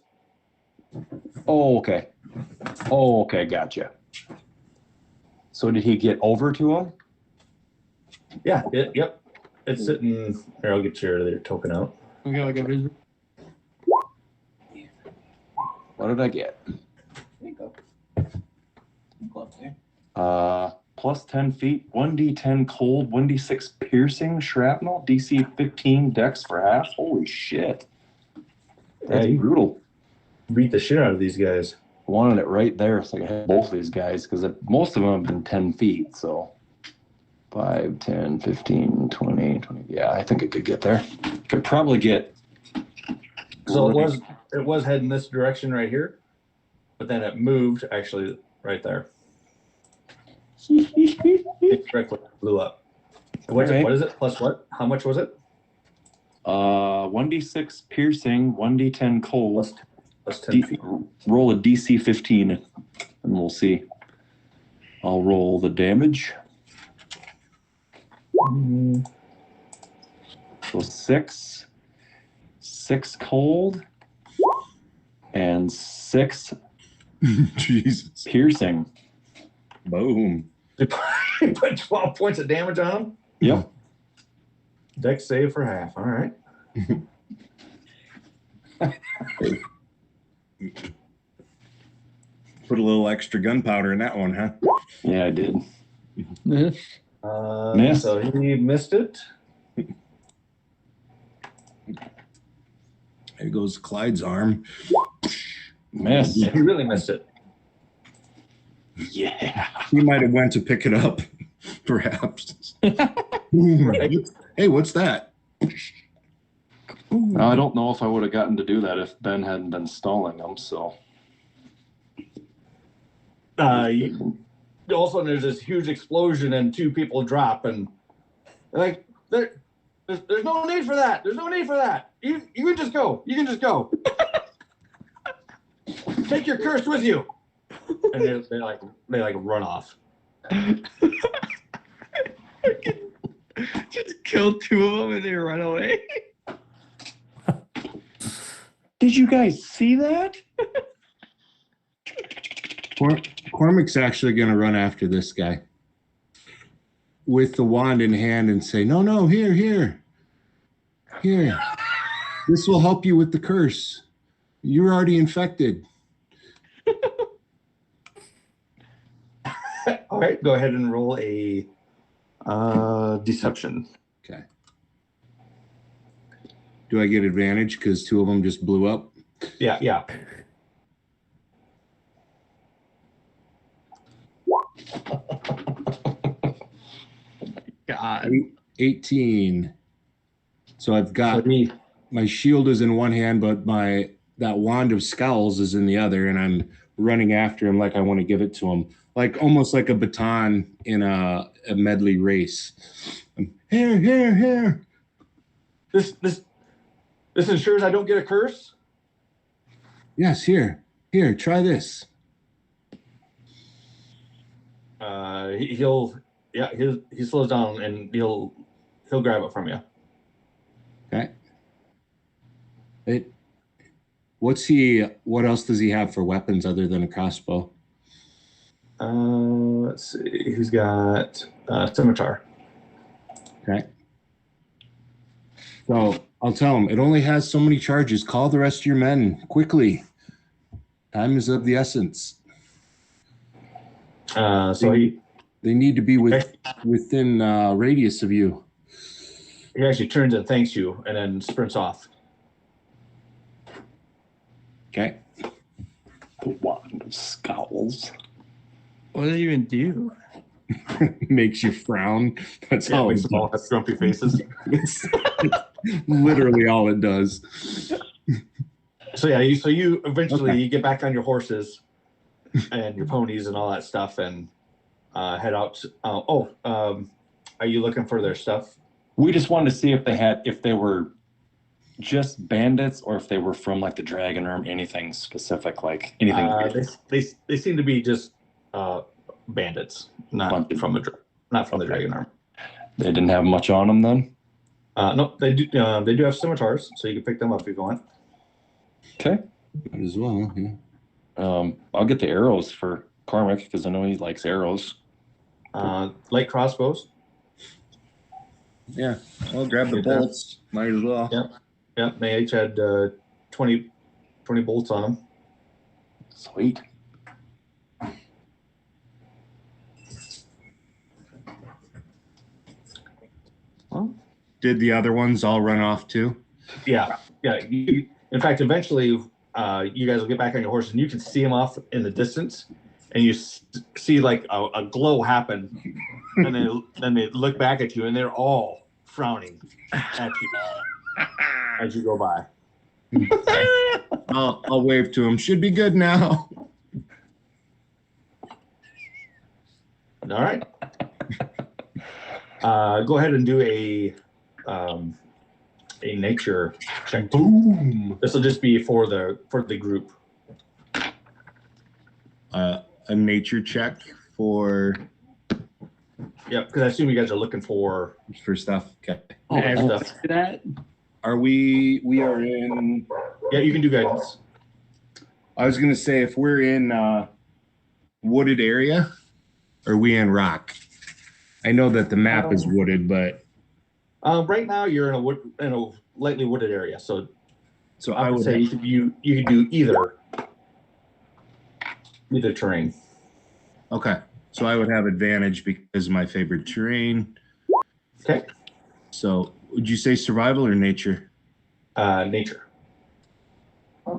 oh, okay. Oh, okay, gotcha. So did he get over to him? Yeah, yep. It's sitting here. I'll get your token out. We got like a visual. What did I get? There you go. Plus 10 feet, 1d10 cold, 1d6 piercing, shrapnel, DC 15 dex for half. Holy shit. That's Hey. brutal. Beat the shit out of these guys. Wanted it right there so I could hit both of these guys because most of them have been 10 feet. So 5, 10, 15, 20. Yeah, I think it could get there. Could probably get. So it was heading this direction right here, but then it moved actually right there. It directly blew up. What is it? Plus what? How much was it? 1d6 piercing, 1d10 cold. Plus 10 feet. Roll a DC 15 and we'll see. I'll roll the damage. So 6 cold, and 6 Jesus. piercing. Boom. You put 12 points of damage on him? Yep. Dex save for half. All right. Put a little extra gunpowder in that one, huh? Yeah, I did. Miss. Miss. So he missed it. There goes Clyde's arm. Miss. He really missed it. Yeah. He might have went to pick it up, perhaps. Right. Hey, what's that? I don't know if I would have gotten to do that if Ben hadn't been stalling them. So. Also, there's this huge explosion and 2 people drop, and like there's no need for that. There's no need for that. You can just go. You can just go. Take your curse with you. And they run off. Just killed 2 of them and they run away. Did you guys see that? Cormac's actually going to run after this guy with the wand in hand and say, no, here. This will help you with the curse. You're already infected. All right, go ahead and roll a deception. Okay. Do I get advantage because 2 of them just blew up? Yeah. God. 18. So I've got So he- my shield is in one hand, but that wand of scowls is in the other, and I'm running after him like I want to give it to him, like almost like a baton in a medley race. Here. This ensures I don't get a curse. Yes, here. Try this. He slows down and he'll grab it from you. Okay. What else does he have for weapons other than a crossbow? Let's see. He's got scimitar. Okay. So I'll tell him it only has so many charges. Call the rest of your men quickly. Time is of the essence. So they need to be within radius of you. he actually turns and thanks you, and then sprints off. Okay. The wand of scowls. What does it even do? Makes you frown. That's Yeah, all makes it them all have grumpy faces. does. Literally all it does. So you eventually you get back on your horses, and your ponies and all that stuff, and head out. Are you looking for their stuff? We just wanted to see if they were just bandits or if they were from like the Dragon Room, anything specific, like anything. They seem to be just bandits, not from the Dragon Room. They didn't have much on them then. No, they do. They do have scimitars, so you can pick them up if you want. Okay. Might as well, yeah. I'll get the arrows for Cormac because I know he likes arrows. Light crossbows. Yeah, I'll grab the bolts. Might as well. Yeah, they each had 20 bolts on them. Sweet. Well, did the other ones all run off too? Yeah. In fact, eventually, you guys will get back on your horse, and you can see them off in the distance, and you see like a glow happen, and then they look back at you, and they're all frowning at you as you go by. I'll wave to him. Should be good now. All right. Go ahead and do a nature check. Boom. This will just be for the group. A nature check for Because I assume you guys are looking for stuff. Okay. stuff. That Are we are in? Yeah, you can do guidance. I was gonna say if we're in wooded area, are we in rock? I know that the map is wooded, but right now you're in a lightly wooded area, so I would would say you could do either terrain. Okay, so I would have advantage because of my favorite terrain. Okay. So would you say survival or nature? Nature. And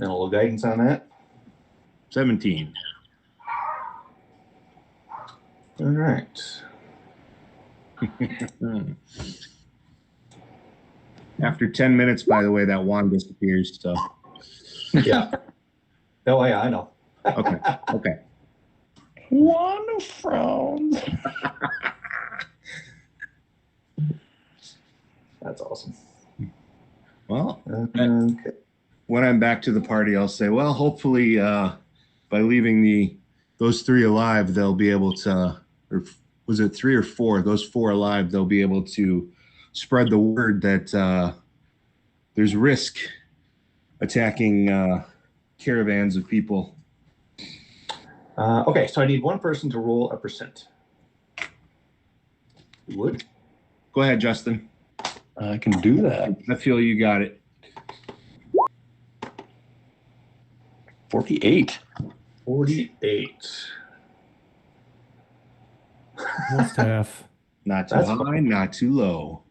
a little guidance on that. 17. All right. After 10 minutes, by the way, that wand disappears. So Yeah. Oh yeah, I know. okay. Wand of frowns. That's awesome. Well, Okay. when I'm back to the party, I'll say, well, hopefully by leaving those three alive, they'll be able to, or was it 3 or 4? Those 4 alive, they'll be able to spread the word that there's risk attacking caravans of people. Okay, so I need one person to roll a percent. You would? Go ahead, Justin. I can do that. I feel you got it. 48. 48. Almost half. Not too That's high, fine. not too low.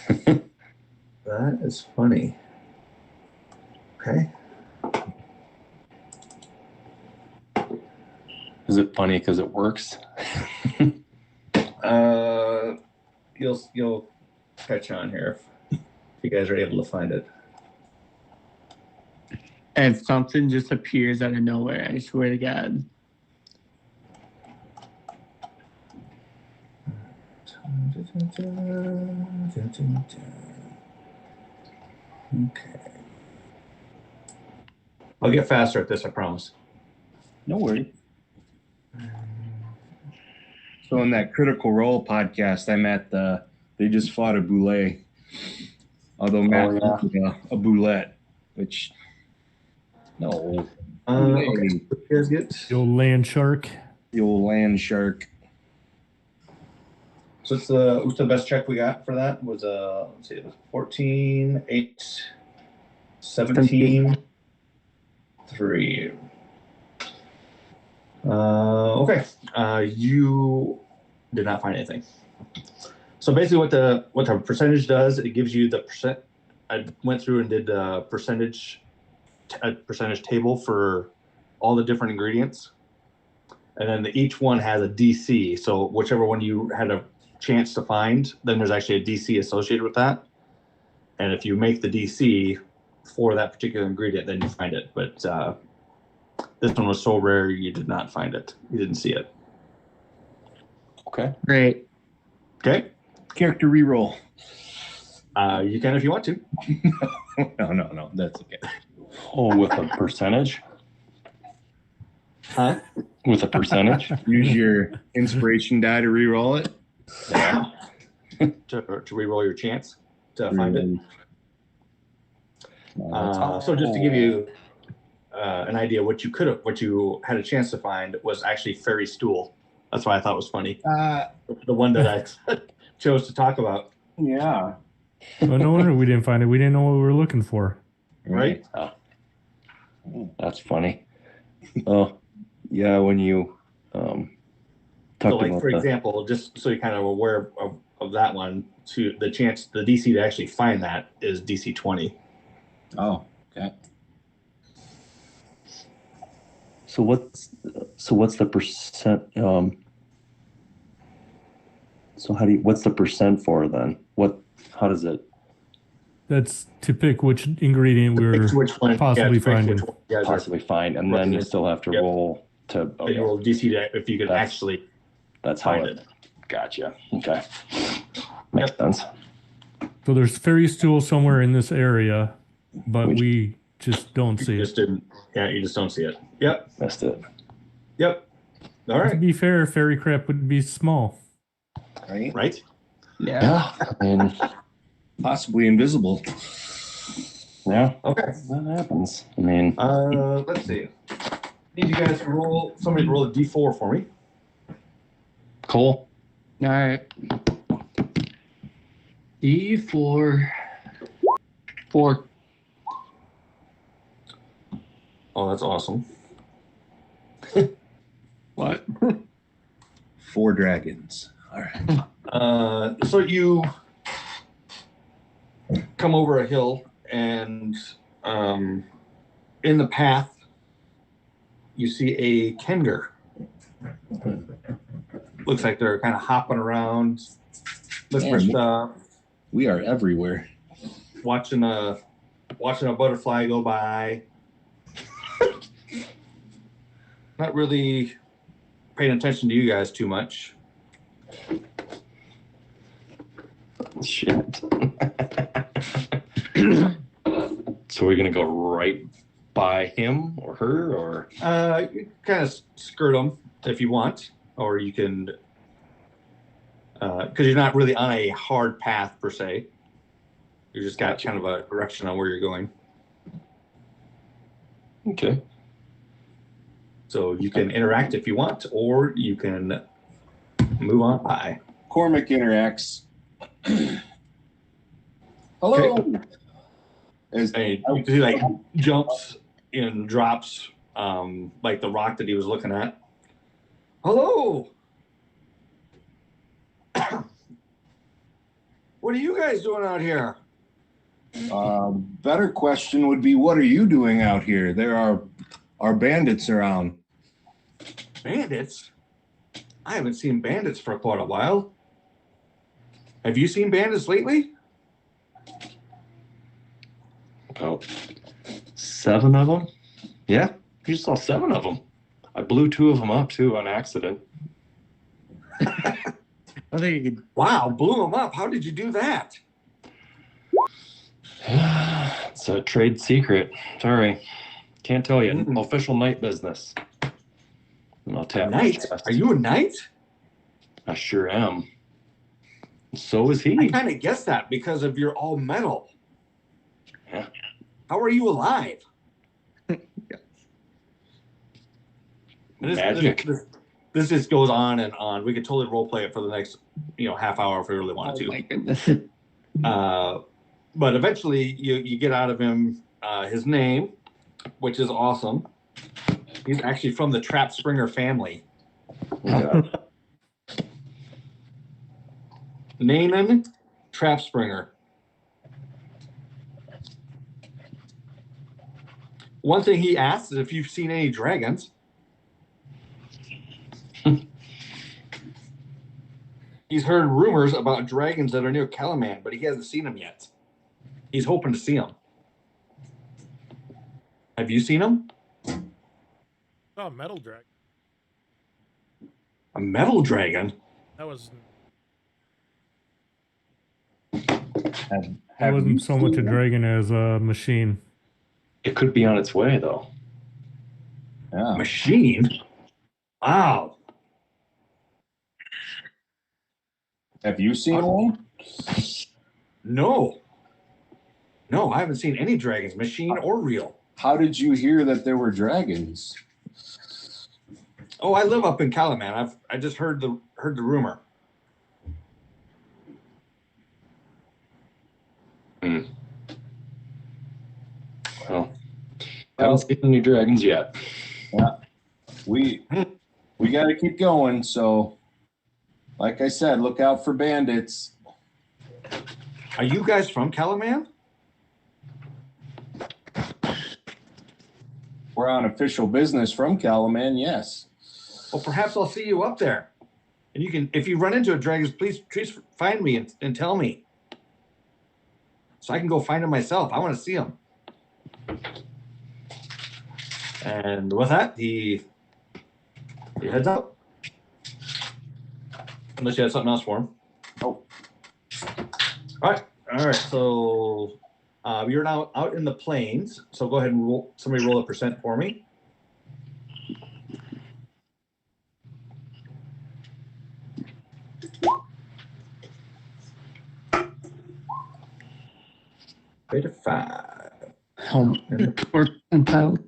That is funny. Okay. Is it funny because it works? You'll catch on here if you guys are able to find it. and something just appears out of nowhere. I swear to God. Okay. I'll get faster at this, I promise. No worries. So in that Critical Role podcast, I'm at they just fought a boulet. Although Matt a boulette, which no. Okay. What you guys get? The old land shark. The old land shark. So what's the best check we got for that? Was let's see, it was 14, 8, 17, 3. Okay. You did not find anything. So basically what the percentage does, it gives you the percent. I went through and did a percentage table for all the different ingredients. And then each one has a DC. So whichever one you had a chance to find, then there's actually a DC associated with that. And if you make the DC for that particular ingredient, then you find it. But this one was so rare, you did not find it. You didn't see it. Okay. Great. Okay. Character reroll. You can if you want to. No. That's okay. Oh, with a percentage? Huh? With a percentage? Use your inspiration die to reroll it. Yeah. to re-roll your chance to find it. So just to give you an idea, what you had a chance to find was actually fairy stool. That's why I thought it was funny. The one that I chose to talk about. Yeah. Well, no wonder we didn't find it. We didn't know what we were looking for. Right? That's funny. Oh, yeah, when you So talked like, about for the, example, just so you're kind of aware of that one, to the DC to actually find that is DC 20. Oh, okay. so what's the percent, so what's the percent for then? How does it? That's to pick which ingredient we're Which one, possibly to pick finding. which one you guys are- Possibly find, and then you still have to Yep. roll to. you Okay, roll DC to, if you can That's- actually that's how find it. it. Gotcha. Okay, makes sense. So there's fairy stool somewhere in this area, but we just don't see You it. just didn't. Yeah, you just don't see it. Yep. Missed it. Yep. All To right. be fair, fairy crap would be small. Right. Right. Yeah. Yeah, I mean, Possibly invisible. yeah, Okay. that happens. I mean, Let's see. Need you guys to roll. Somebody to roll a D4 for me. Cole. All right. D4. 4. Oh, that's awesome. What? 4 dragons. All right. So you come over a hill, and in the path, you see a Kenger. Looks like they're kind of hopping around, looking for Man. stuff, We are everywhere. watching a butterfly go by. Not really paying attention to you guys too much. Shit. So we're gonna go right by him or her, or You kind of skirt them if you want, or you can, because you're not really on a hard path per se. You just got kind of a direction on where you're going. okay. So you can interact if you want, or you can move on by. Cormac interacts. Hello. As And you can see like jumps and drops, like the rock that he was looking at. Hello. What are you guys doing out here? better question would be, what are you doing out here? There are bandits around. Bandits? I haven't seen bandits for quite a while. Have you seen bandits lately? About 7 of them. Yeah, you saw 7 of them. I blew 2 of them up too on accident. I think you could. Wow, blew them up. How did you do that? It's a trade secret. Sorry, can't tell you. Mm. Official night business. And I'll tap my Knight? chest. Are you a knight? I sure am. So is I he. kind of guessed that because of your all metal. Yeah. How are you alive? Magic. This just goes on and on. We could totally role play it for the next, half hour if we really wanted Oh to. my goodness. But eventually you get out of him his name, which is awesome. He's actually from the Trap Springer family. Yeah. Nanan Trap Springer. One thing he asks is if you've seen any dragons. He's heard rumors about dragons that are near Kalaman, but he hasn't seen them yet. He's hoping to see him. Have you seen him? Oh, metal dragon. A metal dragon? That was It Have you wasn't so much a seen him? dragon as a machine. It could be on its way, though. Yeah. Machine? Wow. Have you seen one? No. No, I haven't seen any dragons, machine or real. How did you hear that there were dragons? Oh, I live up in Calaman. I just heard the rumor. Well, haven't seen any dragons yet. We got to keep going. So, like I said, look out for bandits. Are you guys from Calaman? We're on official business from Calaman, yes. Well, perhaps I'll see you up there. And you can, if you run into a dragon, please find me and tell me. So I can go find him myself. I want to see him. And with that, he heads out. Unless you have something else for him. Oh. All right. So you're now out in the plains. So go ahead and roll. Somebody roll a percent for me. Rate of 5. Entitled.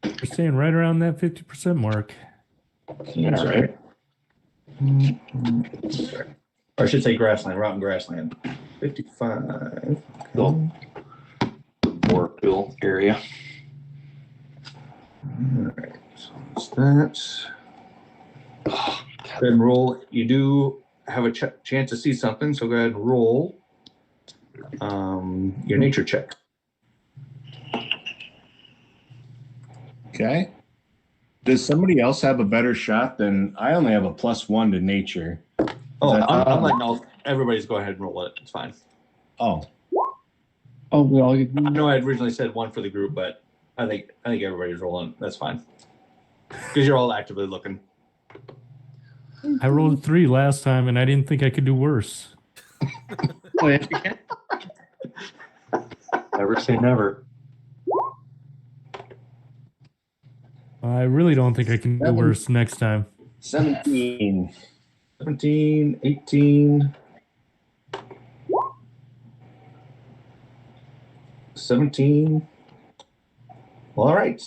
We're staying right around that 50% mark. That's right. Or I should say grassland. We're out in grassland. 55. The Warville area. All right. So that's that. Go ahead and roll. You do have a chance to see something, so go ahead and roll your nature check. Okay. Does somebody else have a better shot than I? Only have a +1 to nature. Oh, that- I'm letting everybody's go ahead and roll it. It's fine. Oh, Oh, we all. I know I had originally said 1 for the group, but I think everybody's rolling. That's fine. Because you're all actively looking. I rolled 3 last time, and I didn't think I could do worse. Oh, yes, you can. Never say never. I really don't think I can do worse next time. 17. 17, 18, 17. All right.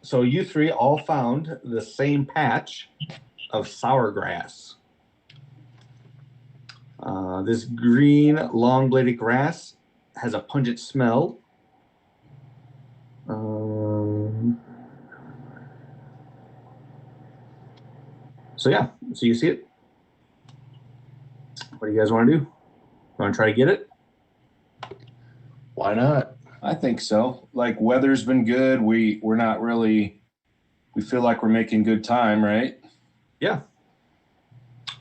So you three all found the same patch of sour grass. This green, long-bladed grass has a pungent smell. So yeah, so you see it. What do you guys want to do? Want to try to get it? Why not? I think so. Like, weather's been good. We're not really. We feel like we're making good time, right? Yeah.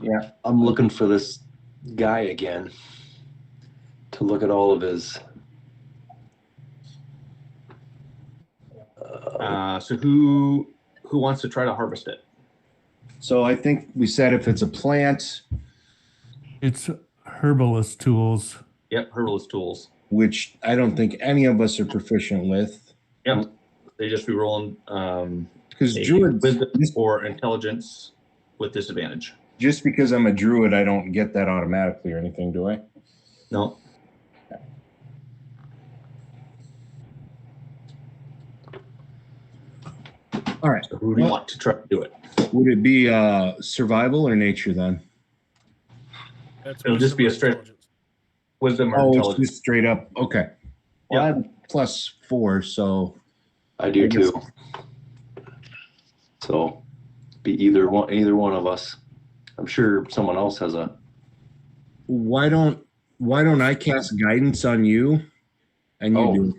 Yeah. I'm looking for this guy again to look at all of his. So who wants to try to harvest it? So I think we said if it's a plant, It's herbalist tools. Yep, herbalist tools. which I don't think any of us are proficient with, Yep. They just be rolling because a druids. wisdom or intelligence with disadvantage. Just because I'm a druid, I don't get that automatically or anything, do I? No. All right. So who do you want to try to do it? Would it be survival or nature then? That's It'll just be a wisdom or straight- intelligence. Wisdom or Oh, it's intelligence. just straight up. Okay. Well, I have +4, so I do I guess- too. So be either one of us. I'm sure someone else has a. why don't I cast guidance on you and you Oh. do?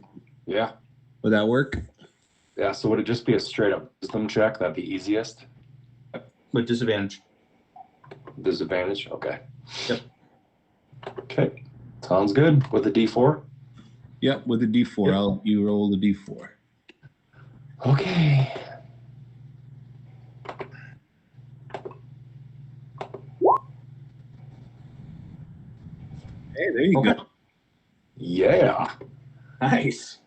Yeah. Would that work? Yeah. So would it just be a straight up wisdom check? That'd be easiest. With disadvantage. Disadvantage. Okay. Yep. Okay. Sounds good. With a D4? Yep, with a D4. Yep. You roll the D4. Okay. Hey, there you Okay. go. Yeah. Nice.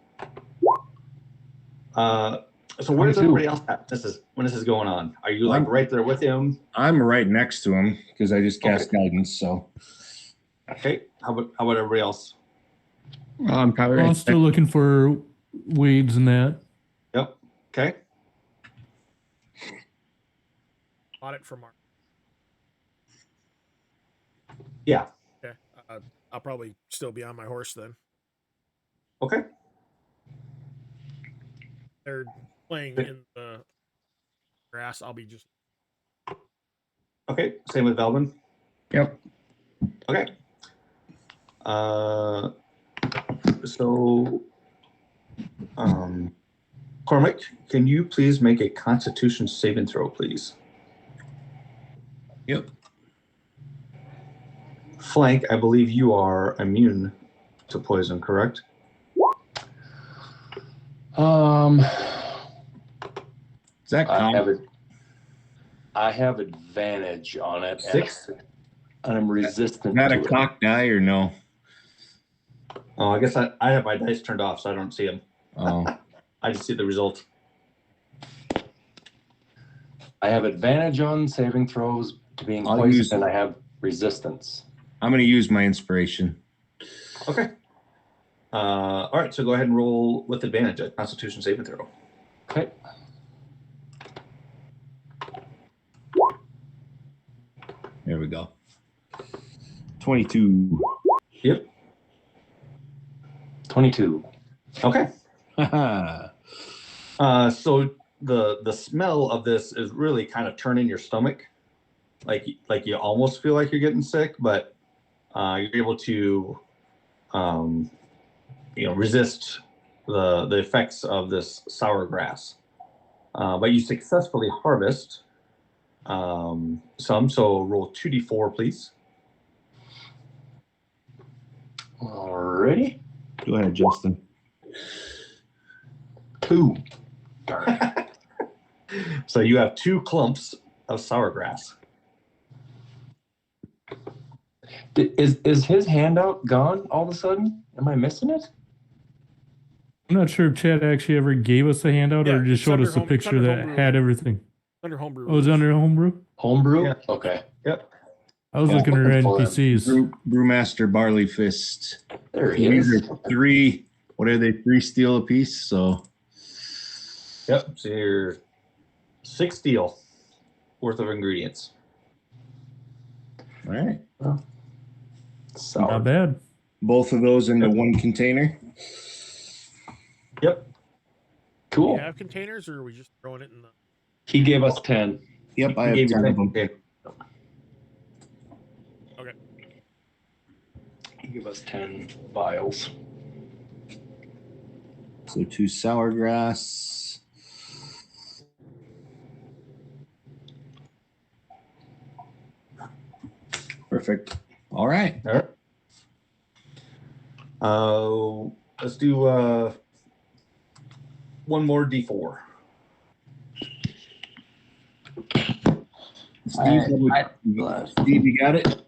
So where's 22. everybody else at? When this is going on? Are you like right there with him? I'm right next to him because I just cast guidance. So Okay. How about everybody else? I'm probably I'm right still looking for weeds and that. Yep. Okay. Bought it from Mark. Yeah. Okay. I'll probably still be on my horse then. Okay. They're playing in the grass. I'll be just. Okay. Same with Velvin. Yep. Okay. So, Cormac, can you please make a Constitution saving throw, please? yep. Flank, I believe you are immune to poison, correct? Is that I have advantage on it. 6? And I'm resistant Is that to a it. cock die or no? Oh, I guess I have my dice turned off, so I don't see them. Oh, I just see the result. I have advantage on saving throws to being I'll poisoned, use- and I have resistance. I'm going to use my inspiration. Okay. All right, so go ahead and roll with advantage at Constitution saving throw. Okay. There we go. 22. Yep. 22. Okay. Haha. So the smell of this is really kind of turning your stomach, like you almost feel like you're getting sick, but you're able to, resist the effects of this sour grass. But you successfully harvest some. So roll 2d4, please. Alrighty. Go ahead, Justin. 2. So you have 2 clumps of sour grass. Is his handout gone all of a sudden? Am I missing it? I'm not sure if Chad actually ever gave us a handout or Yeah, just it's showed under us a home- it's picture under that homebrew. had everything. Under homebrew. Oh, it's under homebrew? Homebrew? Yeah. Okay. Yep. I was Yeah, looking at looking for NPCs. Brewmaster Barley Fist. There he These is. are 3, what are they, 3 steel apiece? So Yep. So you're 6 steel worth of ingredients. all right. Sour. Not bad. Both of those into one container. Yep. Do Cool. you have containers, or are we just throwing it in the? He gave us 10. Yep, I He have gave you 10 of 10 them. containers. Okay. He gave us 10 vials. So 2 sour grass. Perfect. All right. All right. Let's do one more D4. Steve, Steve, you got it?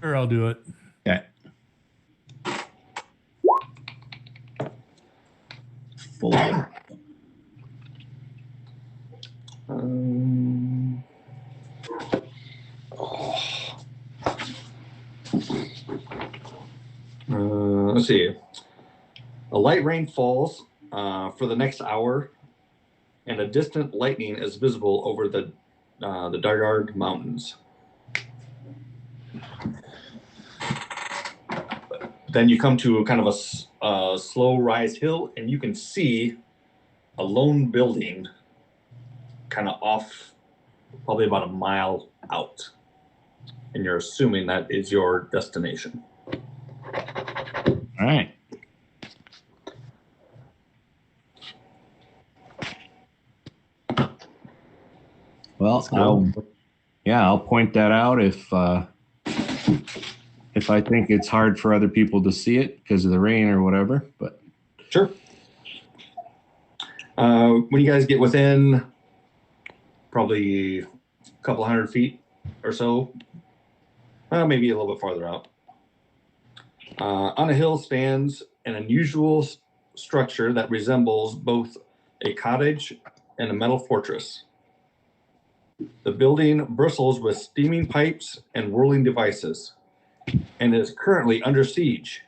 Sure, I'll do it. Okay. Full. Let's see. A light rain falls for the next hour, and a distant lightning is visible over the Dargard Mountains. Then you come to kind of a slow rise hill, and you can see a lone building kind of off, probably about a mile out. And you're assuming that is your destination. All right. Well, I'll point that out if if I think it's hard for other people to see it because of the rain or whatever. But Sure. When you guys get within probably a couple 100 feet or so, maybe a little bit farther out, on a hill stands an unusual structure that resembles both a cottage and a metal fortress. The building bristles with steaming pipes and whirling devices and is currently under siege.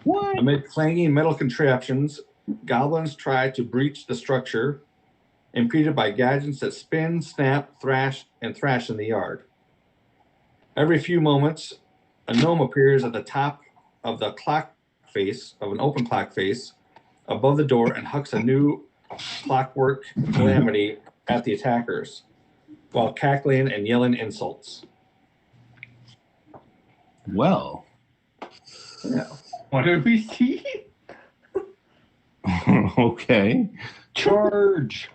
what? Amid clanging metal contraptions, goblins try to breach the structure, impeded by gadgets that spin, snap, thrash in the yard. Every few moments, a gnome appears at the top of the clock face, of an open clock face, above the door and hucks a new clockwork calamity at the attackers, while cackling and yelling insults. Well, Yeah. What do we see? okay. Charge!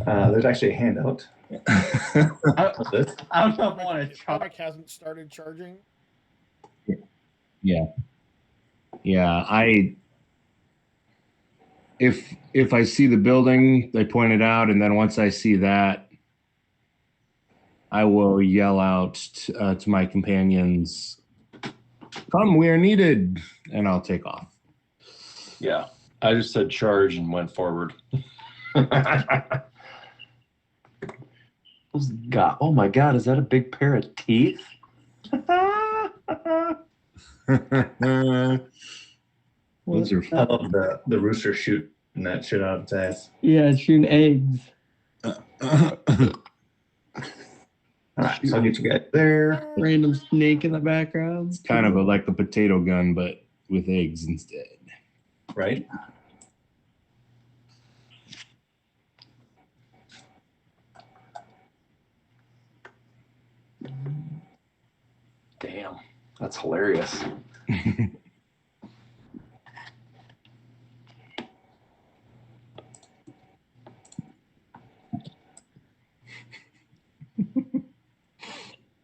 There's actually a handout. What's this? I don't know if I want to charge. Comic hasn't started charging. Yeah. If I see the building, they point it out, and then once I see that, I will yell out to my companions, "Come, we are needed," and I'll take off. Yeah, I just said charge and went forward. God, oh my God, is that a big pair of teeth? Those are I love the rooster shooting that shit out of its ass. Yeah, it's shooting eggs. All right, so I'll get you guys there. Random snake in the background. kind of like a potato gun, but with eggs instead. Right? Damn, that's hilarious.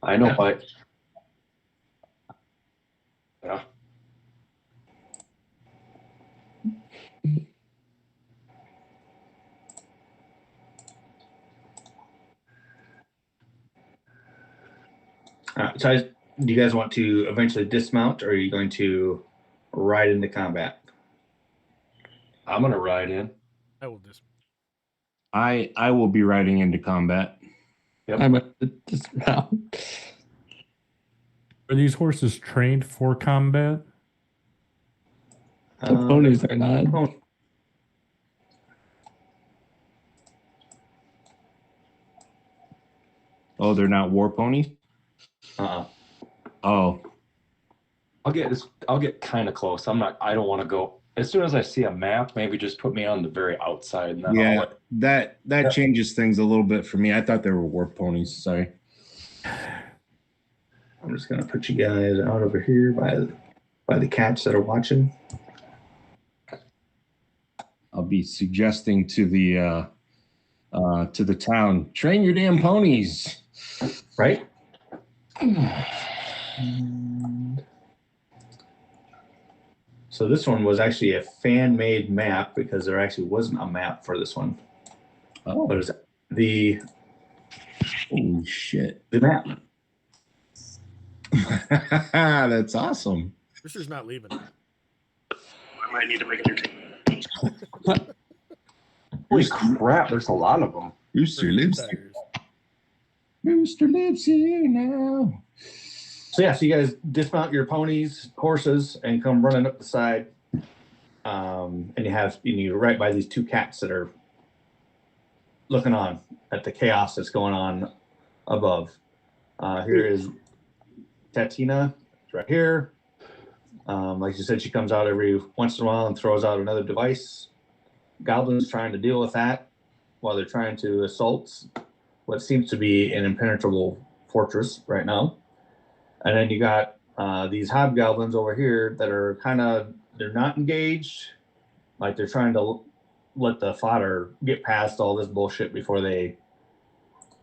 I know, but yeah. So do you guys want to eventually dismount, or are you going to ride into combat? I'm gonna ride in. I will dismount. I will be riding into combat. Yep. I'm at the dismount. Are these horses trained for combat? The ponies are not. Oh, they're not war ponies? Uh-uh. Oh, I'll get kind of close. I don't want to go. As soon as I see a map, maybe just put me on the very outside. And then yeah. That changes things a little bit for me. I thought they were war ponies. Sorry. I'm just gonna put you guys out over here by the cats that are watching. I'll be suggesting to the town, train your damn ponies. Right? So this one was actually a fan-made map because there actually wasn't a map for this one. Oh, What is it? The holy shit. map. That's awesome. Rooster's not leaving. I might need to make a new team. holy crap, there's a lot of them. Rooster lives here. Rooster lives here now. So yeah, so you guys dismount your ponies, horses, and come running up the side. And you're right by these two cats that are looking on at the chaos that's going on above. Here is Tatina, right here. Like you said, she comes out every once in a while and throws out another device. Goblins trying to deal with that while they're trying to assault what seems to be an impenetrable fortress right now. And then you got these hobgoblins over here that are they're not engaged. Like they're trying to let the fodder get past all this bullshit before they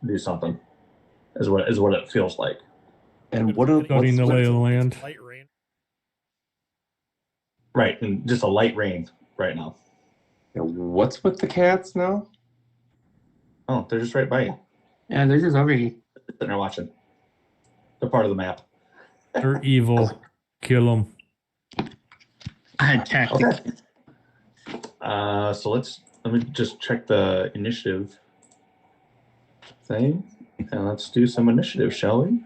do something, is what it feels like. And Studying the lay of the land. Light rain. Right, and just a light rain right now. what's with the cats now? Oh, they're just right by you. Yeah, they're just over here. Sitting there watching. They're part of the map. They're evil. Kill them. I had tactics. Okay. So let me just check the initiative thing, and let's do some initiative, shall we?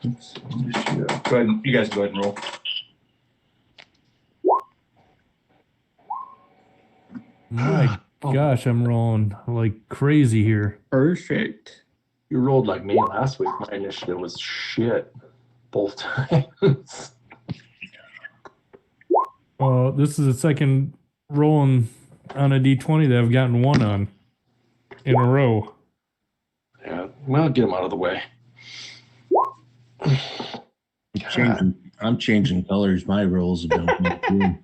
Initiative. Go ahead. You guys go ahead and roll. My gosh, I'm rolling like crazy here. Perfect. You rolled like me last week. My initiative was shit both times. This is the second rolling on a D20 that I've gotten 1 on in a row. Yeah, well, get them out of the way. I'm changing colors. My rolls have been.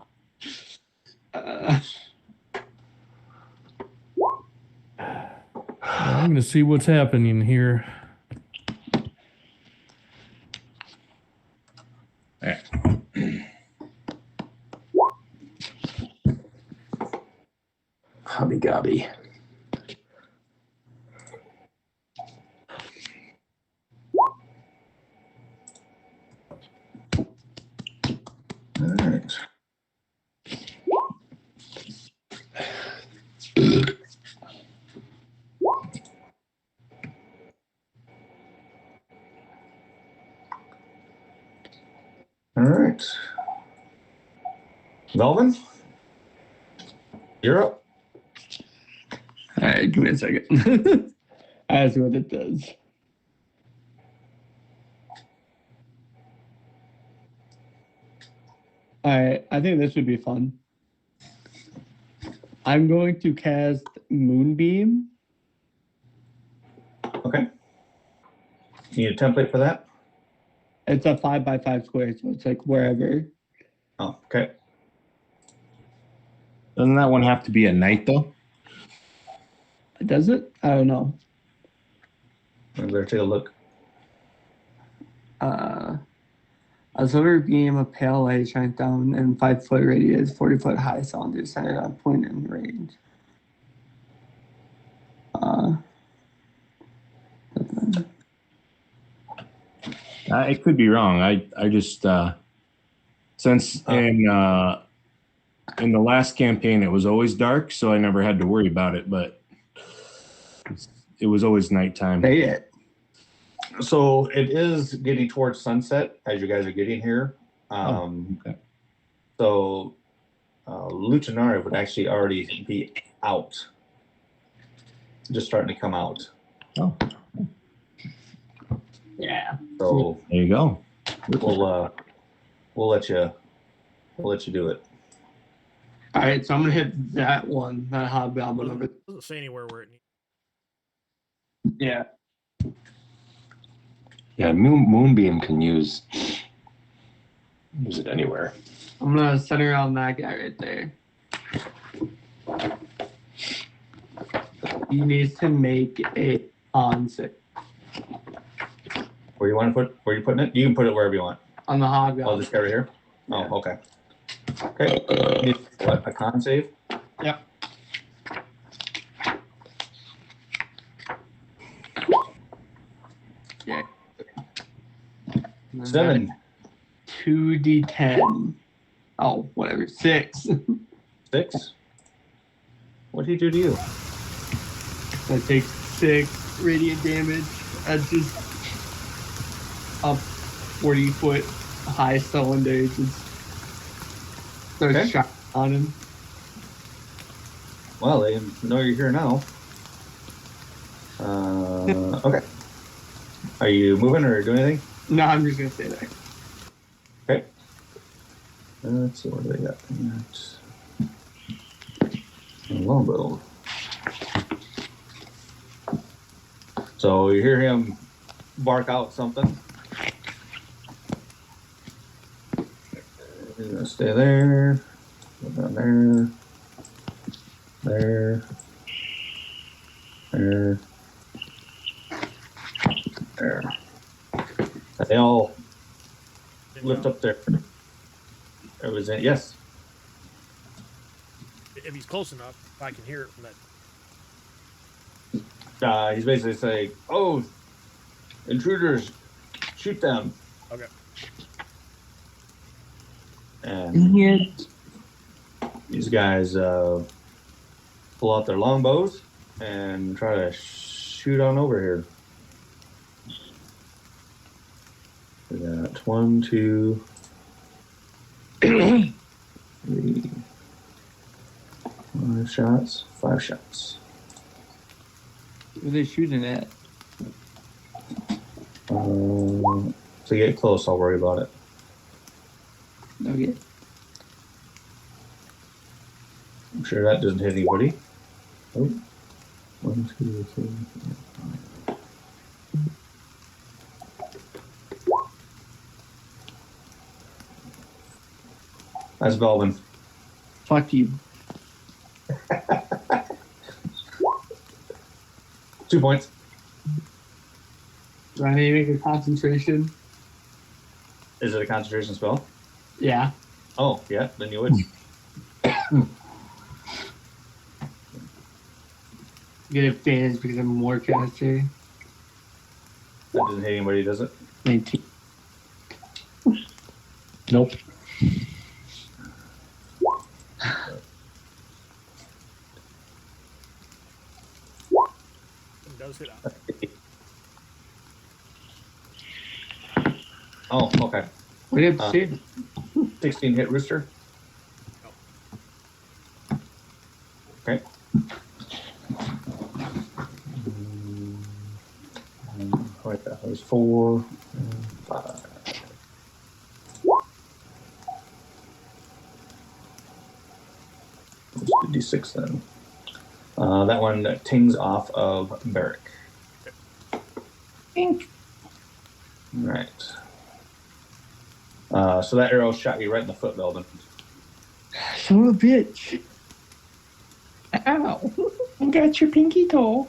I'm going to see what's happening here. Hobby gobby. All right. All right. Melvin, you're up. All right, give me a second. That's what it does. All right, I think this would be fun. I'm going to cast Moonbeam. Okay. You need a template for that? It's a 5x5 square, so it's like wherever. Oh, okay. Doesn't that one have to be at night though? Does it? I don't know. I better take a look. A silver beam of pale light shines down in 5-foot radius, 40-foot high cylinder centered on point in range. It could be wrong. I just since in the last campaign it was always dark, so I never had to worry about it. But it was always nighttime. Say it. So it is getting towards sunset as you guys are getting here. Okay. So Lucinara would actually already be out. Just starting to come out. Oh, Yeah. So there you go. we'll let you do it. All right, so I'm gonna hit that one, that hobgoblin over. Doesn't say anywhere where it needs. Yeah. Yeah, Moonbeam can use it anywhere. I'm gonna center on that guy right there. He needs to make a on save Where you putting it? You can put it wherever you want. on the Oh, hobgoblin. this guy right here? Yeah. Oh, okay. Okay. What, a con save? Yep. Yeah. 7. 2d10. Oh, whatever. 6. 6. What did he do to you? That takes 6 radiant damage. That's just a 40-foot high cylinder. Just starts Okay. shot on him. Well, they know you're here now. Okay. Are you moving or doing anything? No, I'm just gonna stay there. Okay. Let's see, what do they got? Longbow. So you hear him bark out something. He's gonna stay there. Go down there. There. There. They all lift up their. It was yes. If he's close enough, if I can hear it from that. He's basically saying, "Oh, intruders, shoot them!" Okay. And these guys pull out their longbows and try to shoot on over here. We got 1, 2, 3, 5 shots. 5 shots. What are they shooting at? To get close, I'll worry about it. Okay. I'm sure that doesn't hit anybody. Oh. 1, 2, 3, 4, 5. That's Belvin. Fuck you. 2 points. Do I need to make a concentration? Is it a concentration spell? Yeah. Oh, yeah, then you would. Get advantage because I'm more caster. That doesn't hit anybody, does it? 19. Nope. It does hit out. Oh, okay. What do you have to say? 16 hit Rooster. Okay. Wait, that was 4, 5. Let's do D6 then. That one tings off of Barrick. Right. So that arrow shot you right in the foot, Belvin. Son of a bitch. Ow. I got your pinky toe.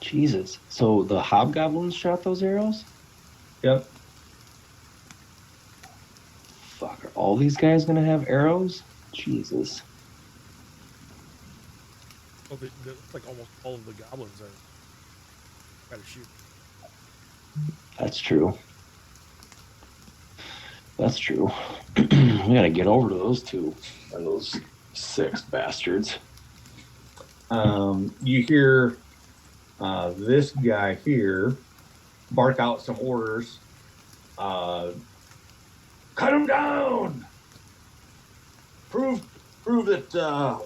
Jesus. So the hobgoblins shot those arrows? Yep. Fuck, are all these guys gonna have arrows? Jesus. Well, like almost all of the goblins are gotta shoot. That's true. That's true. We gotta get over to those two. And those 6 bastards. You hear this guy here bark out some orders. Cut him down! Prove that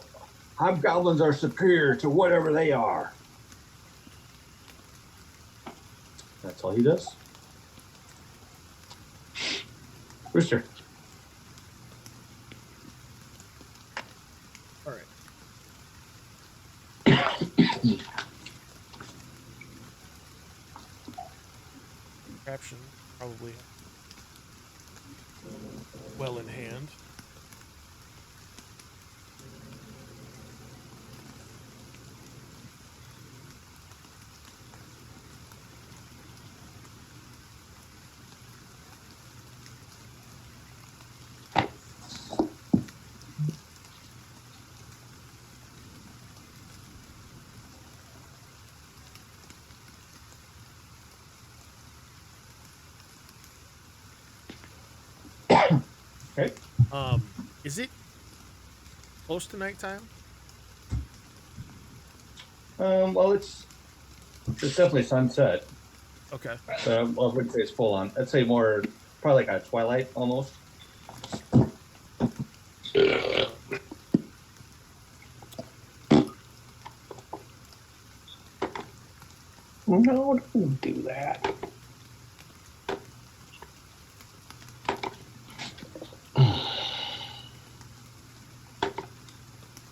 hobgoblins are superior to whatever they are. That's all he does. Rooster. All right. Caption probably well in hand. Okay. Is it close to nighttime? Well, it's definitely sunset. Okay. But I wouldn't say it's full on. I'd say more, probably like a twilight almost. No, don't do that.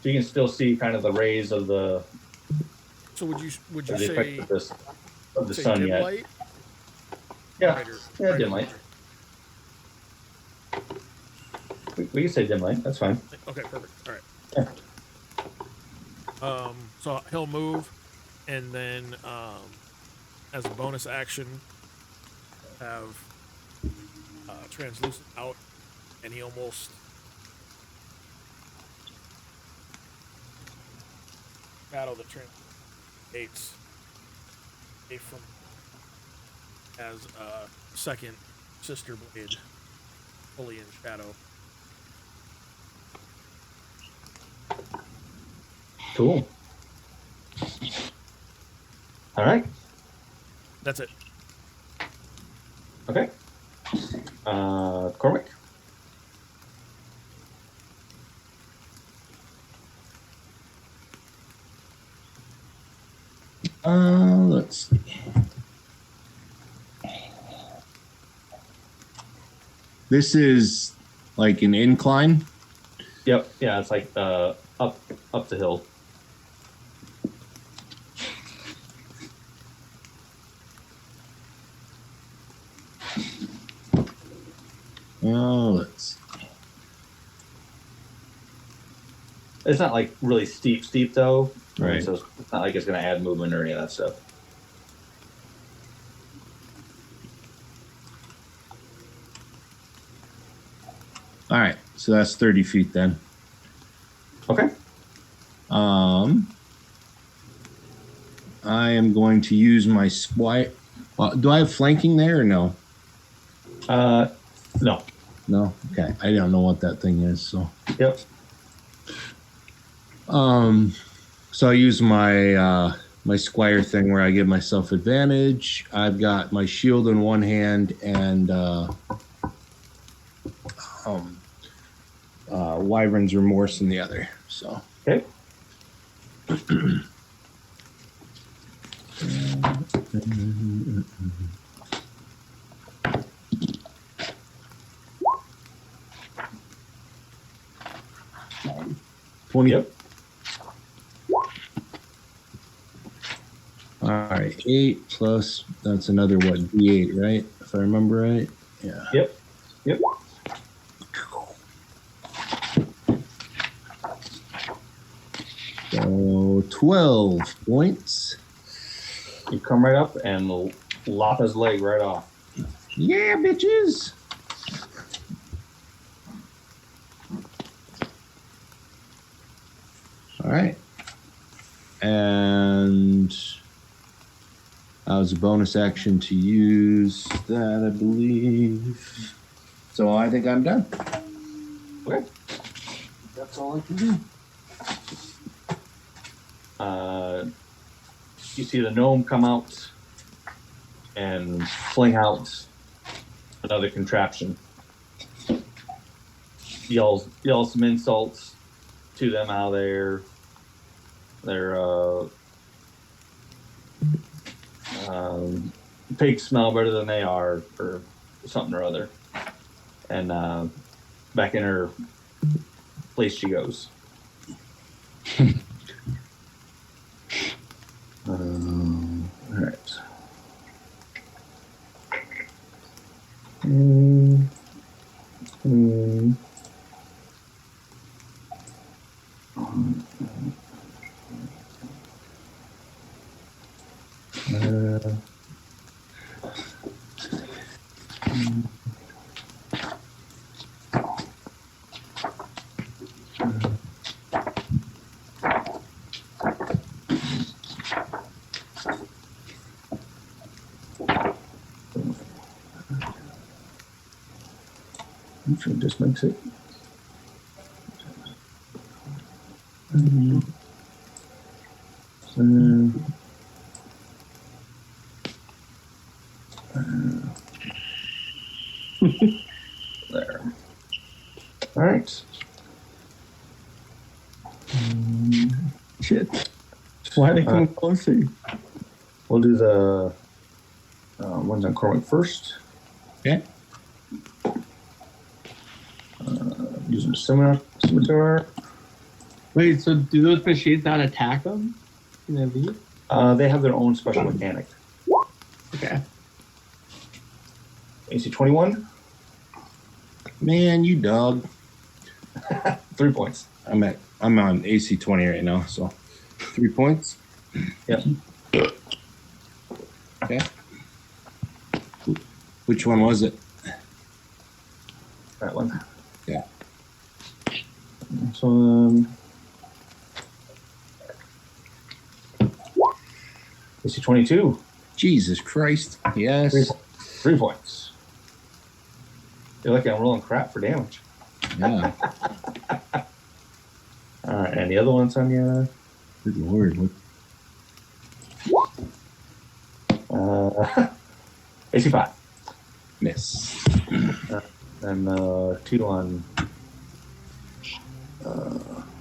So you can still see kind of the rays of the So would you the say effect of the say sun dim yet. light? Yeah, Brighter- yeah, brighter dim light. light. We can say dim light. That's fine. Okay, perfect. All right. So he'll move, and then as a bonus action, have translucent out, and he almost shadow that translates a from as a second sister blade fully in shadow. Cool. All right. That's it. Okay. Cormac. Let's see. This is like an incline. Yep. Yeah, it's like up the hill. Let's see. It's not like really steep though. Right. So it's not like it's going to add movement or any of that stuff. All right, so that's 30 feet then. Okay. I am going to use my swipe. Do I have flanking there or no? No. No. Okay, I don't know what that thing is. So. Yep. So I use my my squire thing where I give myself advantage. I've got my shield in one hand and Wyvern's Remorse in the other. So. Okay. Yep. All right, 8 plus, that's another, what, D8, right? If I remember right? Yeah. Yep. Yep. So 12 points. You come right up and lop his leg right off. Yeah, bitches. All right. And that was a bonus action to use that, I believe. So I think I'm done. Okay. That's all I can do. You see the gnome come out and fling out another contraption. Yells some insults to them how they're pigs smell better than they are, or something or other. And back in her place she goes. All right. Just makes it. There. All right. Shit. Why are they coming closer? We'll do the ones on Cormac first. Okay. Using a scimitar. Wait, so do those machines not attack them? Can they leave? They have their own special mechanic. Okay. AC 21. Man, you dog. 3 points. I'm on AC 20 right now, so 3 points. Yep. Okay. Which one was it? That one. Yeah. This one. AC 22. Jesus Christ. Yes. 3 points. You're lucky I'm rolling crap for damage. Yeah. All right, and the other one, Sonia. Good Lord. AC 5. Miss. And 2 on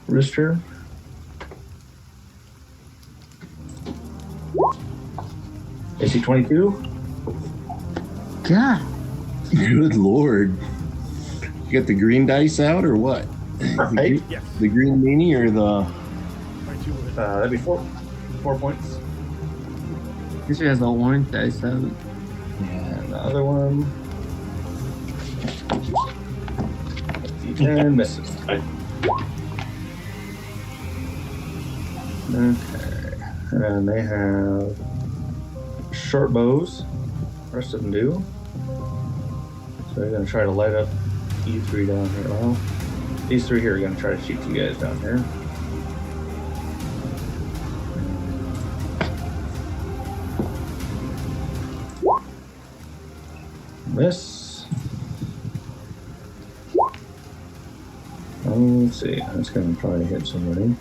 Rooster. AC 22. God. Good Lord. You got the green dice out or what? Right? Yes. The green meanie or the... 22 will hit. That'd be 4 points. This has the orange dice out. And the other one. And misses. Okay. And they have short bows. The rest of them do. So they're going to try to light up you 3 down here. Well, these 3 here are going to try to shoot you guys down here. Miss. Let's see. That's going to probably hit somebody.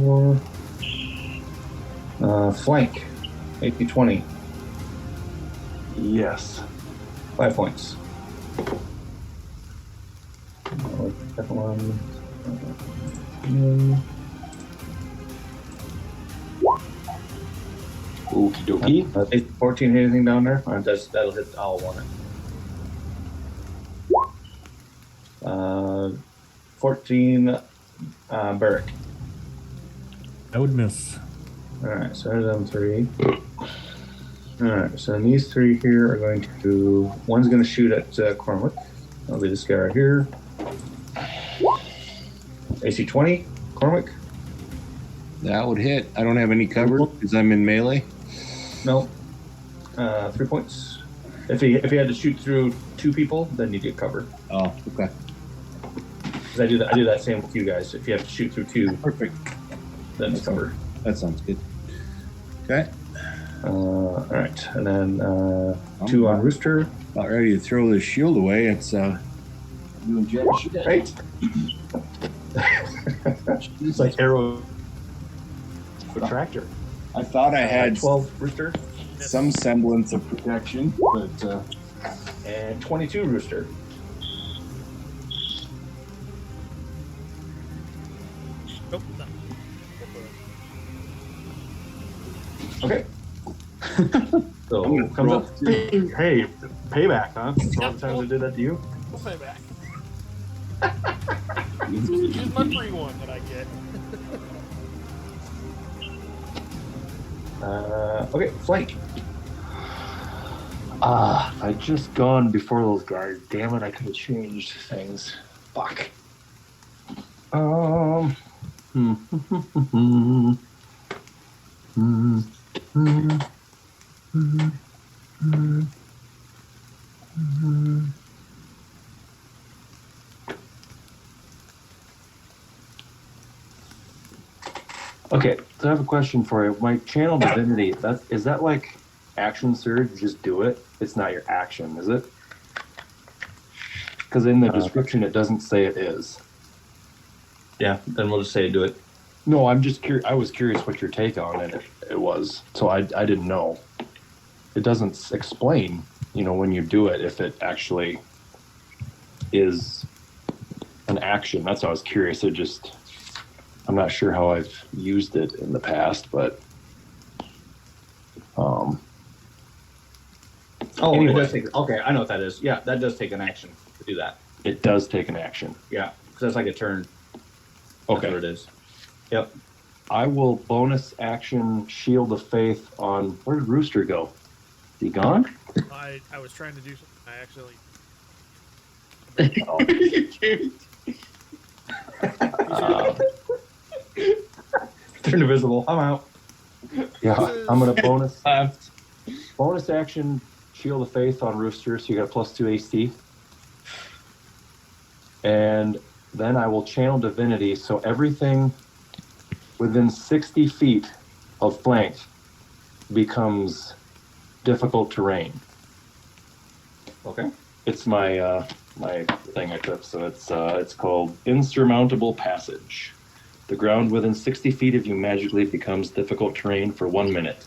Or flank. AP 20. Yes. 5 points. Second one. Okie dokie. 14 hit anything down there? Or that'll hit all one. 14 Burrick. I would miss. Alright, so there's them 3. Alright, so these 3 here are going to... One's going to shoot at Cormac. That'll be this guy right here. AC 20, Cormac. That would hit. I don't have any cover because I'm in melee. No. 3 points. If he had to shoot through 2 people, then you get cover. Oh, okay. Because I do that same with you guys. If you have to shoot through 2, Perfect. then it's cover. That sounds good. Okay. All right, and then 2 on Rooster. About ready to throw this shield away. It's doing jack shit. Right. It's like arrow tractor. I thought I had 12 Rooster some semblance of protection, but and 22 Rooster. Nope. No. Okay. So comes up. Hey, payback, huh? For all the times I did that to you. We'll pay back. Here's my free one that I get. Okay, flank. If I'd just gone before those guys, damn it, I could have changed things. Fuck. Okay, so I have a question for you. My channel divinity, is that like action surge? You just do it? It's not your action, is it? Because in the description it doesn't say it is. Yeah, then we'll just say do it. No, I'm just curious. I was curious what your take on it was. So I didn't know. It doesn't explain, when you do it, if it actually is an action. That's why I was curious. I'm not sure how I've used it in the past, but It does take. Okay, I know what that is. Yeah, that does take an action to do that. it does take an action. Yeah, because that's like a turn. That's Okay. what it is. Yep. I will bonus action Shield of Faith on, where did Rooster go? Is he gone? I was trying to do something. I actually. Turn invisible. I'm out. Yeah, I'm gonna Left. bonus action Shield of Faith on Rooster, so you got a +2 AC. And then I will channel Divinity, so everything within 60 feet of flank becomes difficult terrain. Okay. It's my my thing I took, so it's called Insurmountable Passage. The ground within 60 feet of you magically becomes difficult terrain for 1 minute.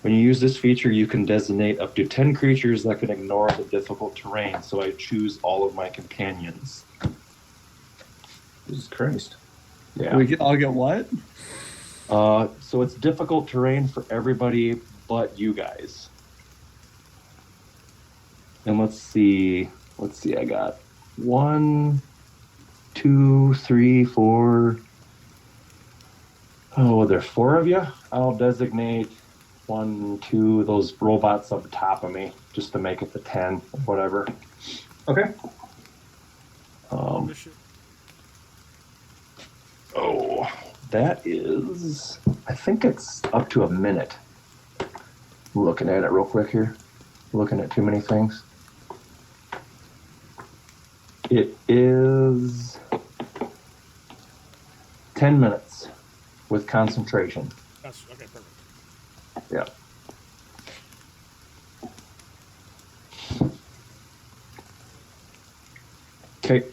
When you use this feature, you can designate up to 10 creatures that can ignore the difficult terrain, so I choose all of my companions. Jesus Christ. Yeah. We all get what? So it's difficult terrain for everybody but you guys. And let's see, I got 1, 2, 3, 4. Oh, there are 4 of you. I'll designate 1, 2, those robots up top of me, just to make it the 10, whatever. Okay. Oh, that is, I think it's up to a minute. Looking at it real quick here. Looking at too many things. It is 10 minutes with concentration. That's okay, perfect. Yeah. Okay.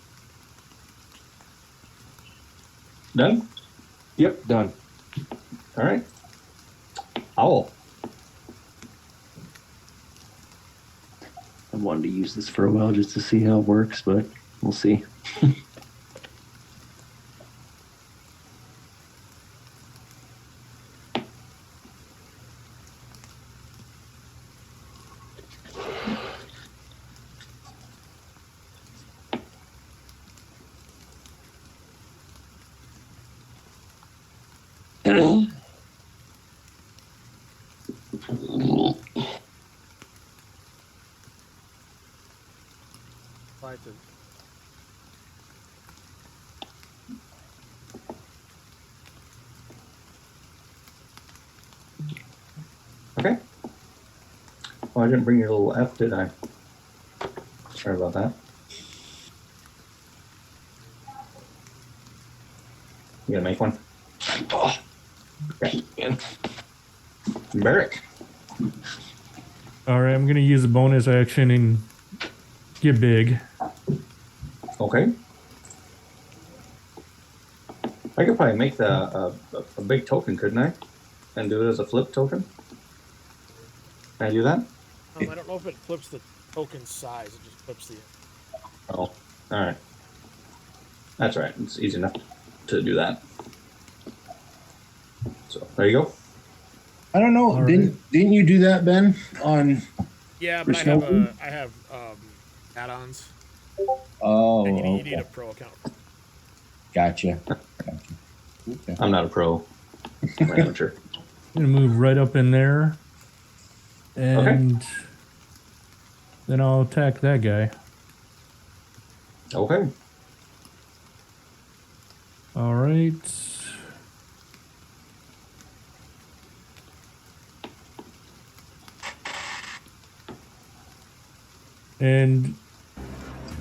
Done? Yep, done. All right. Owl. I wanted to use this for a while just to see how it works, but we'll see. Python. Okay. Well, I didn't bring your little F, did I? Sorry about that. You gonna make one? Oh, Okay. man. Barrick. All right, I'm gonna use a bonus action and get big. Okay. I could probably make a big token, couldn't I? And do it as a flip token? Can I do that? I don't know if it flips the token size. It just flips the. Oh, all right. That's right. It's easy enough to do that. So there you go. I don't know. All Didn't you do that, Ben? On Yeah, but For I have add-ons. oh, And you need okay. a pro account. Gotcha. Okay. I'm not a pro. I'm an amateur. I'm gonna move right up in there, and then I'll attack that guy. Okay. All right. And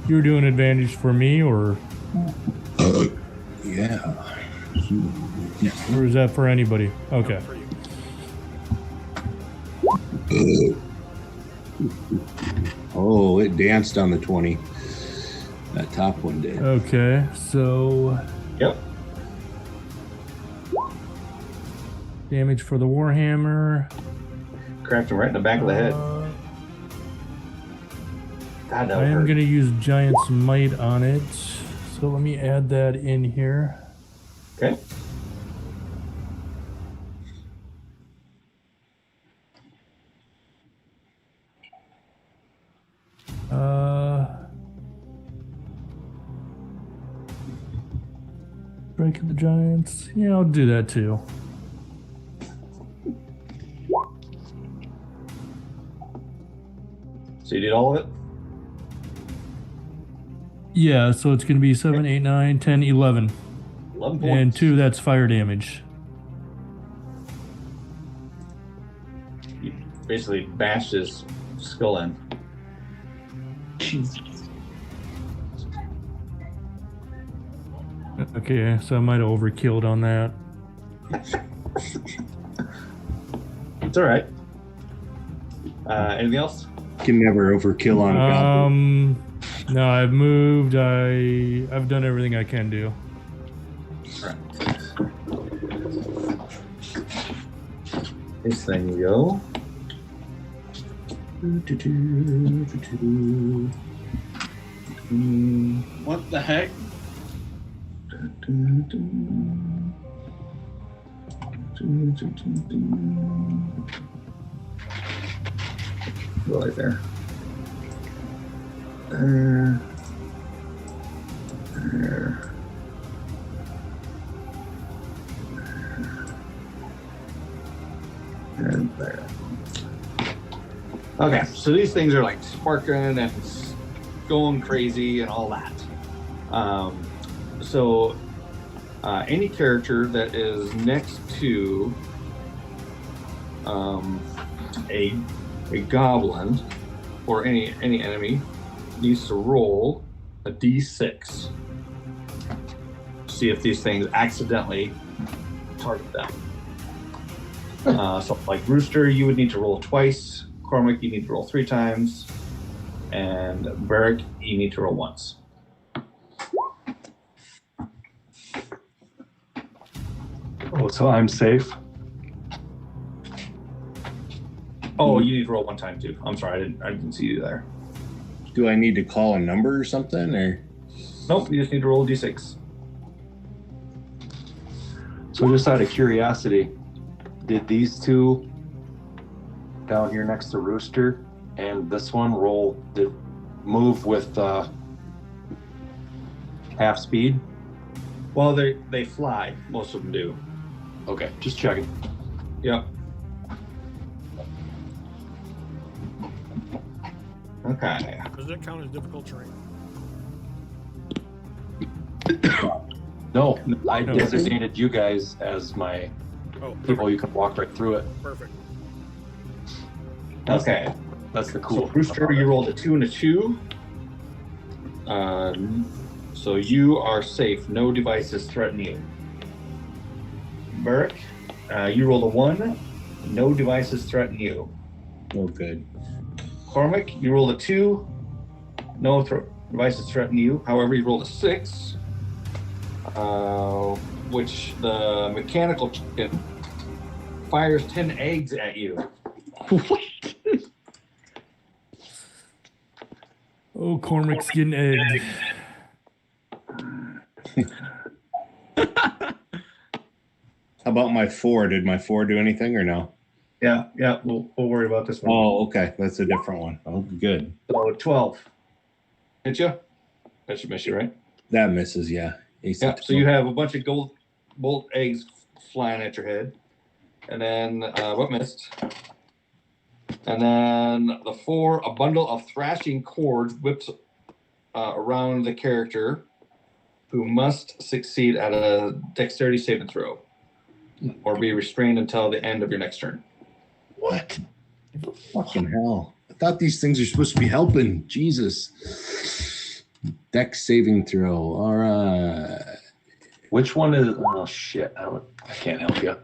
you're doing advantage for me, or Yeah. or is that for anybody? Okay. For you. Oh, it danced on the 20. That top one did. Okay. So Yep. damage for the Warhammer. Cracked him right in the back of the head. God, that I would am hurt. going to use Giant's Might on it. So let me add that in here. Okay. Break of the Giants. Yeah, I'll do that too. So you did all of it? Yeah, so it's going to be 7, 8, 9, 10, 11. 11 points. And 2, that's fire damage. basically bashed his skull in. Okay, so I might have overkilled on that. It's all right. Anything else? Can never overkill on a goblin. No, I've moved. I've done everything I can do. This thing you go. What the heck? Go right there. There. There. And there. Okay, so these things are like sparking and going crazy and all that. So any character that is next to a goblin or any enemy needs to roll a d6. See if these things accidentally target them. So like Rooster, you would need to roll twice. Cormac, you need to roll 3 times. And Beric, you need to roll once. Oh, so I'm safe. Oh, you need to roll 1 time too. I'm sorry, I didn't see you there. Do I need to call a number or something, or? Nope, you just need to roll a d6. So just out of curiosity, did these two down here next to Rooster and this one did move with half speed? Well, they fly. Most of them do. Okay, just checking. Yep. Okay. Does that count as difficult terrain? No, I No. designated you guys as my Oh, people. You can walk right through it. perfect. Okay. That's the cool. So Rooster, you rolled a 2 and a 2. So you are safe. No devices threaten you. Beric, you rolled a 1. No devices threaten you. Oh, good. Cormac, you rolled a 2. No devices threaten you. However, you rolled a 6, which the mechanical chicken fires 10 eggs at you. What? Oh, Cormac's getting egged. How about my 4? Did my 4 do anything or no? Yeah, we'll worry about this one. Oh, okay. That's a different one. Oh, good. So 12. Hit you? That should miss you, right? That misses, yeah. Yeah, so you have a bunch of gold bolt eggs flying at your head. And then what missed? And then the 4, a bundle of thrashing cords whips around the character who must succeed at a dexterity saving throw or be restrained until the end of your next turn. What? Fucking hell. I thought these things are supposed to be helping. Jesus. Dex saving throw. All right. Which one is? Oh shit! I can't help you.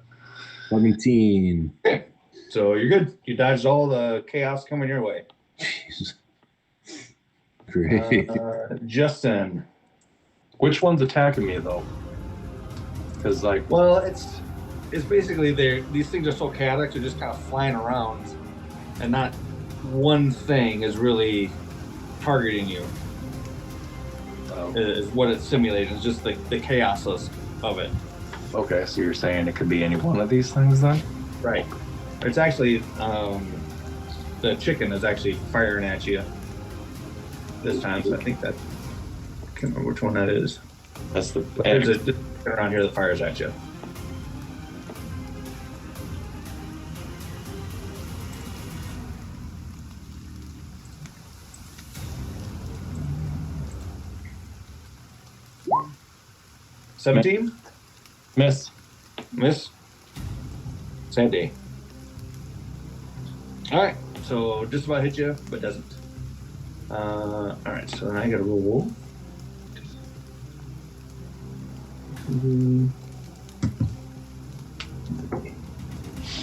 17. Okay, so you're good. You dodged all the chaos coming your way. Jeez. Great. Justin. Which one's attacking me though? Because like, Well, it's basically these things are so chaotic, they're just kind of flying around, and not one thing is really targeting you. Is what it's simulating. It's just the chaos of it. okay, so you're saying it could be any one of these things then? Right. It's actually the chicken is actually firing at you this time. So I think that I can't remember which one that is. That's the. But there's a chicken around here that fires at you. $17? Miss. Miss? Sad day. All right, so just about hit you, but doesn't. All right, so then I got to roll.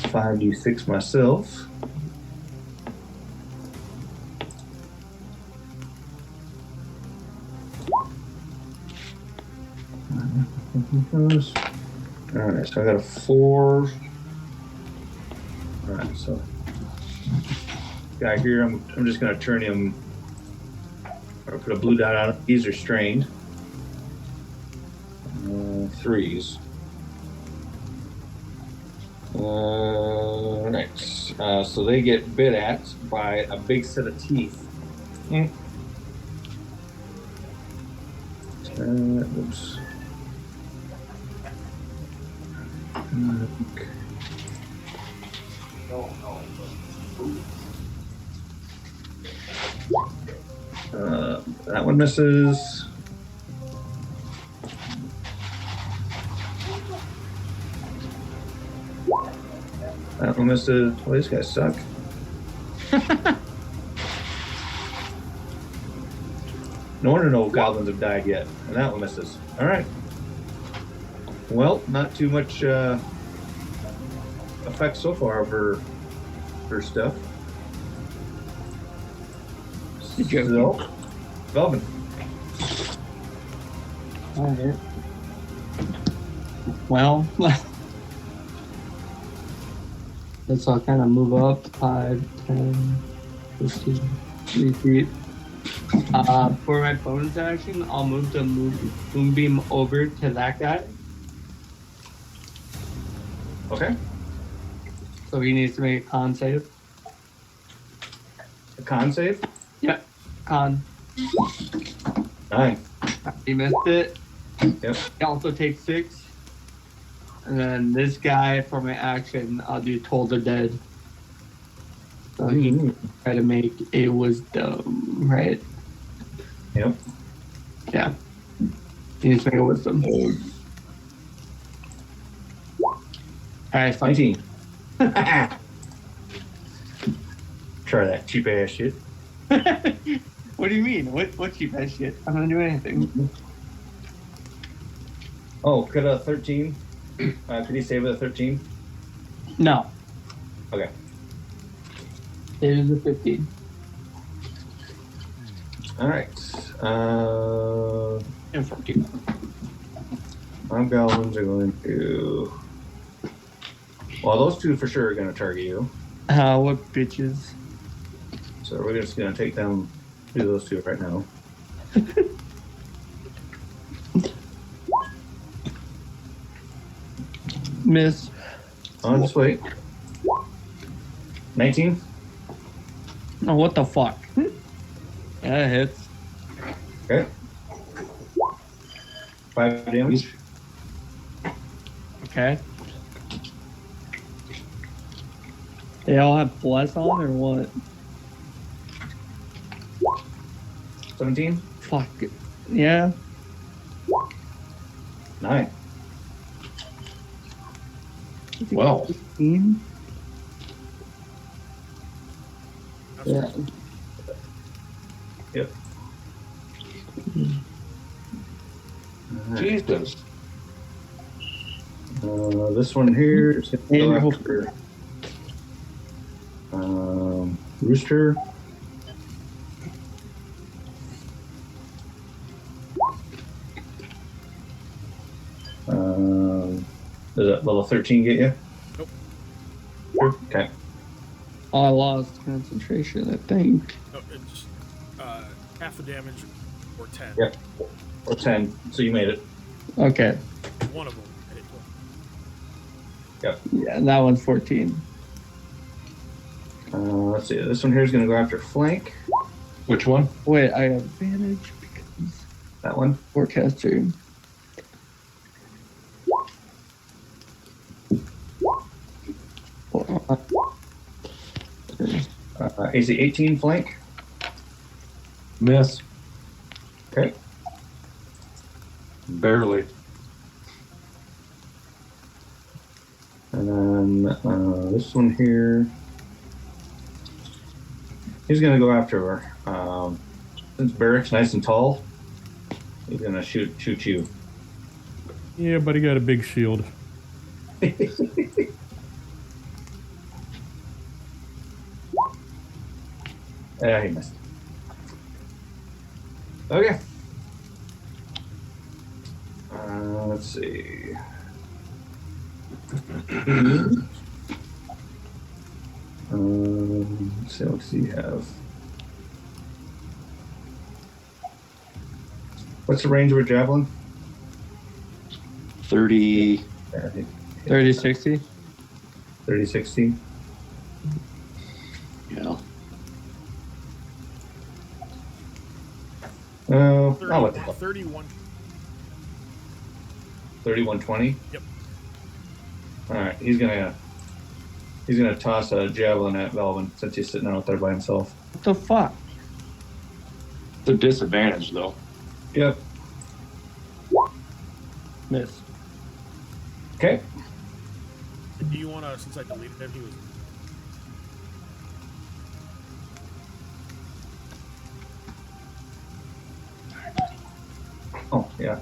5d6 myself. All right, so I got a 4. All right, so guy here, I'm just gonna turn him, or put a blue dot on him. These are strained. 3s. Next, so they get bit at by a big set of teeth. Oops. That one misses. That one misses. Well, these guys suck. No wonder no goblins have died yet. And that one misses. All right. Well, not too much effect so far for stuff. So, Velvin. All right. Well, let's all kind of move up 5, 10, 15, 3 feet. For my bonus action, I'll move the moonbeam over to that guy. Okay. So he needs to make a con save. A con save? Yep. Con. 9. He missed it. Yep. He also takes 6. And then this guy, for my action, I'll do Toll the Dead. So he can try to make a wisdom, right? Yep. Yeah. He needs to make a wisdom. Alright, fine. 19. Try that cheap ass shit. What do you mean? What cheap ass shit? I'm not doing anything. Oh, could a 13? Could he save with a 13? No. Okay. It is a 15. All right. And 14. My goblins are going to. Well, those two for sure are going to target you. What bitches? So we're just going to take them, do those two right now. Miss. Oh, just wait. 19? Oh, what the fuck? Yeah, it hits. Okay. 5 damage. Okay. They all have bless on or what? 17? Fuck. Yeah. 9. Well, 15? Yeah. Yep. Jesus. This one here is going to go after Rooster. Does that level 13 get you? Nope. Sure. Okay. Oh, I lost concentration, I think. No, it's half the damage or 10. Yep. Or 10. So you made it. Okay. One of them hit it. Yep. Yeah, that one's 14. Let's see. This one here is going to go after flank. Which one? Wait, I have advantage because That one. forecaster. AC 18 flank. Miss. Okay. Barely. And then this one here. He's gonna go after her. Since Barrick's nice and tall, he's gonna shoot you. Yeah, but he got a big shield. Yeah, he missed. Okay. Let's see. Let's see, what does he have? What's the range of a javelin? 30. 30, 60. 30, 60. Yeah. Oh, 31, what the hell? 31. 3120? Yep. All right, he's gonna toss a javelin at Velvin since he's sitting out there by himself. What the fuck? It's a disadvantage, though. Yep. Miss. Okay. Do you want to, since I deleted him, he was. Oh, yeah.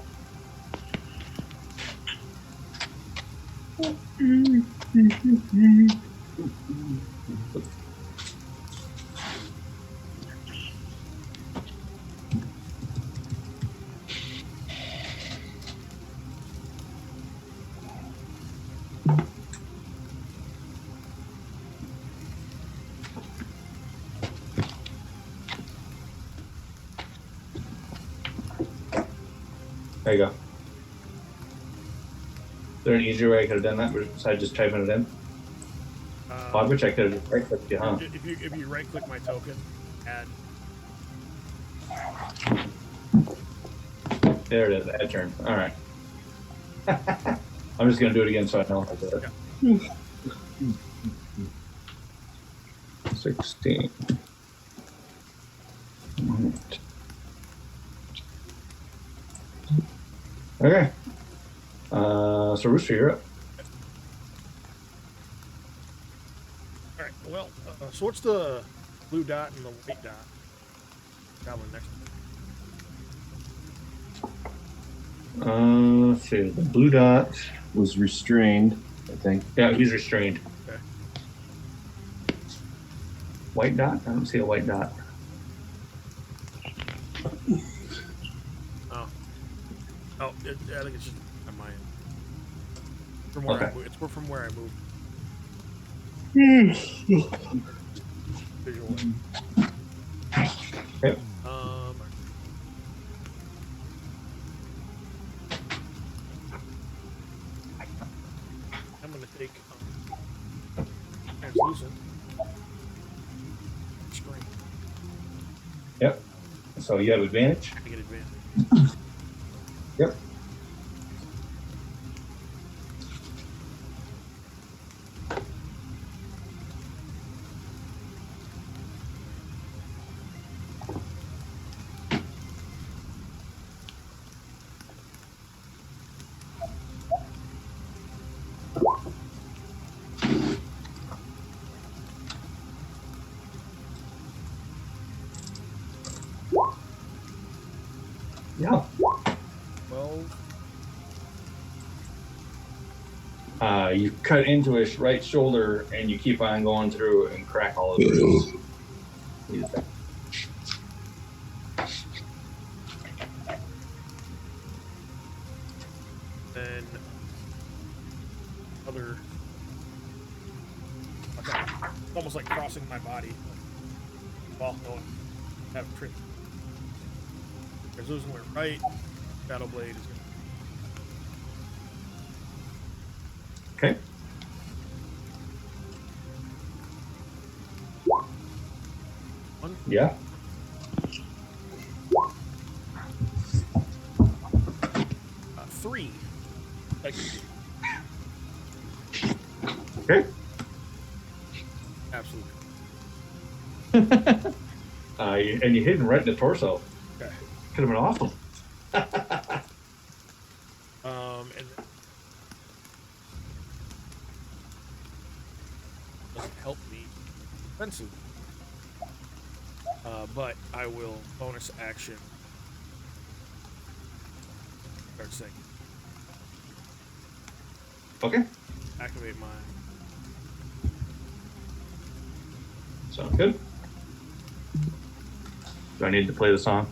There you go. Is there an easier way I could have done that besides just typing it in? I wish I could have right-clicked you, huh? If you right-click my token, add. There it is, add turn. All right. I'm just going to do it again so I know how to do it. Yeah. 16. Okay. So Rooster, you're up. All right. Well, so what's the blue dot and the white dot? That one next. Let's see. The blue dot Was restrained, I think. Yeah, he's restrained. Okay. White dot? I don't see a white dot. Oh, I think it's just on my end. From where Okay. I moved. It's from where I moved. Visually. Okay. I'm gonna take translucent. Screen. Yep. So you have advantage? I get advantage. Yep. Yeah. 12. You cut into his right shoulder and you keep on going through and crack all of it. Then other. Okay. It's almost like crossing my body. Well, no, I have trick. There's losing where right. Shadow blade is gonna. Okay. One. Yeah. Three. Okay. Absolutely. And you hit him right in the torso. Okay. Could have been awesome. And doesn't help me. Offensive. But I will bonus action start singing. Okay. Activate my. Sounds good. Do I need to play the song?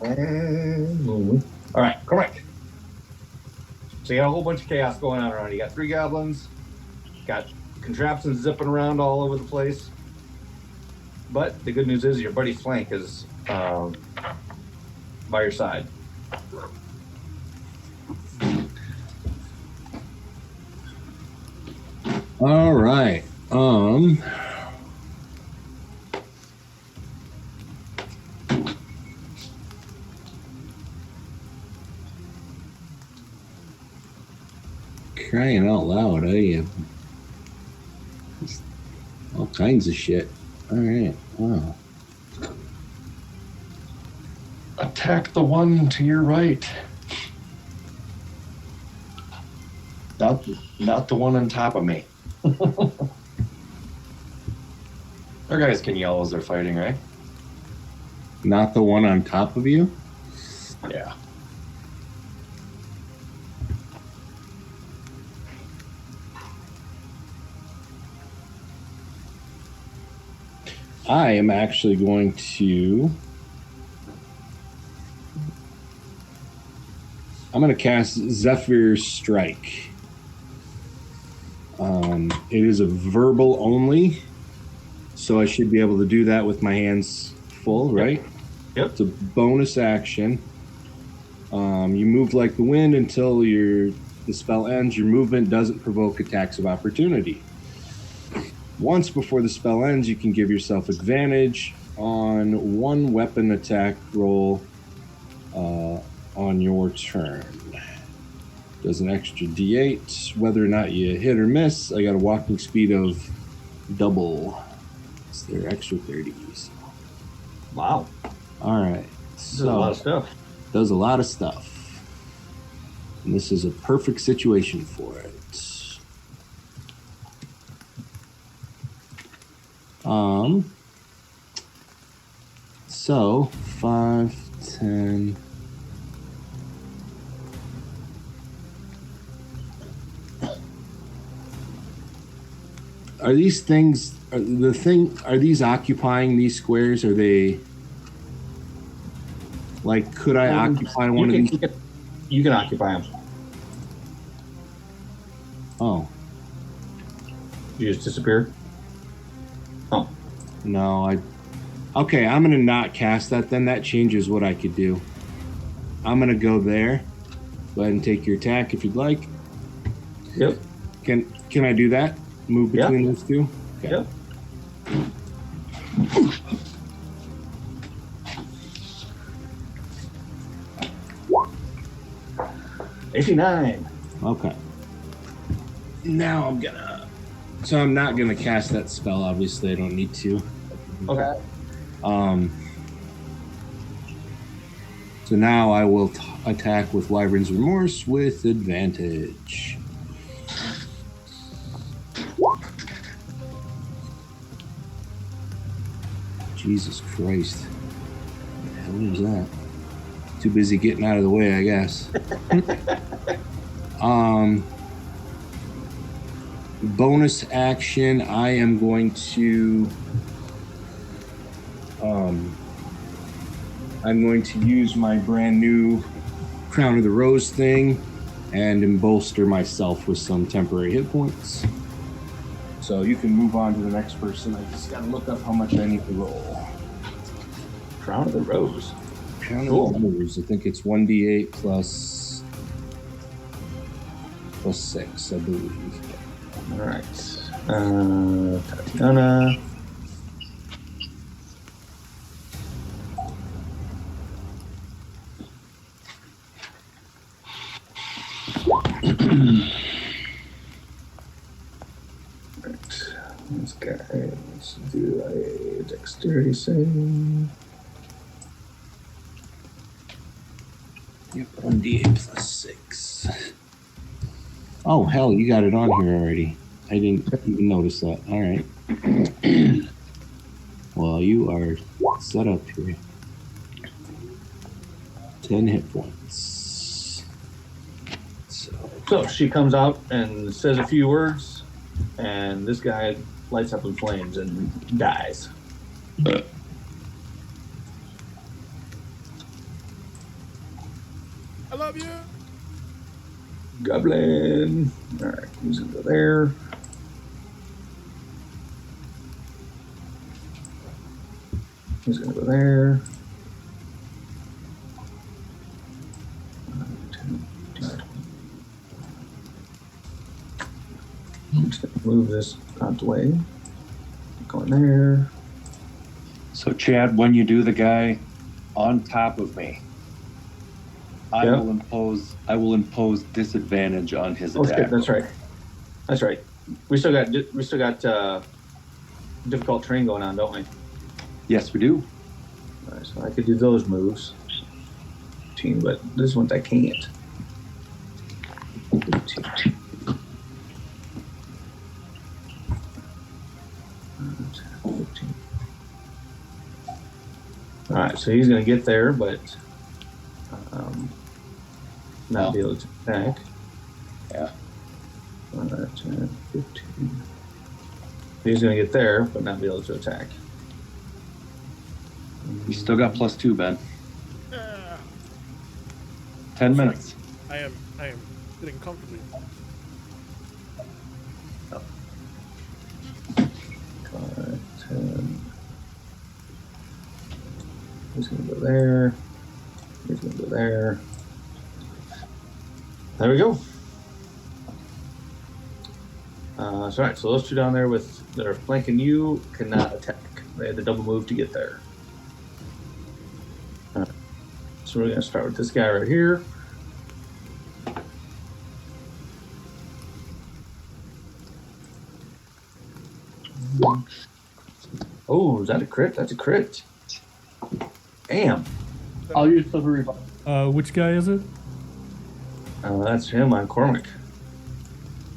All right, correct. So you got a whole bunch of chaos going on around. You got 3 goblins, got contraptions zipping around all over the place. But the good news is your buddy Flank is by your side. All right. Crying out loud, all kinds of shit. All right. Wow. Attack the one to your right. Not the one on top of me. Our guys can yell as they're fighting, right? Not the one on top of you? Yeah. I am actually going to... I'm going to cast Zephyr's Strike. It is a verbal only, so I should be able to do that with my hands full, right? Yep. It's a bonus action. You move like the wind until the spell ends. Your movement doesn't provoke attacks of opportunity. Once before the spell ends, you can give yourself advantage on 1 weapon attack roll on your turn. Does an extra d8. Whether or not you hit or miss, I got a walking speed of double. It's their extra 30s. Wow. All right. This is a lot of stuff. Does a lot of stuff. And this is a perfect situation for it. So 5, 10. Are these things? Are these occupying these squares? Are they? Like, could I occupy one of these? You can occupy them. Oh. You just disappeared? Oh. No, okay, I'm gonna not cast that then. That changes what I could do. I'm gonna go there. Go ahead and take your attack if you'd like. Yep. Can I do that? Move between those two? Okay. Yep. $89. Okay. Now so I'm not gonna cast that spell, obviously. I don't need to. Okay. So now I will attack with Wyvern's Remorse with advantage. Jesus Christ. What the hell was that? Too busy getting out of the way, I guess. Bonus action, I am going to use my brand new Crown of the Rose thing and embolster myself with some temporary hit points. So you can move on to the next person. I just gotta look up how much I need to roll. Crown of the Rose. Crown of the Rose. I think it's 1d8 plus 6, I believe. All right. Tatiana. This guy, let's do a dexterity save. Yep, 1d8 plus 6. Oh, hell, you got it on here already. I didn't even notice that. All right. Well, you are set up here. 10 hit points. So she comes out and says a few words, and this guy lights up in flames and dies. I love you. Goblin. All right, he's gonna go there. He's gonna go there. I'm just gonna move this out the way. Going there. So Chad, when you do the guy on top of me, I Yeah. will impose disadvantage on his Oh shit, attack. that's right. That's right. We still got difficult terrain going on, don't we? Yes, we do. All right, so I could do those moves. But this ones I can't. 15. All right, so he's going to get there, but not be able to attack. Yeah. 10, 15. He's going to get there, but not be able to attack. You still got +2, Ben. Ah, 10 minutes. I am sitting comfortably. 5, 10. He's going to go there. He's going to go there. There we go. So, all right, so those two down there that are flanking you cannot attack. They had the double move to get there. All right. So we're going to start with this guy right here. Oh, is that a crit? That's a crit. Damn. I'll use silver revive. Which guy is it? That's him on Cormac.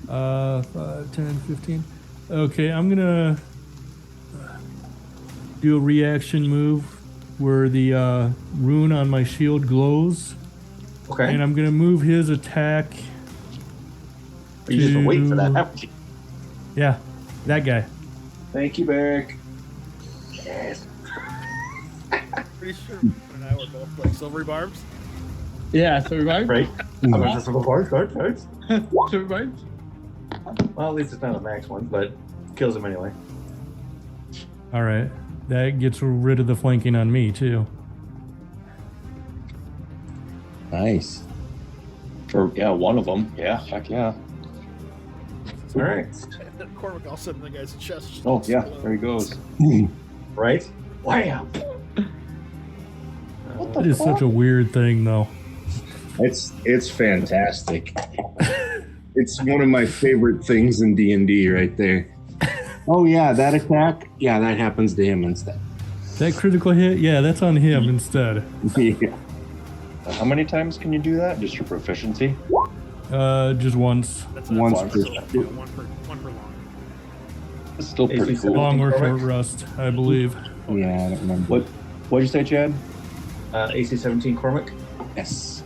5, 10, 15. Okay, I'm gonna do a reaction move where the rune on my shield glows, Okay. and I'm gonna move his attack. You just wait for that. to- haven't you? Yeah, that guy. Thank you, Barrick. Yes. Pretty sure Ben and I were both like silvery barbs. Yeah, silver revive. Right? Mhm. Well, Silver revive. at least it's not a max one, but kills him anyway. All right, that gets rid of the flanking on me too. Nice. For one of them. Yeah, heck yeah. All right. And then Cormac all of a sudden the guy's chest. just Oh yeah, exploded. there he goes. Right? Wham! It is such a weird thing, though. It's fantastic. It's one of my favorite things in D&D right there. Oh yeah, that attack? Yeah, that happens to him instead. That critical hit, yeah, that's on him instead. Yeah. How many times can you do that? Just your proficiency? Just once. That's Once one per- one per long. It's still pretty AC cool. Long or Correct. short rest, I believe. Yeah, I don't remember. What'd you say, Chad? AC 17 Cormac. Yes.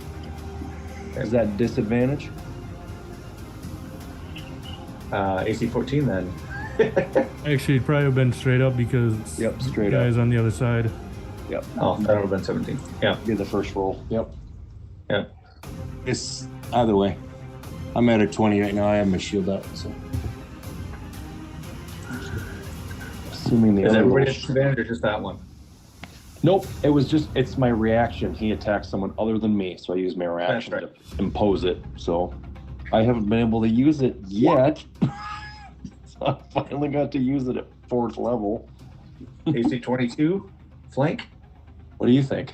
Is that disadvantage? AC 14 then. Actually, it'd probably have been straight up because Yep, straight guys up. on the other side. Yep. Oh, that would have been 17. Yeah. Did the first roll. Yep. Yeah. It's either way. I'm at a 20 right now. I have my shield up, so. Assuming the Is other everybody roll- at disadvantage or just that one? Nope. It's my reaction. He attacked someone other than me, so I use my reaction That's to impose it. So I haven't been able to use it yet. So I finally got to use it at 4th level. AC 22 flank. What do you think?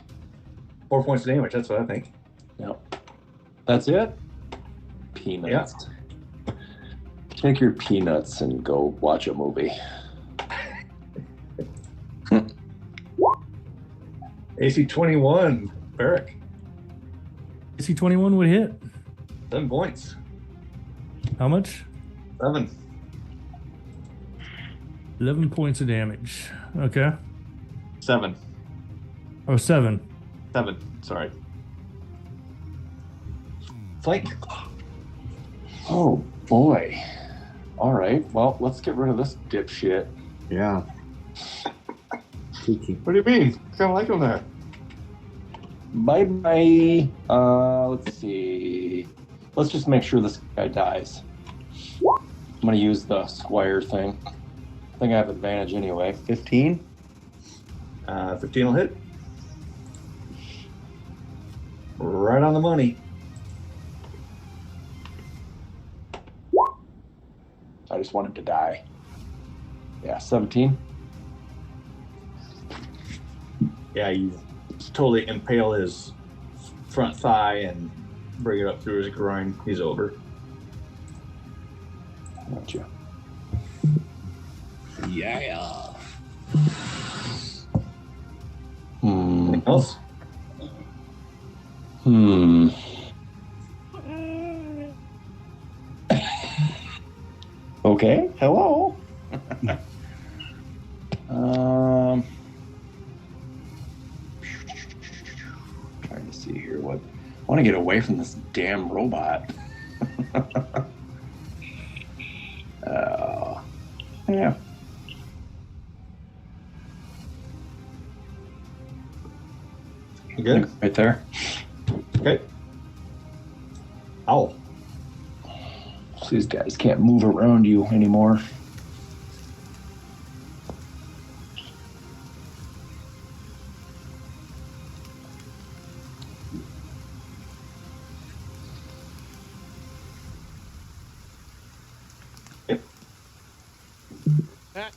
4 points of damage. That's what I think. Yep. That's it? Peanuts. Take your peanuts and go watch a movie. AC 21 Barrick. AC 21 would hit. 7 points. How much? 7. 11 points of damage. Okay. 7. Oh, 7. 7. Sorry. Flank. Oh boy. All right. Well, let's get rid of this dipshit. Yeah. What do you mean? Kind of like him there. Bye bye. Let's see. Let's just make sure this guy dies. I'm gonna use the squire thing. I think I have advantage anyway. 15. 15 will hit. Right on the money. I just want him to die. Yeah, 17. Yeah, you totally impale his front thigh and bring it up through his groin. He's over. Gotcha. Yeah. Anything else? Okay. Hello. Trying to see here what. I want to get away from this damn robot. Yeah. You good? Right there. Okay. Ow. So these guys can't move around you anymore. Patch.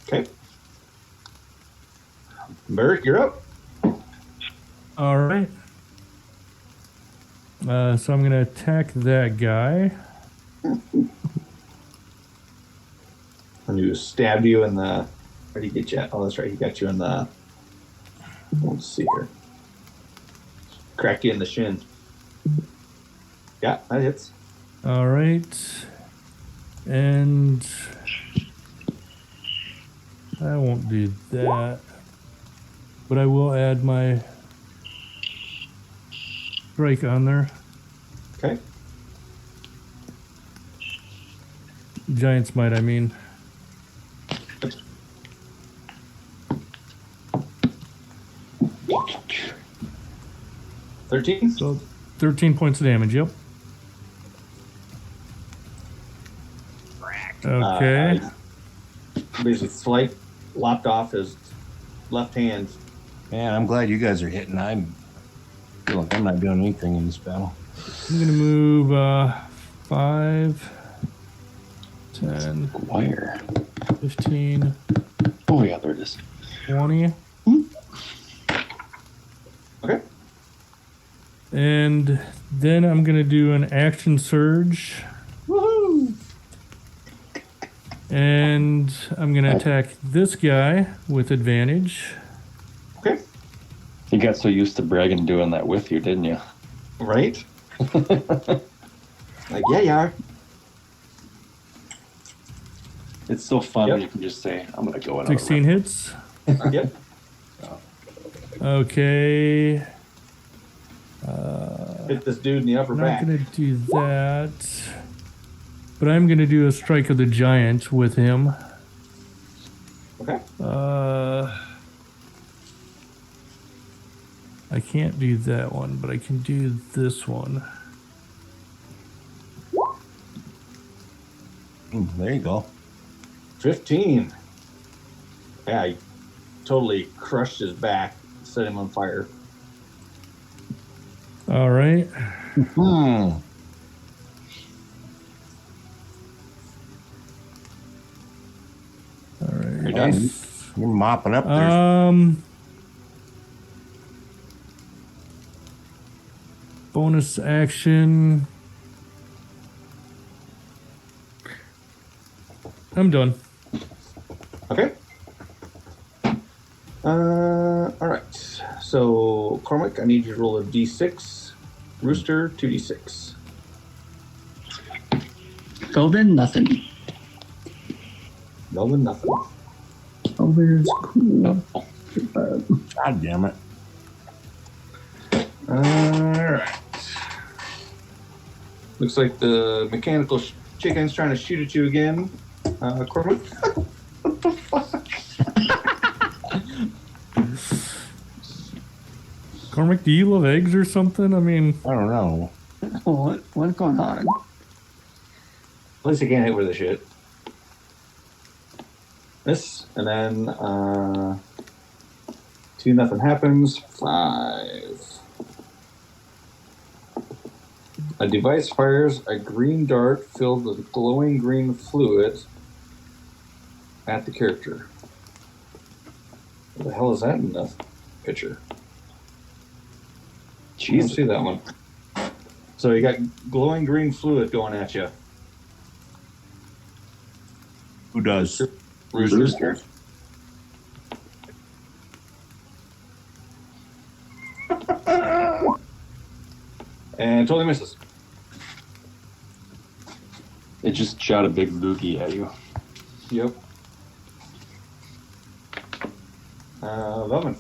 Okay. Barrick, you're up. All right. So I'm going to attack that guy. And you stabbed you in the. Where did he get you at? Oh, that's right. He got you in the. Let's see here. Cracked you in the shin. Yeah, that hits. All right. And I won't do that. But I will add my strike on there. Okay. Giant smite, I mean. So 13 points of damage, yep. Okay. Basically, slight lopped off his left hand. Man, I'm glad you guys are hitting. I feel like I'm not doing anything in this battle. I'm going to move 5, 10, Squire. 15, Oh yeah, there it is. 20. Okay. And then I'm going to do an action surge. Woohoo! And I'm going to attack this guy with advantage. Okay. You got so used to Bragan doing that with you, didn't you? Right? Like, yeah, you are. It's so fun Yep. when you can just say, I'm going to go another 16 hits. Yep. Okay. Hit this dude in the upper I'm back. not going to do that. But I'm going to do a strike of the giant with him. Okay. I can't do that one, but I can do this one. There you go. 15. Yeah, he totally crushed his back, set him on fire. All right. All right. Nice. You're mopping up there. Bonus action. I'm done. Okay. All right. So, Cormac, I need you to roll a d6. Rooster, 2d6. Velvet, nothing. Melvin, nothing. Velvet is cool. God damn it. All right. Looks like the mechanical chicken's trying to shoot at you again, Cormac. What the fuck? Cormac, do you love eggs or something? I mean, I don't know. What's going on? At least he can't hit with the shit. Miss, and then 2, nothing happens. 5. A device fires a green dart filled with glowing green fluid at the character. What the hell is that in the picture? I don't see that one. So you got glowing green fluid going at you. Who does? Rooster. And totally misses. It just shot a big loogie at you. Yep. Velman.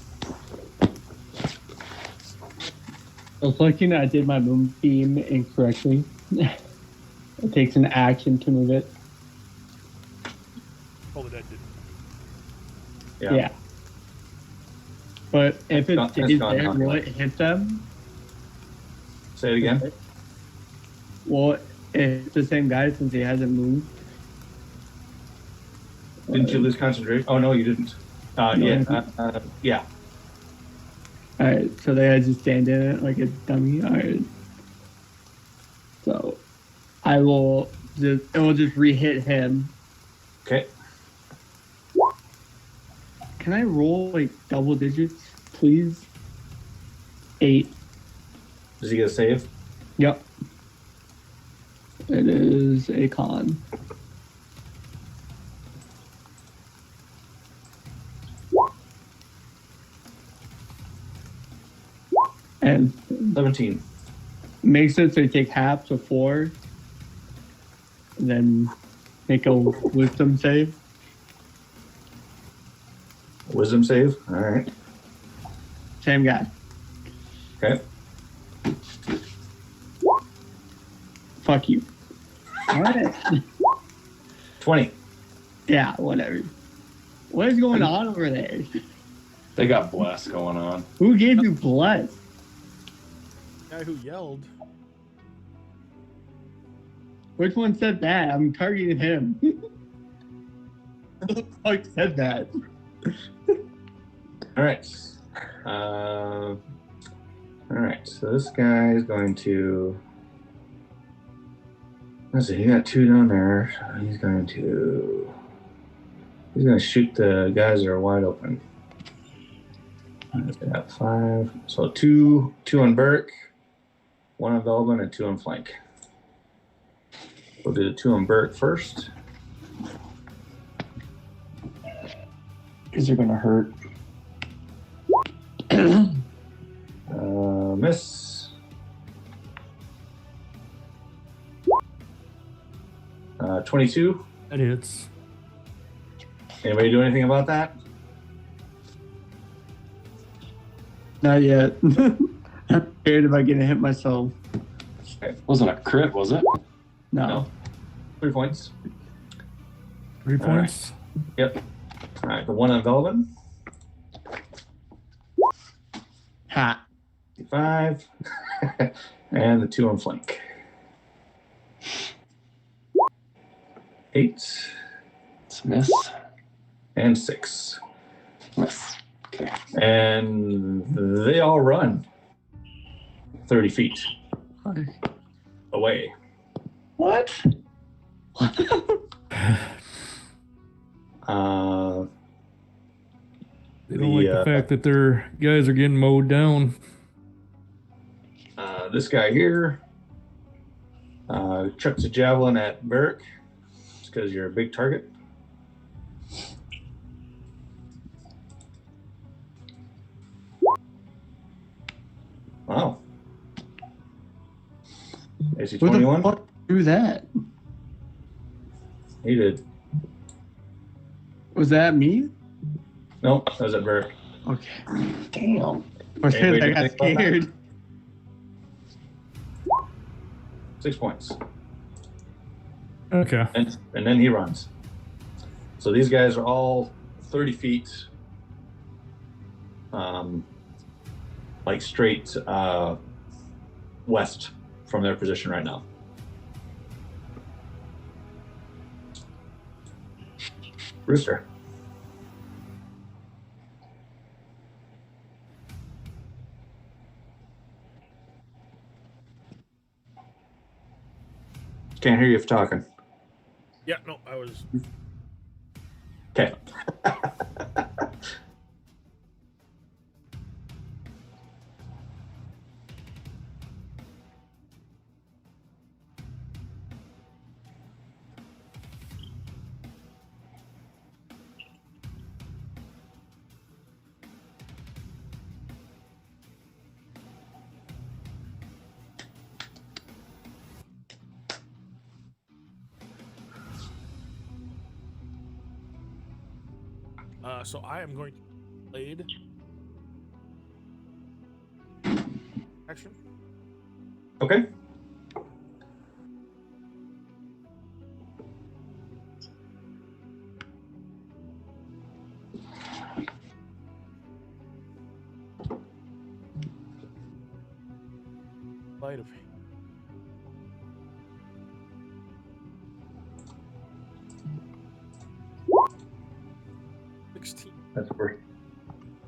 I was looking, I did my moonbeam incorrectly. It takes an action to move it. Probably that didn't. Yeah. But if it It's stays gone, there, huh? will it hit them? Say it again. Well, it's the same guy since he hasn't moved. Didn't you lose concentration? Oh, no, you didn't. Yeah. Yeah. Alright, so they had to stand in it like a dummy. Alright. So it will just re-hit him. Okay. Can I roll like double digits, please? 8. Does he get a save? Yep. It is a con. And 17. makes it so you take half, so 4. And then make a wisdom save. Wisdom save. All right. Same guy. Okay. Fuck you. Alright. 20. Yeah, whatever. What is going on over there? They got blast going on. Who gave you blood? The guy who yelled. Which one said that? I'm targeting him. Who the fuck said that? All right. All right. So this guy is going to. Let's see. He got 2 down there. He's going to shoot the guys that are wide open. He's got 5. So 2 on Burke, 1 on Velvin, and 2 on flank. We'll do the 2 on Burke first. These are gonna hurt. Miss. 22. that hits. Anybody do anything about that? Not yet. I'm scared if I get hit myself. Wasn't a crit, was it? No. 3 points. 3 All right. points. Yep. All right, the 1 on Velvin. Ha. 5. And the 2 on flank. 8. It's a miss. And 6. Miss. Okay. And they all run 30 feet away. What? They don't like the fact that their guys are getting mowed down. This guy here chucks a javelin at Burke because you're a big target. Wow. AC Who the 21. fuck do that? He did. Was that me? Nope, that was at Bert. Okay. Damn. I Anybody got think about that? scared. 6 points. Okay. And then he runs. So these guys are all 30 feet, like straight west from their position right now. Rooster. Can't hear you if talking. Yeah, no, I was. Okay. So I am going to blade action. Okay. Light of 16.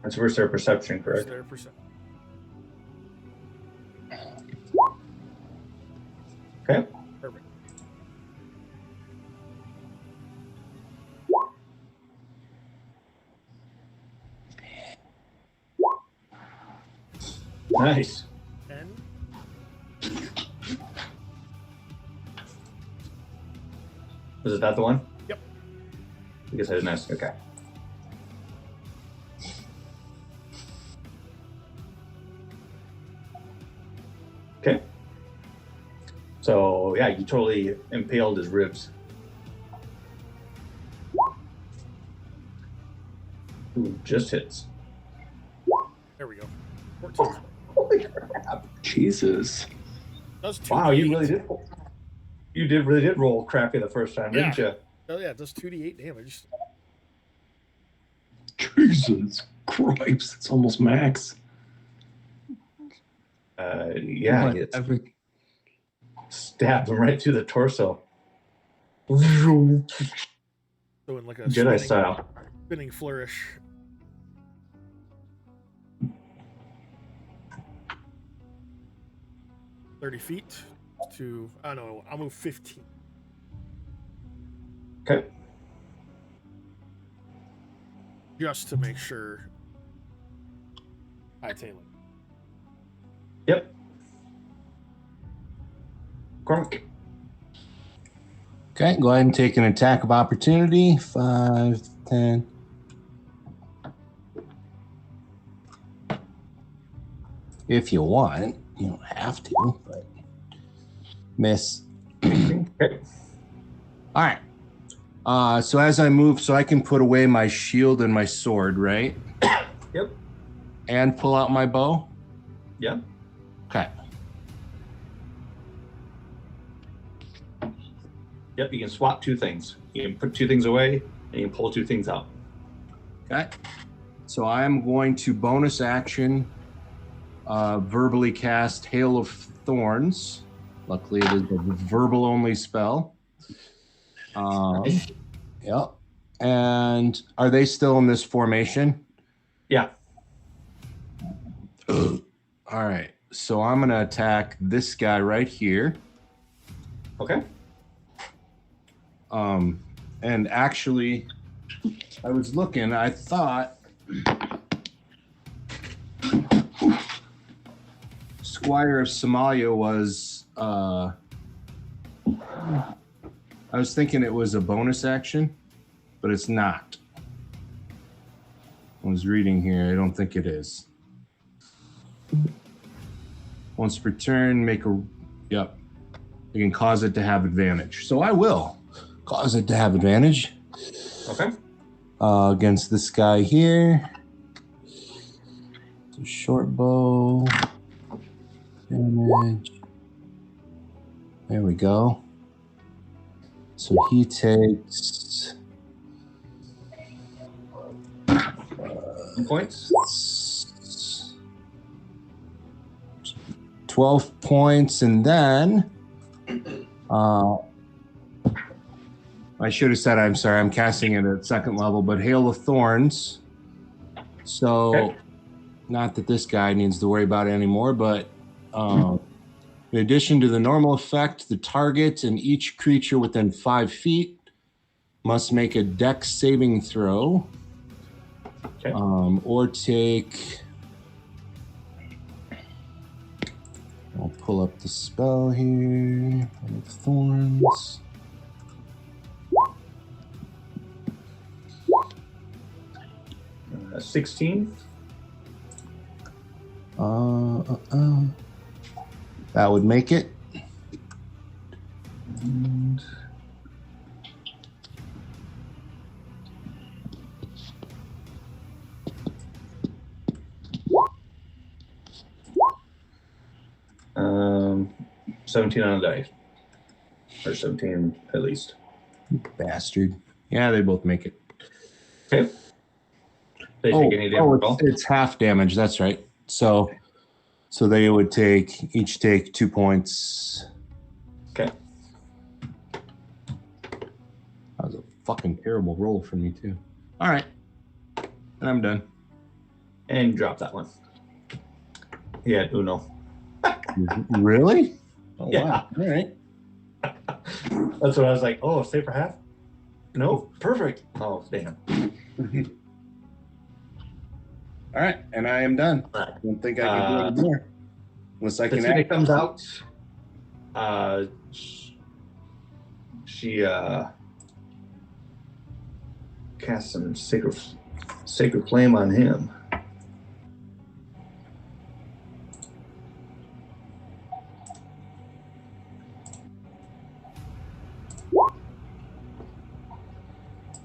That's versus their perception, Where's correct? their percent? Okay. Perfect. Nice. 10. Is that the one? Yep. I guess I didn't ask. Okay. Okay. So yeah, you totally impaled his ribs. Ooh, just hits. There we go. 14. Holy crap! Jesus. Does 2d8. Wow, you really did. You really did roll crappy the first time, didn't you? Oh yeah, it does 2d8 damage. Jesus Christ. It's almost max. Yeah, What, it's every- stabbed him right through the torso. So in like a Jedi style. spinning flourish. "30 feet to, I don't know, I'll move 15. Okay. Just to make sure I attain it. Yep. Cormac. Okay, go ahead and take an attack of opportunity. 5, 10. If you want, you don't have to, but miss. Okay. All right. So as I move, so I can put away my shield and my sword, right? Yep. And pull out my bow? Yep. Okay. Yep. You can swap two things. You can put two things away, and you can pull two things out. Okay. So I'm going to bonus action verbally cast Hail of Thorns. Luckily, it is a verbal only spell. Yep. And are they still in this formation? Yeah. All right. So I'm going to attack this guy right here. Okay. And actually, I was looking, I thought Squire of Somalia was, I was thinking it was a bonus action, but it's not. I was reading here, I don't think it is. Once per turn, make a, yep. You can cause it to have advantage. So I will. cause it to have advantage. Okay. Against this guy here. So short bow. Damage. There we go. So he takes Points. 12 points, and then I should have said, I'm sorry, I'm casting it at second level, but Hail of Thorns. So, Okay. not that this guy needs to worry about it anymore, but in addition to the normal effect, the target and each creature within 5 feet must make a dex saving throw. Okay. Or take... I'll pull up the spell here. Hail of Thorns. Uh, 16. That would make it. And um, 17 on the die. Or 17 at least. Bastard. Yeah, they both make it. Okay. They take any damage at all? It's half damage. That's right. So they would each take 2 points. Okay. That was a fucking terrible roll for me too. All right, and I'm done. And you drop that one. Yeah, Uno. Really? Oh, Yeah. wow. All right. That's what I was like. Oh, save for half? No, perfect. Oh, damn. All right, and I am done. All right. I don't think I can do any more. Unless I The can scene that act. comes out, she casts some sacred flame on him.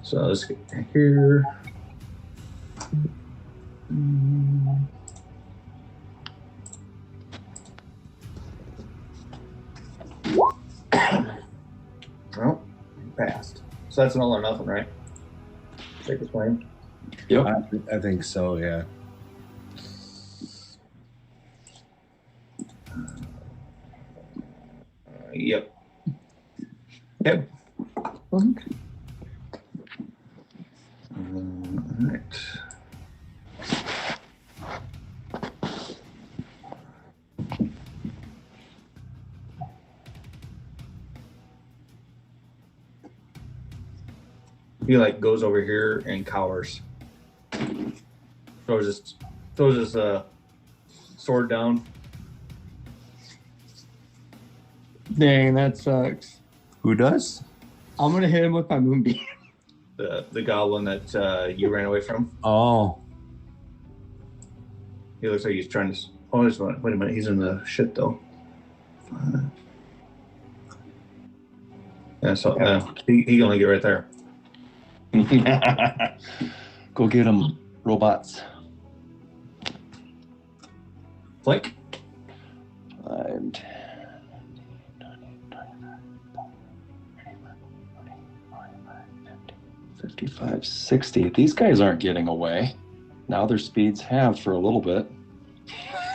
So let's get here. Well, passed. So that's an all or nothing, right? Sacred flame. Yep. I think so. Yeah. Yep. Yep. All right. He like goes over here and cowers. Throws his sword down. Dang, that sucks. Who does? I'm gonna hit him with my moonbeam. The goblin that you ran away from. Oh. He looks like he's trying to. Oh, wait a minute. He's in the shit though. Yeah, so he can only get right there. Go get them, robots. Flank. 5, 55, 60. These guys aren't getting away. Now their speeds halved for a little bit.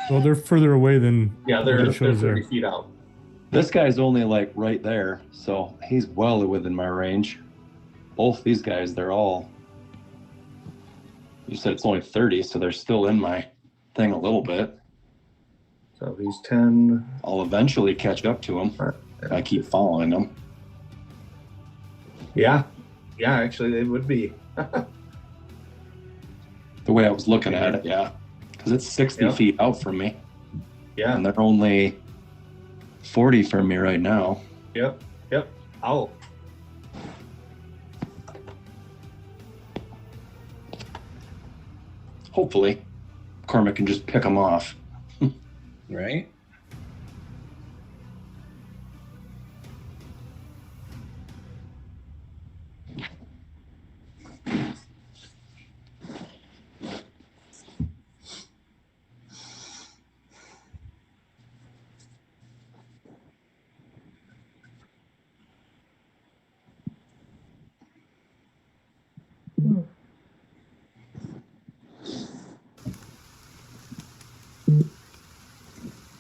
Well, they're further away than Yeah, what they're it shows 30 there. feet out. This guy's only like right there, so he's well within my range. Both these guys, they're all. You said it's only 30, so they're still in my thing a little bit. So he's 10. I'll eventually catch up to him. I keep following him. Yeah. Yeah, actually, they would be. The way I was looking at it, yeah. Because it's 60 Yep. feet out from me, Yeah. and they're only 40 from me right now. Yep. Ow. Hopefully, Cormac can just pick them off. Right.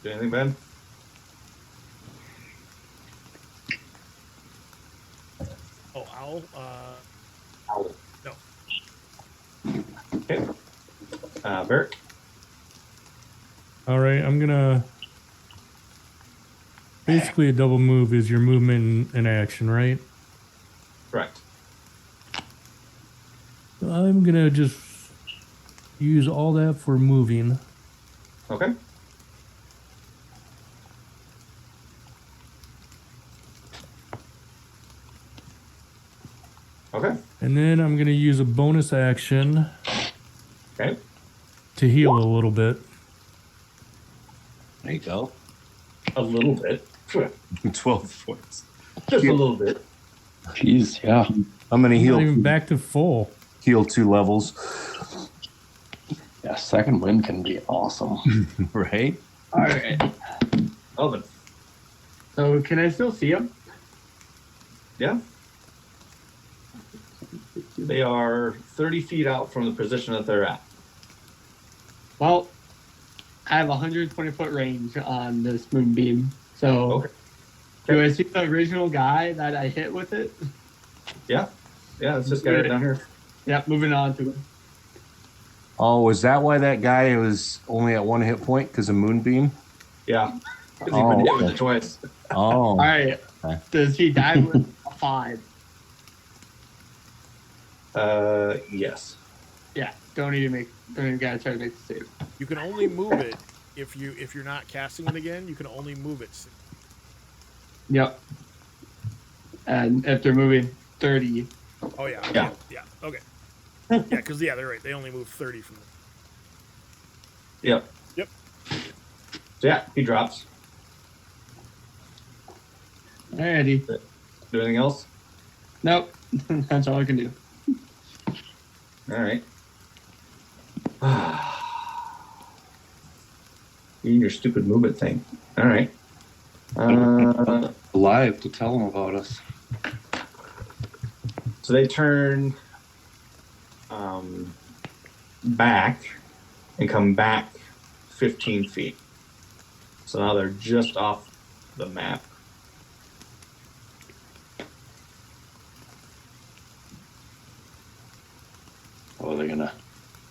Do anything, Ben? Oh, owl. Owl. No. Okay. Bert. All right, I'm gonna. Basically, a double move is your movement in action, right? Correct. I'm gonna just use all that for moving. Okay. Okay. And then I'm gonna use a bonus action Okay. to heal a little bit. There you go. A little bit. 12 points. Just a little bit. Jeez, yeah. I'm gonna Not heal even back to full. 2 levels. Yeah, second wind can be awesome. Right? All right. Elvin. So can I still see him? Yeah. They are 30 feet out from the position that they're at. Well, I have 120-foot range on this moonbeam. So Okay. do I see the original guy that I hit with it? Yeah. Yeah, it's this guy right down here. Yep, moving on to him. Oh, is that why that guy was only at 1 hit point? Because of Moonbeam? Yeah. Because Oh, you've been hit with okay. it twice. Oh. All right. Okay. Does he die with a 5? Yes. Yeah. Don't even gotta try to make the save. You can only move it if you're not casting it again. You can only move it. Yep. And if they're moving 30. Oh yeah. Yeah. Yeah. Okay. Yeah, because they're right. They only move 30 from the. Yep. Yep. So yeah, he drops. Alrighty. Do anything else? Nope. That's all I can do. All right. You and your stupid movement thing. All right. Alive to tell them about us. So they turn back and come back 15 feet. So now they're just off the map. Oh, they're gonna.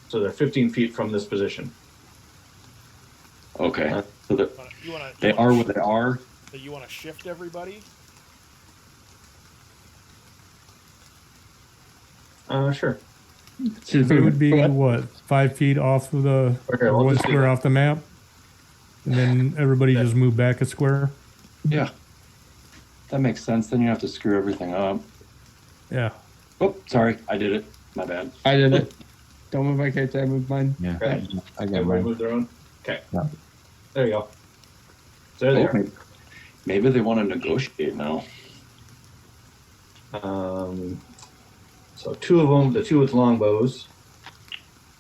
So they're 15 feet from this position. Okay. So they're, You wanna, they are what they are. So you want to shift everybody? Sure. So it would be what, 5 feet off of the Okay, or we'll one just do square that. off the map, and then everybody just move back a square. Yeah. That makes sense. Then you have to screw everything up. Yeah. Oh, sorry. I did it. My bad. I did it. Don't move my character. I moved mine. Yeah. Okay. I got Everybody mine. move their own. Okay. Yeah. There you go. So there they Oh, are. maybe they want to negotiate now. So 2 of them, the 2 with longbows.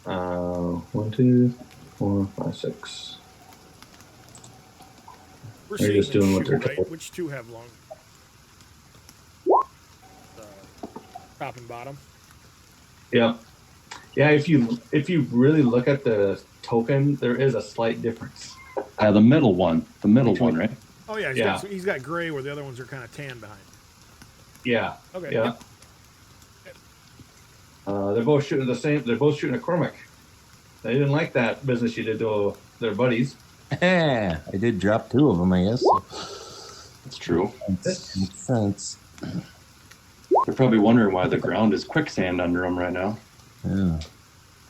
1, 2, 4, 5, 6. We're They're seeing just doing which what they're two, right? told. Which 2 have long? Top and bottom. Yeah. Yeah, if you really look at the token, there is a slight difference. The middle one. The middle one, right? Oh yeah, Yeah. he's got gray where the other ones are kind of tan behind. Yeah. Okay. Yeah. They're both shooting the same. They're both shooting a Cormac. They didn't like that business you did to their buddies. Yeah, I did drop 2 of them, I guess. That's true. Makes sense. They're probably wondering why the ground is quicksand under them right now. Yeah.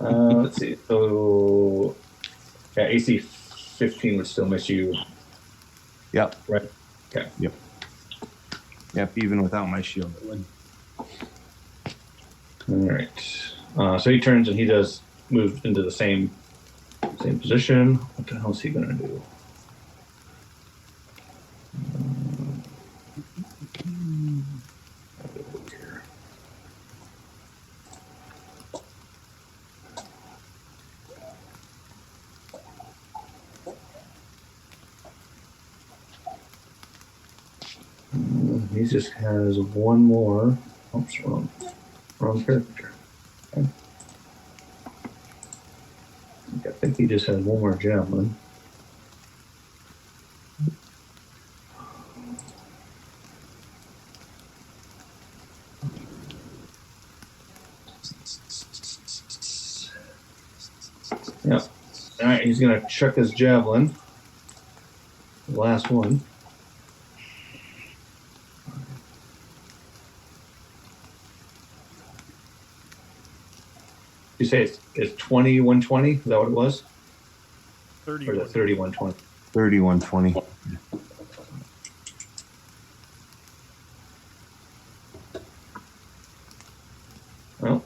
Let's see. So, yeah, AC 15 would still miss you. Yep. Right. Okay. Yep, even without my shield, it would. All right. So he turns and he does move into the same position. What the hell is he gonna do? He just has 1 more. Oops, wrong character. Okay. I think he just has 1 more gem. Yep. All right, he's gonna chuck his javelin. The last one. You say it's 2120? Is that what it was? 30. Or is it 3120? 3120. Well,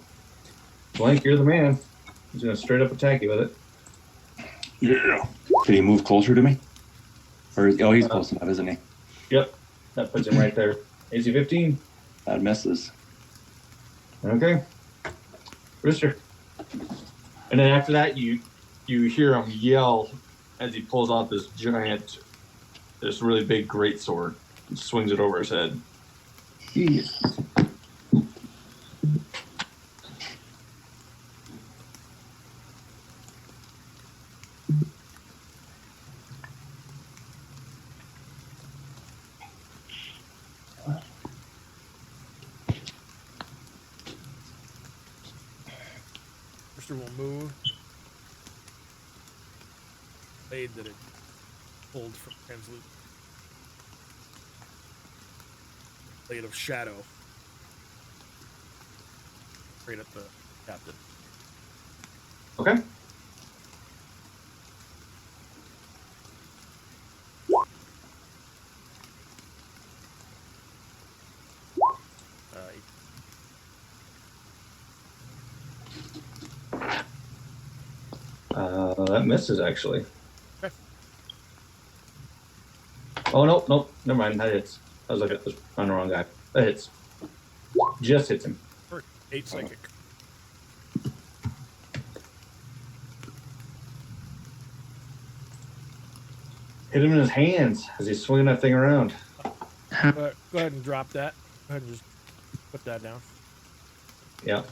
Blank, you're the man. He's gonna straight up attack you with it. Yeah. Can he move closer to me? Or he's close enough, isn't he? Yep. That puts him right there. AC 15. That misses. Okay. Rooster. And then after that, you hear him yell as he pulls out this really big greatsword and swings it over his head. Rooster will move. Blade that it pulled from Translute. Blade of Shadow. Straight at the captain. Okay. That misses, actually. Okay. Oh, nope. Never mind. That hits. I was on the wrong guy. That hits. Just hits him. 8 psychic. Hit him in his hands as he's swinging that thing around. Go ahead and drop that. Go ahead and just put that down. Yeah.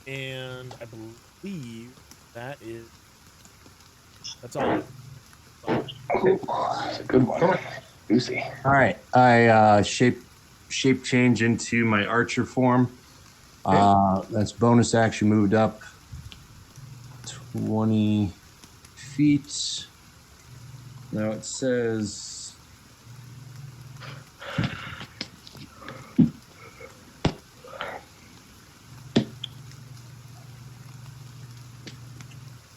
And I believe that's all. That's a good one. Juicy. All right. I shape change into my archer form. That's bonus action moved up 20 feet. Now it says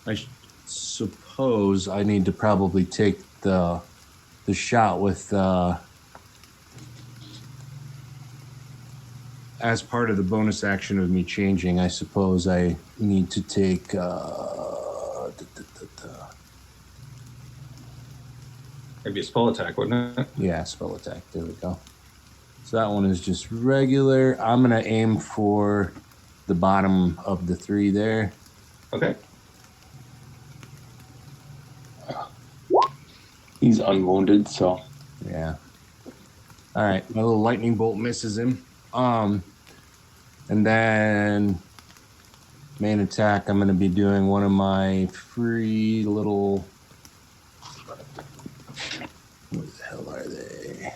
I suppose I need to probably take the shot with as part of the bonus action of me changing. I suppose I need to take Maybe a spell attack, wouldn't it? yeah, spell attack. There we go. So that one is just regular. I'm gonna aim for the bottom of the 3 there. Okay. He's unwounded, so Yeah. All right, my little lightning bolt misses him. And then main attack, I'm going to be doing one of my free little. What the hell are they?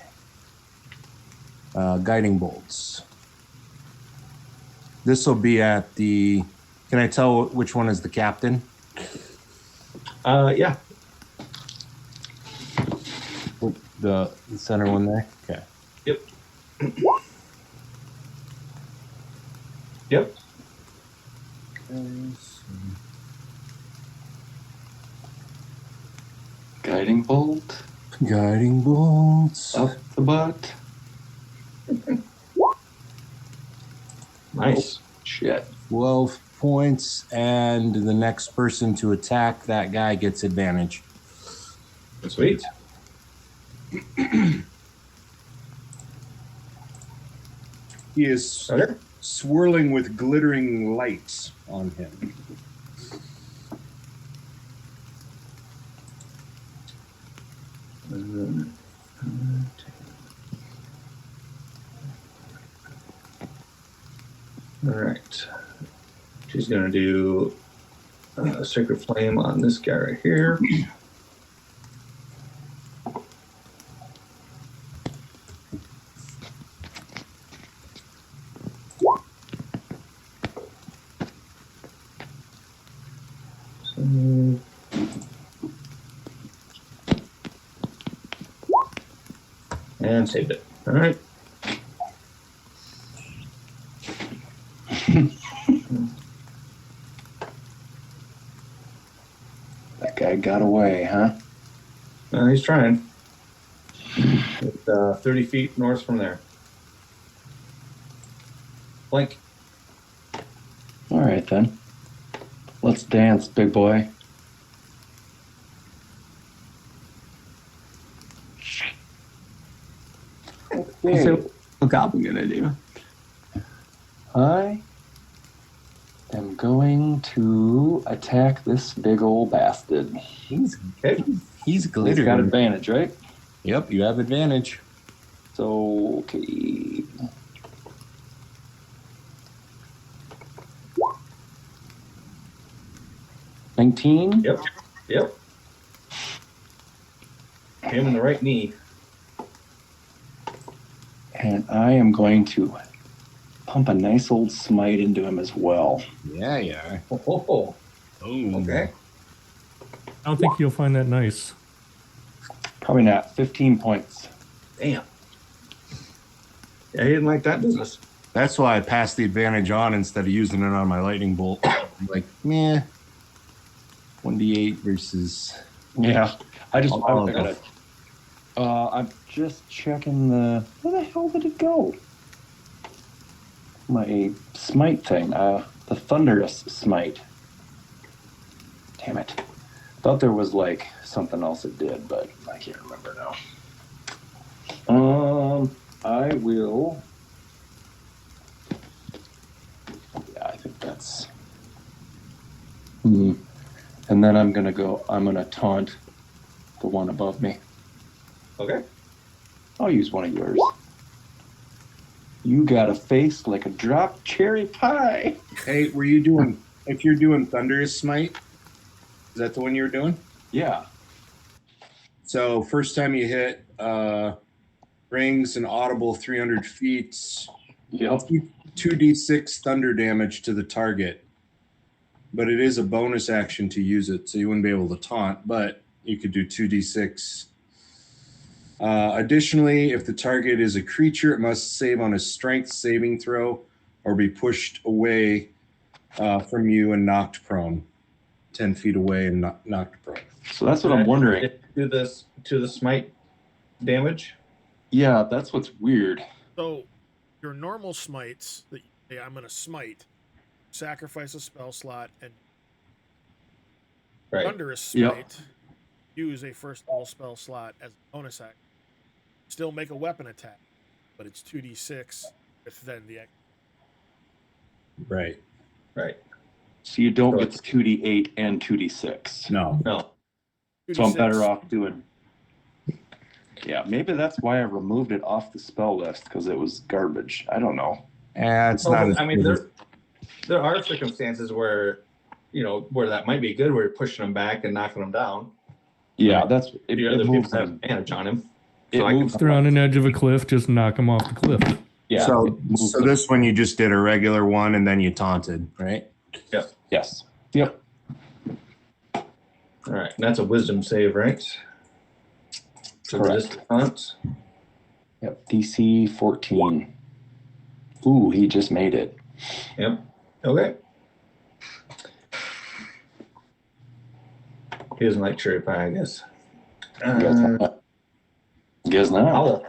Guiding bolts. This will be at the. Can I tell which one is the captain? Yeah. The center one there? Okay. Yep. Yep. guiding bolt Guiding bolts. up the butt. Nice. Shit. 12 points, and the next person to attack that guy gets advantage. Sweet. He is Okay. swirling with glittering lights on him. All right. She's going to do a Sacred Flame on this guy right here. And saved it. All right. That guy got away, huh? He's trying. It's 30 feet north from there. Blank. All right, then. Let's dance, big boy. Okay. So, what's the goblin gonna do? I am going to attack this big old bastard. He's He's got glittering. advantage, right? Yep, you have advantage. So, okay. $19? Yep. Yep. Him in the right knee. And I am going to pump a nice old smite into him as well. Yeah, yeah. Oh. Okay. I don't think you'll find that nice. Probably not. 15 points. Damn. Yeah, he didn't like that business. That's why I passed the advantage on instead of using it on my lightning bolt. I'm like, meh. 1d8 versus. Yeah. I'm Oh, just checking the. Where the hell did it go? My smite thing. The thunderous smite. Damn it. Thought there was like something else it did, but I can't remember now. I will. Yeah, I think that's. And then I'm gonna taunt the one above me. Okay. I'll use one of yours. You got a face like a dropped cherry pie. Hey, if you're doing Thunderous Smite, is that the one you were doing? Yeah. So first time you hit, rings an audible 300 feet, Yep. 2d6 thunder damage to the target. But it is a bonus action to use it, so you wouldn't be able to taunt, but you could do 2d6. Additionally, if the target is a creature, it must save on a strength saving throw or be pushed away from you and knocked prone. 10 feet away and knocked prone. So that's what I'm wondering. Do this to the smite damage. Yeah, that's what's weird. So, your normal smites that you say, I'm going to smite, sacrifice a spell slot, and Right. thunderous smite, use a first level spell slot as a bonus action. Still make a weapon attack, but it's 2d6 with then the. Right. Right. So you don't So get the 2d8 and 2d6. No. No. So I'm 2d6. better off doing. Yeah, maybe that's why I removed it off the spell list, because it was garbage. I don't know. It's Well, not. as I mean, good as- there are circumstances where, where that might be good, where you're pushing them back and knocking them down. Yeah, that's it. The It other moves people have them. advantage on him. It So I moves can, They're on an edge of a cliff, just knock them off the cliff. Yeah. so it moves so them. this one you just did a regular one and then you taunted, right? Yes. Yep. all right. That's a wisdom save, right? To Correct. resist taunt. Yep. DC 14. Ooh, he just made it. Yep. Okay. He doesn't like cherry pie, I guess. Guess not. Owl.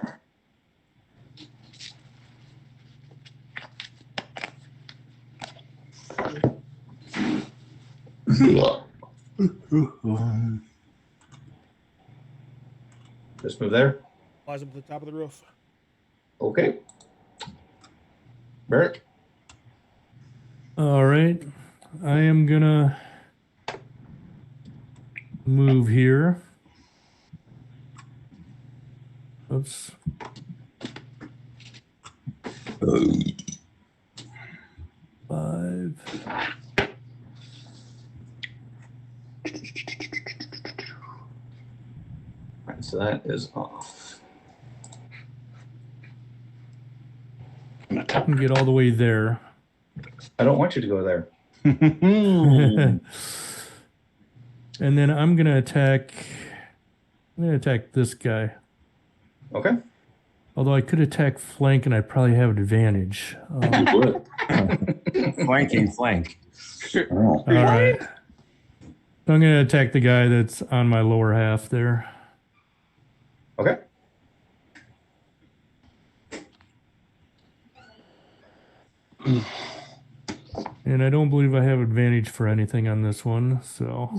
Just move there. Flies up to the top of the roof. Okay. Barrick. All right. I am gonna move here. Oops. Five. All right, so that is off. I can get all the way there. I don't want you to go there. And then I'm gonna attack this guy. Okay. Although I could attack flank and I probably have an advantage. You would. Flanking flank. Oh. All right. So I'm going to attack the guy that's on my lower half there. Okay. And I don't believe I have advantage for anything on this one, so.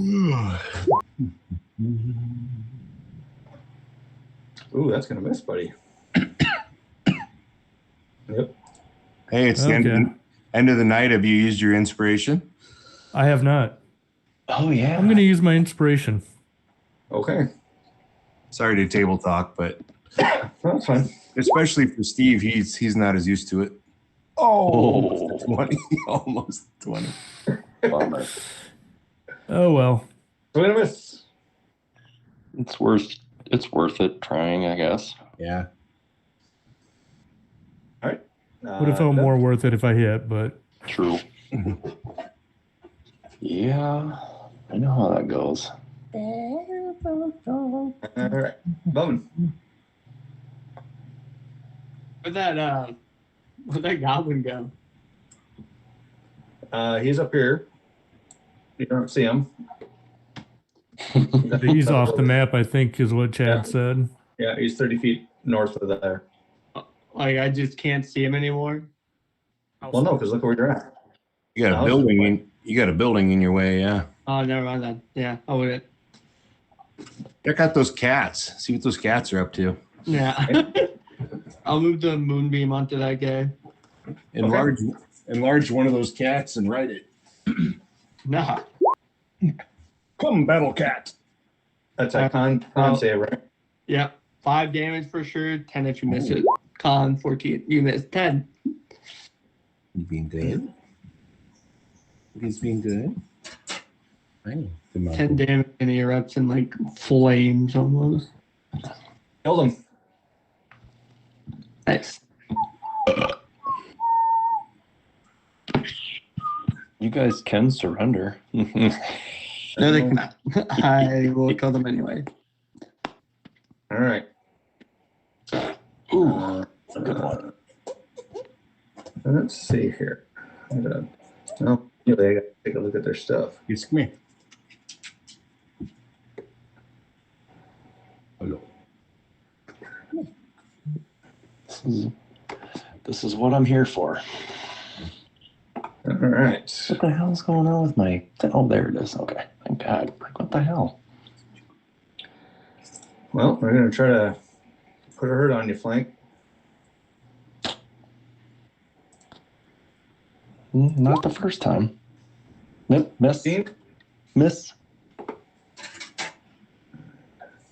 Ooh, that's gonna miss, buddy. Yep. Hey, it's the end of the night. Have you used your inspiration? I have not. Oh yeah. I'm going to use my inspiration. Okay. Sorry to table talk, but That's fine. especially for Steve, he's not as used to it. Oh. 20, almost 20. Bummer. Oh, well. So we're gonna miss. It's worth it trying, I guess. Yeah. All right. Would have felt more worth it if I hit, but True. Yeah, I know how that goes. All right. Bowman. Where'd that goblin go? He's up here. You don't see him. he's off the map, I think, is what Chad Yeah. said. Yeah, he's 30 feet north of there. Like I just can't see him anymore. Well, no, because look where you're at. You got a building in your way, yeah. Oh, never mind then. Yeah, I would. Check out those cats. See what those cats are up to. Yeah. I'll move the moonbeam onto that guy. Enlarge one of those cats and write it. Nah. Come, battle cat. That's a con save, right? Yeah. 5 damage for sure. 10 if you miss it. Con 14. You missed 10. You being good? He's being good. I know. 10 damage and he erupts in like flames almost. Killed him. Nice. You guys can surrender. No, they cannot. I will kill them anyway. All right. Ooh, good one. Let's see here. No, really, I got to take a look at their stuff. Yes, come here. Hello. This is what I'm here for. All right. What the hell's going on with my... Oh, there it is. Okay. Thank God. Like, what the hell? Well, we're going to try to put a hurt on you, Flank. Not the first time. Nope. Miss. 15? Miss. I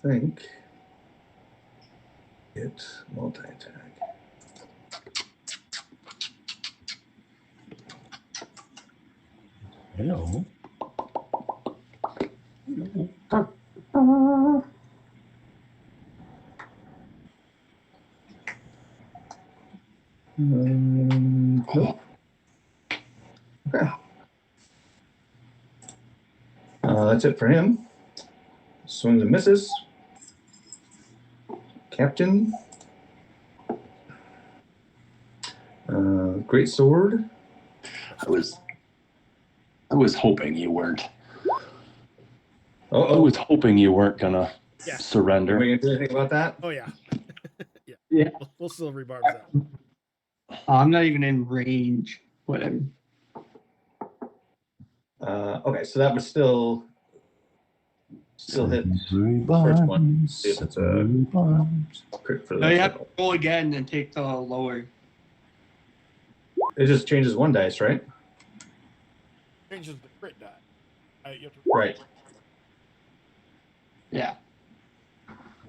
think it's multi-attack. Hello. Nope. Okay. That's it for him. Swings and misses. Captain. Great sword. I was hoping you weren't. I Oh, was hoping you weren't gonna Yeah. surrender. are we gonna do anything about that? Oh yeah. Yeah. We'll still rebarb that. I'm not even in range. Whatever. Okay, so that would still hit first one. See if it's a crit for No, you the have to roll again and take the lower. It just changes one dice, right? Changes the crit die. You have to Right. Yeah.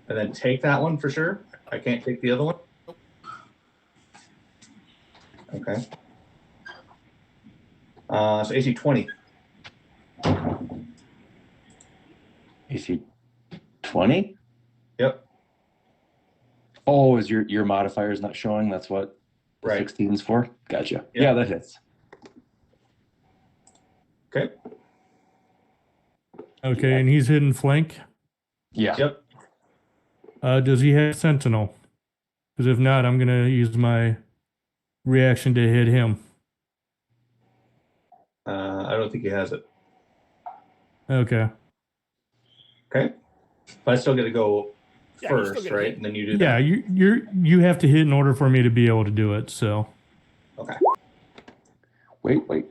And then take that one for sure. I can't take the other one. Okay. So AC 20. AC 20? Yep. Oh, is your modifier is not showing? That's what the Right. 16's for? Gotcha. Yeah. Yeah, that hits. Okay. Okay, and he's hidden flank. Yeah. Yep. Does he have sentinel? Because if not, I'm gonna use my reaction to hit him. I don't think he has it. Okay. Okay. But I still get to go Yeah, you still first, get to right? hit. And then you do Yeah, that. you have to hit in order for me to be able to do it. So Okay. Wait.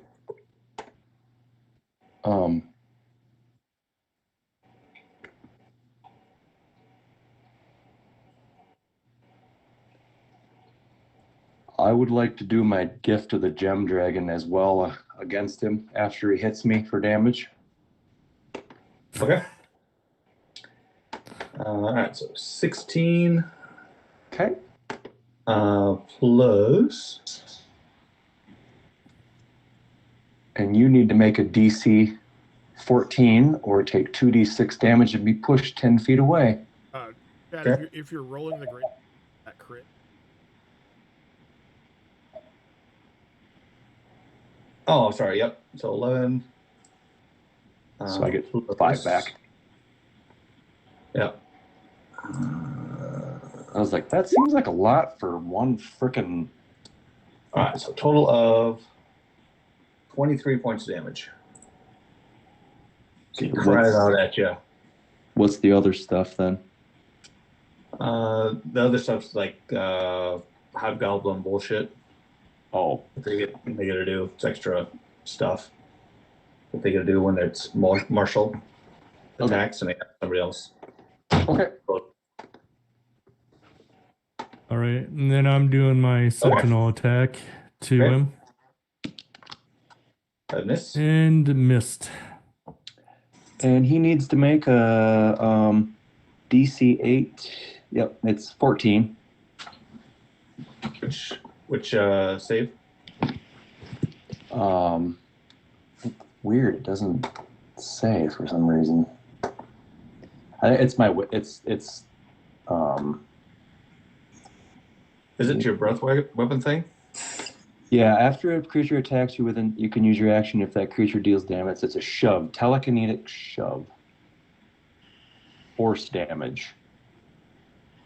I would like to do my gift to the gem dragon as well against him after he hits me for damage. Okay. All right. So 16 Okay. plus. And you need to make a DC 14 or take 2d6 damage and be pushed 10 feet away. Chad, Okay. if you're rolling the great that crit, Oh, sorry. Yep. So 11. So I get plus- 5 back. Yep. I was like, that seems like a lot for one frickin'. All right. So total of 23 points of damage. He cried out at you. What's the other stuff then? The other stuff's like hobgoblin bullshit. Oh, That they gotta do. It's extra stuff that they gotta do when it's martial attacks and they have somebody else. okay. all right, and then I'm doing my sentinel attack to Okay. him Miss. and missed. And he needs to make a DC 8. Yep, it's 14. Which save? Weird. It doesn't say for some reason. It's Is it your breath weapon thing? yeah. After a creature attacks you you can use your action if that creature deals damage. It's a shove, telekinetic shove, force damage.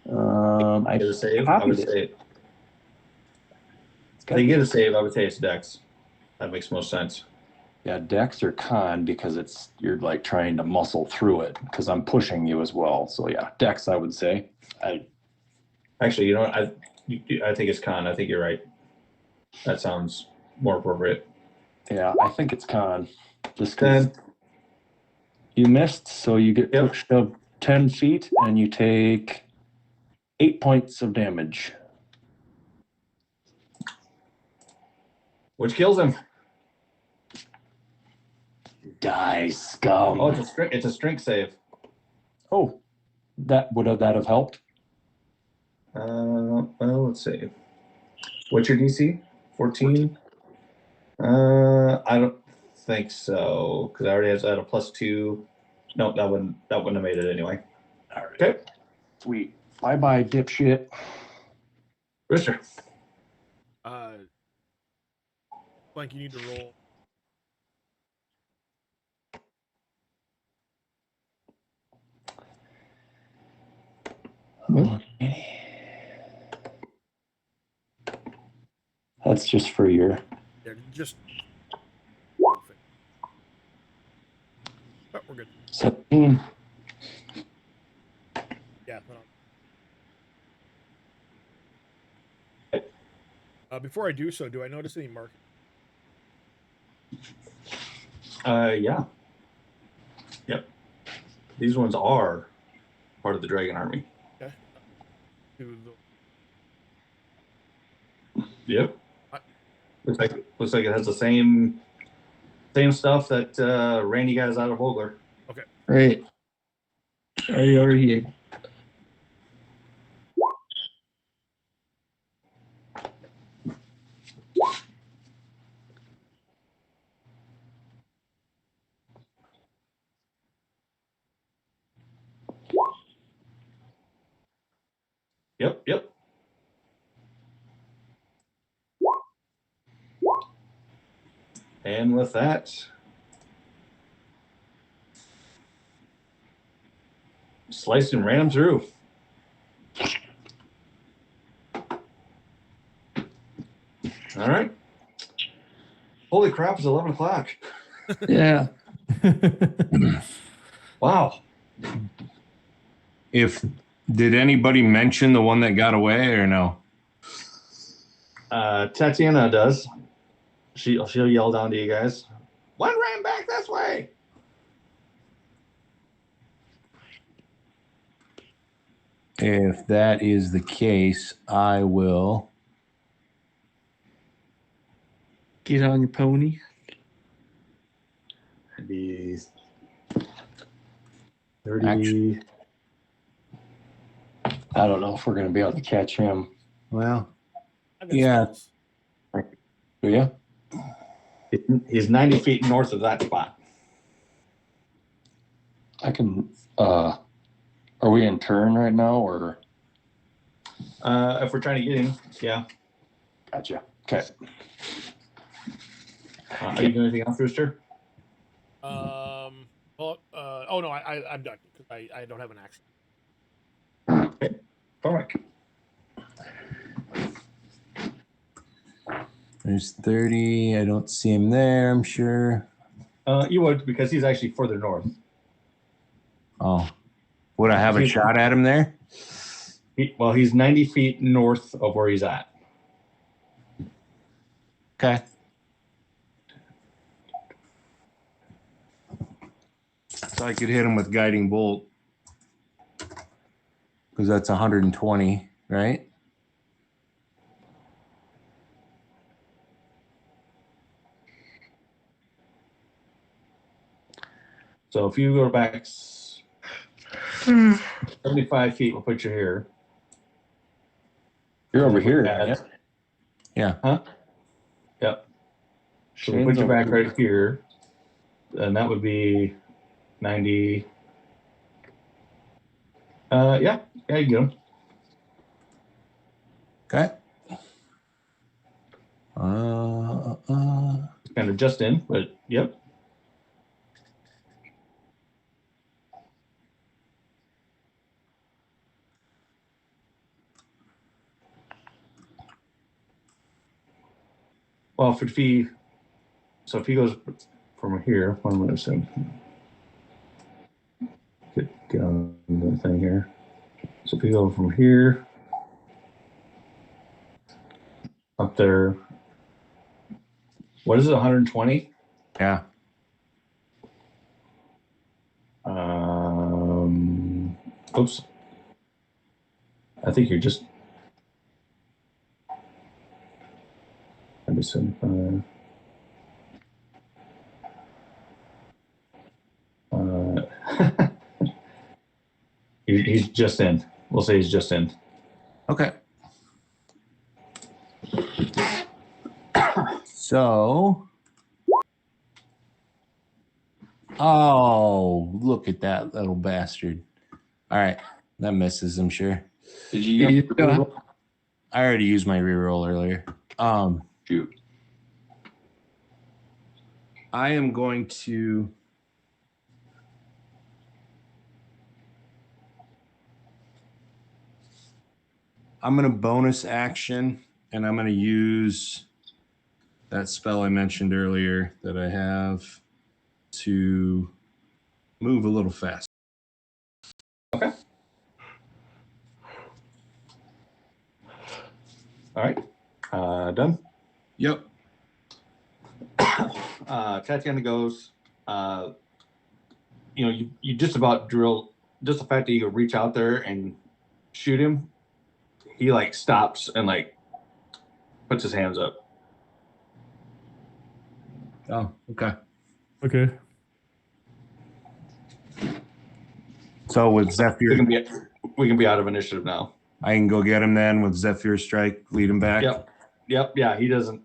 I Get a save. I would copied it. say. If they get a save, I would say it's Dex. That makes most sense. Yeah, Dex or Con because you're like trying to muscle through it because I'm pushing you as well. So yeah, Dex I would say. Actually, you know what? I think it's Con. I think you're right. That sounds more appropriate. Yeah, I think it's Con. Just because 10. you missed, so you get Yep. pushed up 10 feet and you take 8 points of damage. Which kills him. Die, scum. Oh, it's a strength save. Oh, that would that have helped? Well, let's see. What's your DC? 14? I don't think so because I already had a +2. No, that wouldn't have made it anyway. All right. Okay. Sweet. Bye, dipshit. Rooster. Blank, you need to roll. That's just for your. Yeah, just. Oh, we're good. 17. Yeah. Before I do so, do I notice any mark? Yeah. Yep. These ones are part of the dragon army. Okay. Yep. Looks like it has the same stuff that Randy got us out of Vogler. Okay. Right. Are you already? Yep. And with that, sliced and ran him through. All right. Holy crap! It's 11 o'clock. Yeah. Wow. Did anybody mention the one that got away or no? Tatiana does. She'll yell down to you guys. One ran back this way. If that is the case, I will. Get on your pony. Maybe 30. Actually- I don't know if we're going to be able to catch him. Well, I've got Yeah. spells. Do you? He's 90 feet north of that spot. I can. Are we in turn right now, or? If we're trying to get him, yeah. Gotcha. Okay. Are you doing anything else, Rooster? Well, oh no, I'm done because I don't have an action. All right. there's 30. I don't see him there, I'm sure. You would, because he's actually further north. Oh. Would I have a shot at him there? He's 90 feet north of where he's at. Okay. So I could hit him with guiding bolt. Because that's 120, right? So if you go back 75 feet, we'll put you here. You're over here. Yeah. Yeah. Huh? Yep. So we'll put you back right here. And that would be 90. Yeah, you get him. Okay. Kind of just in, but yep. Well, if he goes from here, I'm going to assume. Get on the thing here. So if you go from here up there, what is it? 120? Yeah. Oops. I think you're just. Maybe 75. He's just in. We'll say he's just in. Okay. So. Oh, look at that little bastard. All right. That misses, I'm sure. Did you use the I already used my reroll earlier. Shoot. I am going to. I'm going to bonus action, and I'm going to use that spell I mentioned earlier that I have to move a little fast. Okay. All right. Done? Yep. Tatiana goes, you just about drill, just the fact that you could reach out there and shoot him, he like stops and like puts his hands up. Oh, okay. Okay. So with We Zephyr, can be out of initiative now. I can go get him then with Zephyr Strike, lead him back. Yep. Yeah, he doesn't.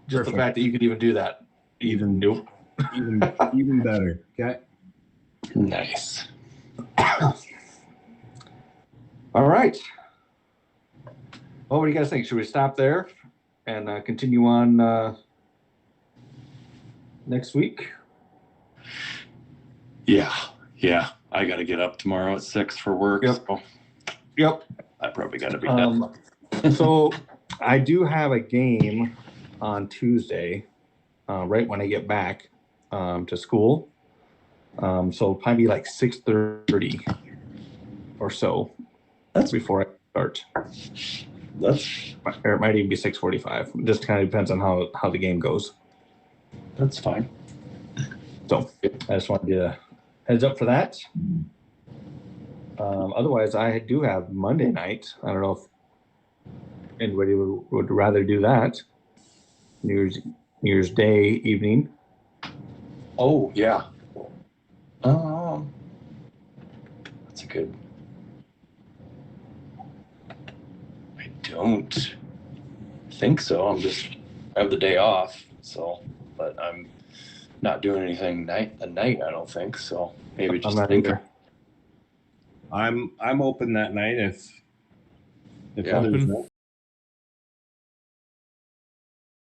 Just Perfect. the fact that you could even do that. Even Nope. even better. Okay. Nice. All right. Well, what do you guys think? Should we stop there and continue on next week? Yeah. I got to get up tomorrow at 6 for work. Yep. So Yep. I probably got to be done. So I do have a game on Tuesday, right when I get back to school. So probably like 6:30 or so. That's before I start. that's Or it might even be 6:45. Just kind of depends on how the game goes. that's fine. So I just wanted to heads up for that. Otherwise, I do have Monday night. I don't know if anybody would rather do that. New Year's Day evening. Oh yeah. That's a good. I don't think so. I have the day off, so but I'm not doing anything the night. I don't think so. Maybe I'm just not think. either. I'm open that night if Yeah. others Open. won't.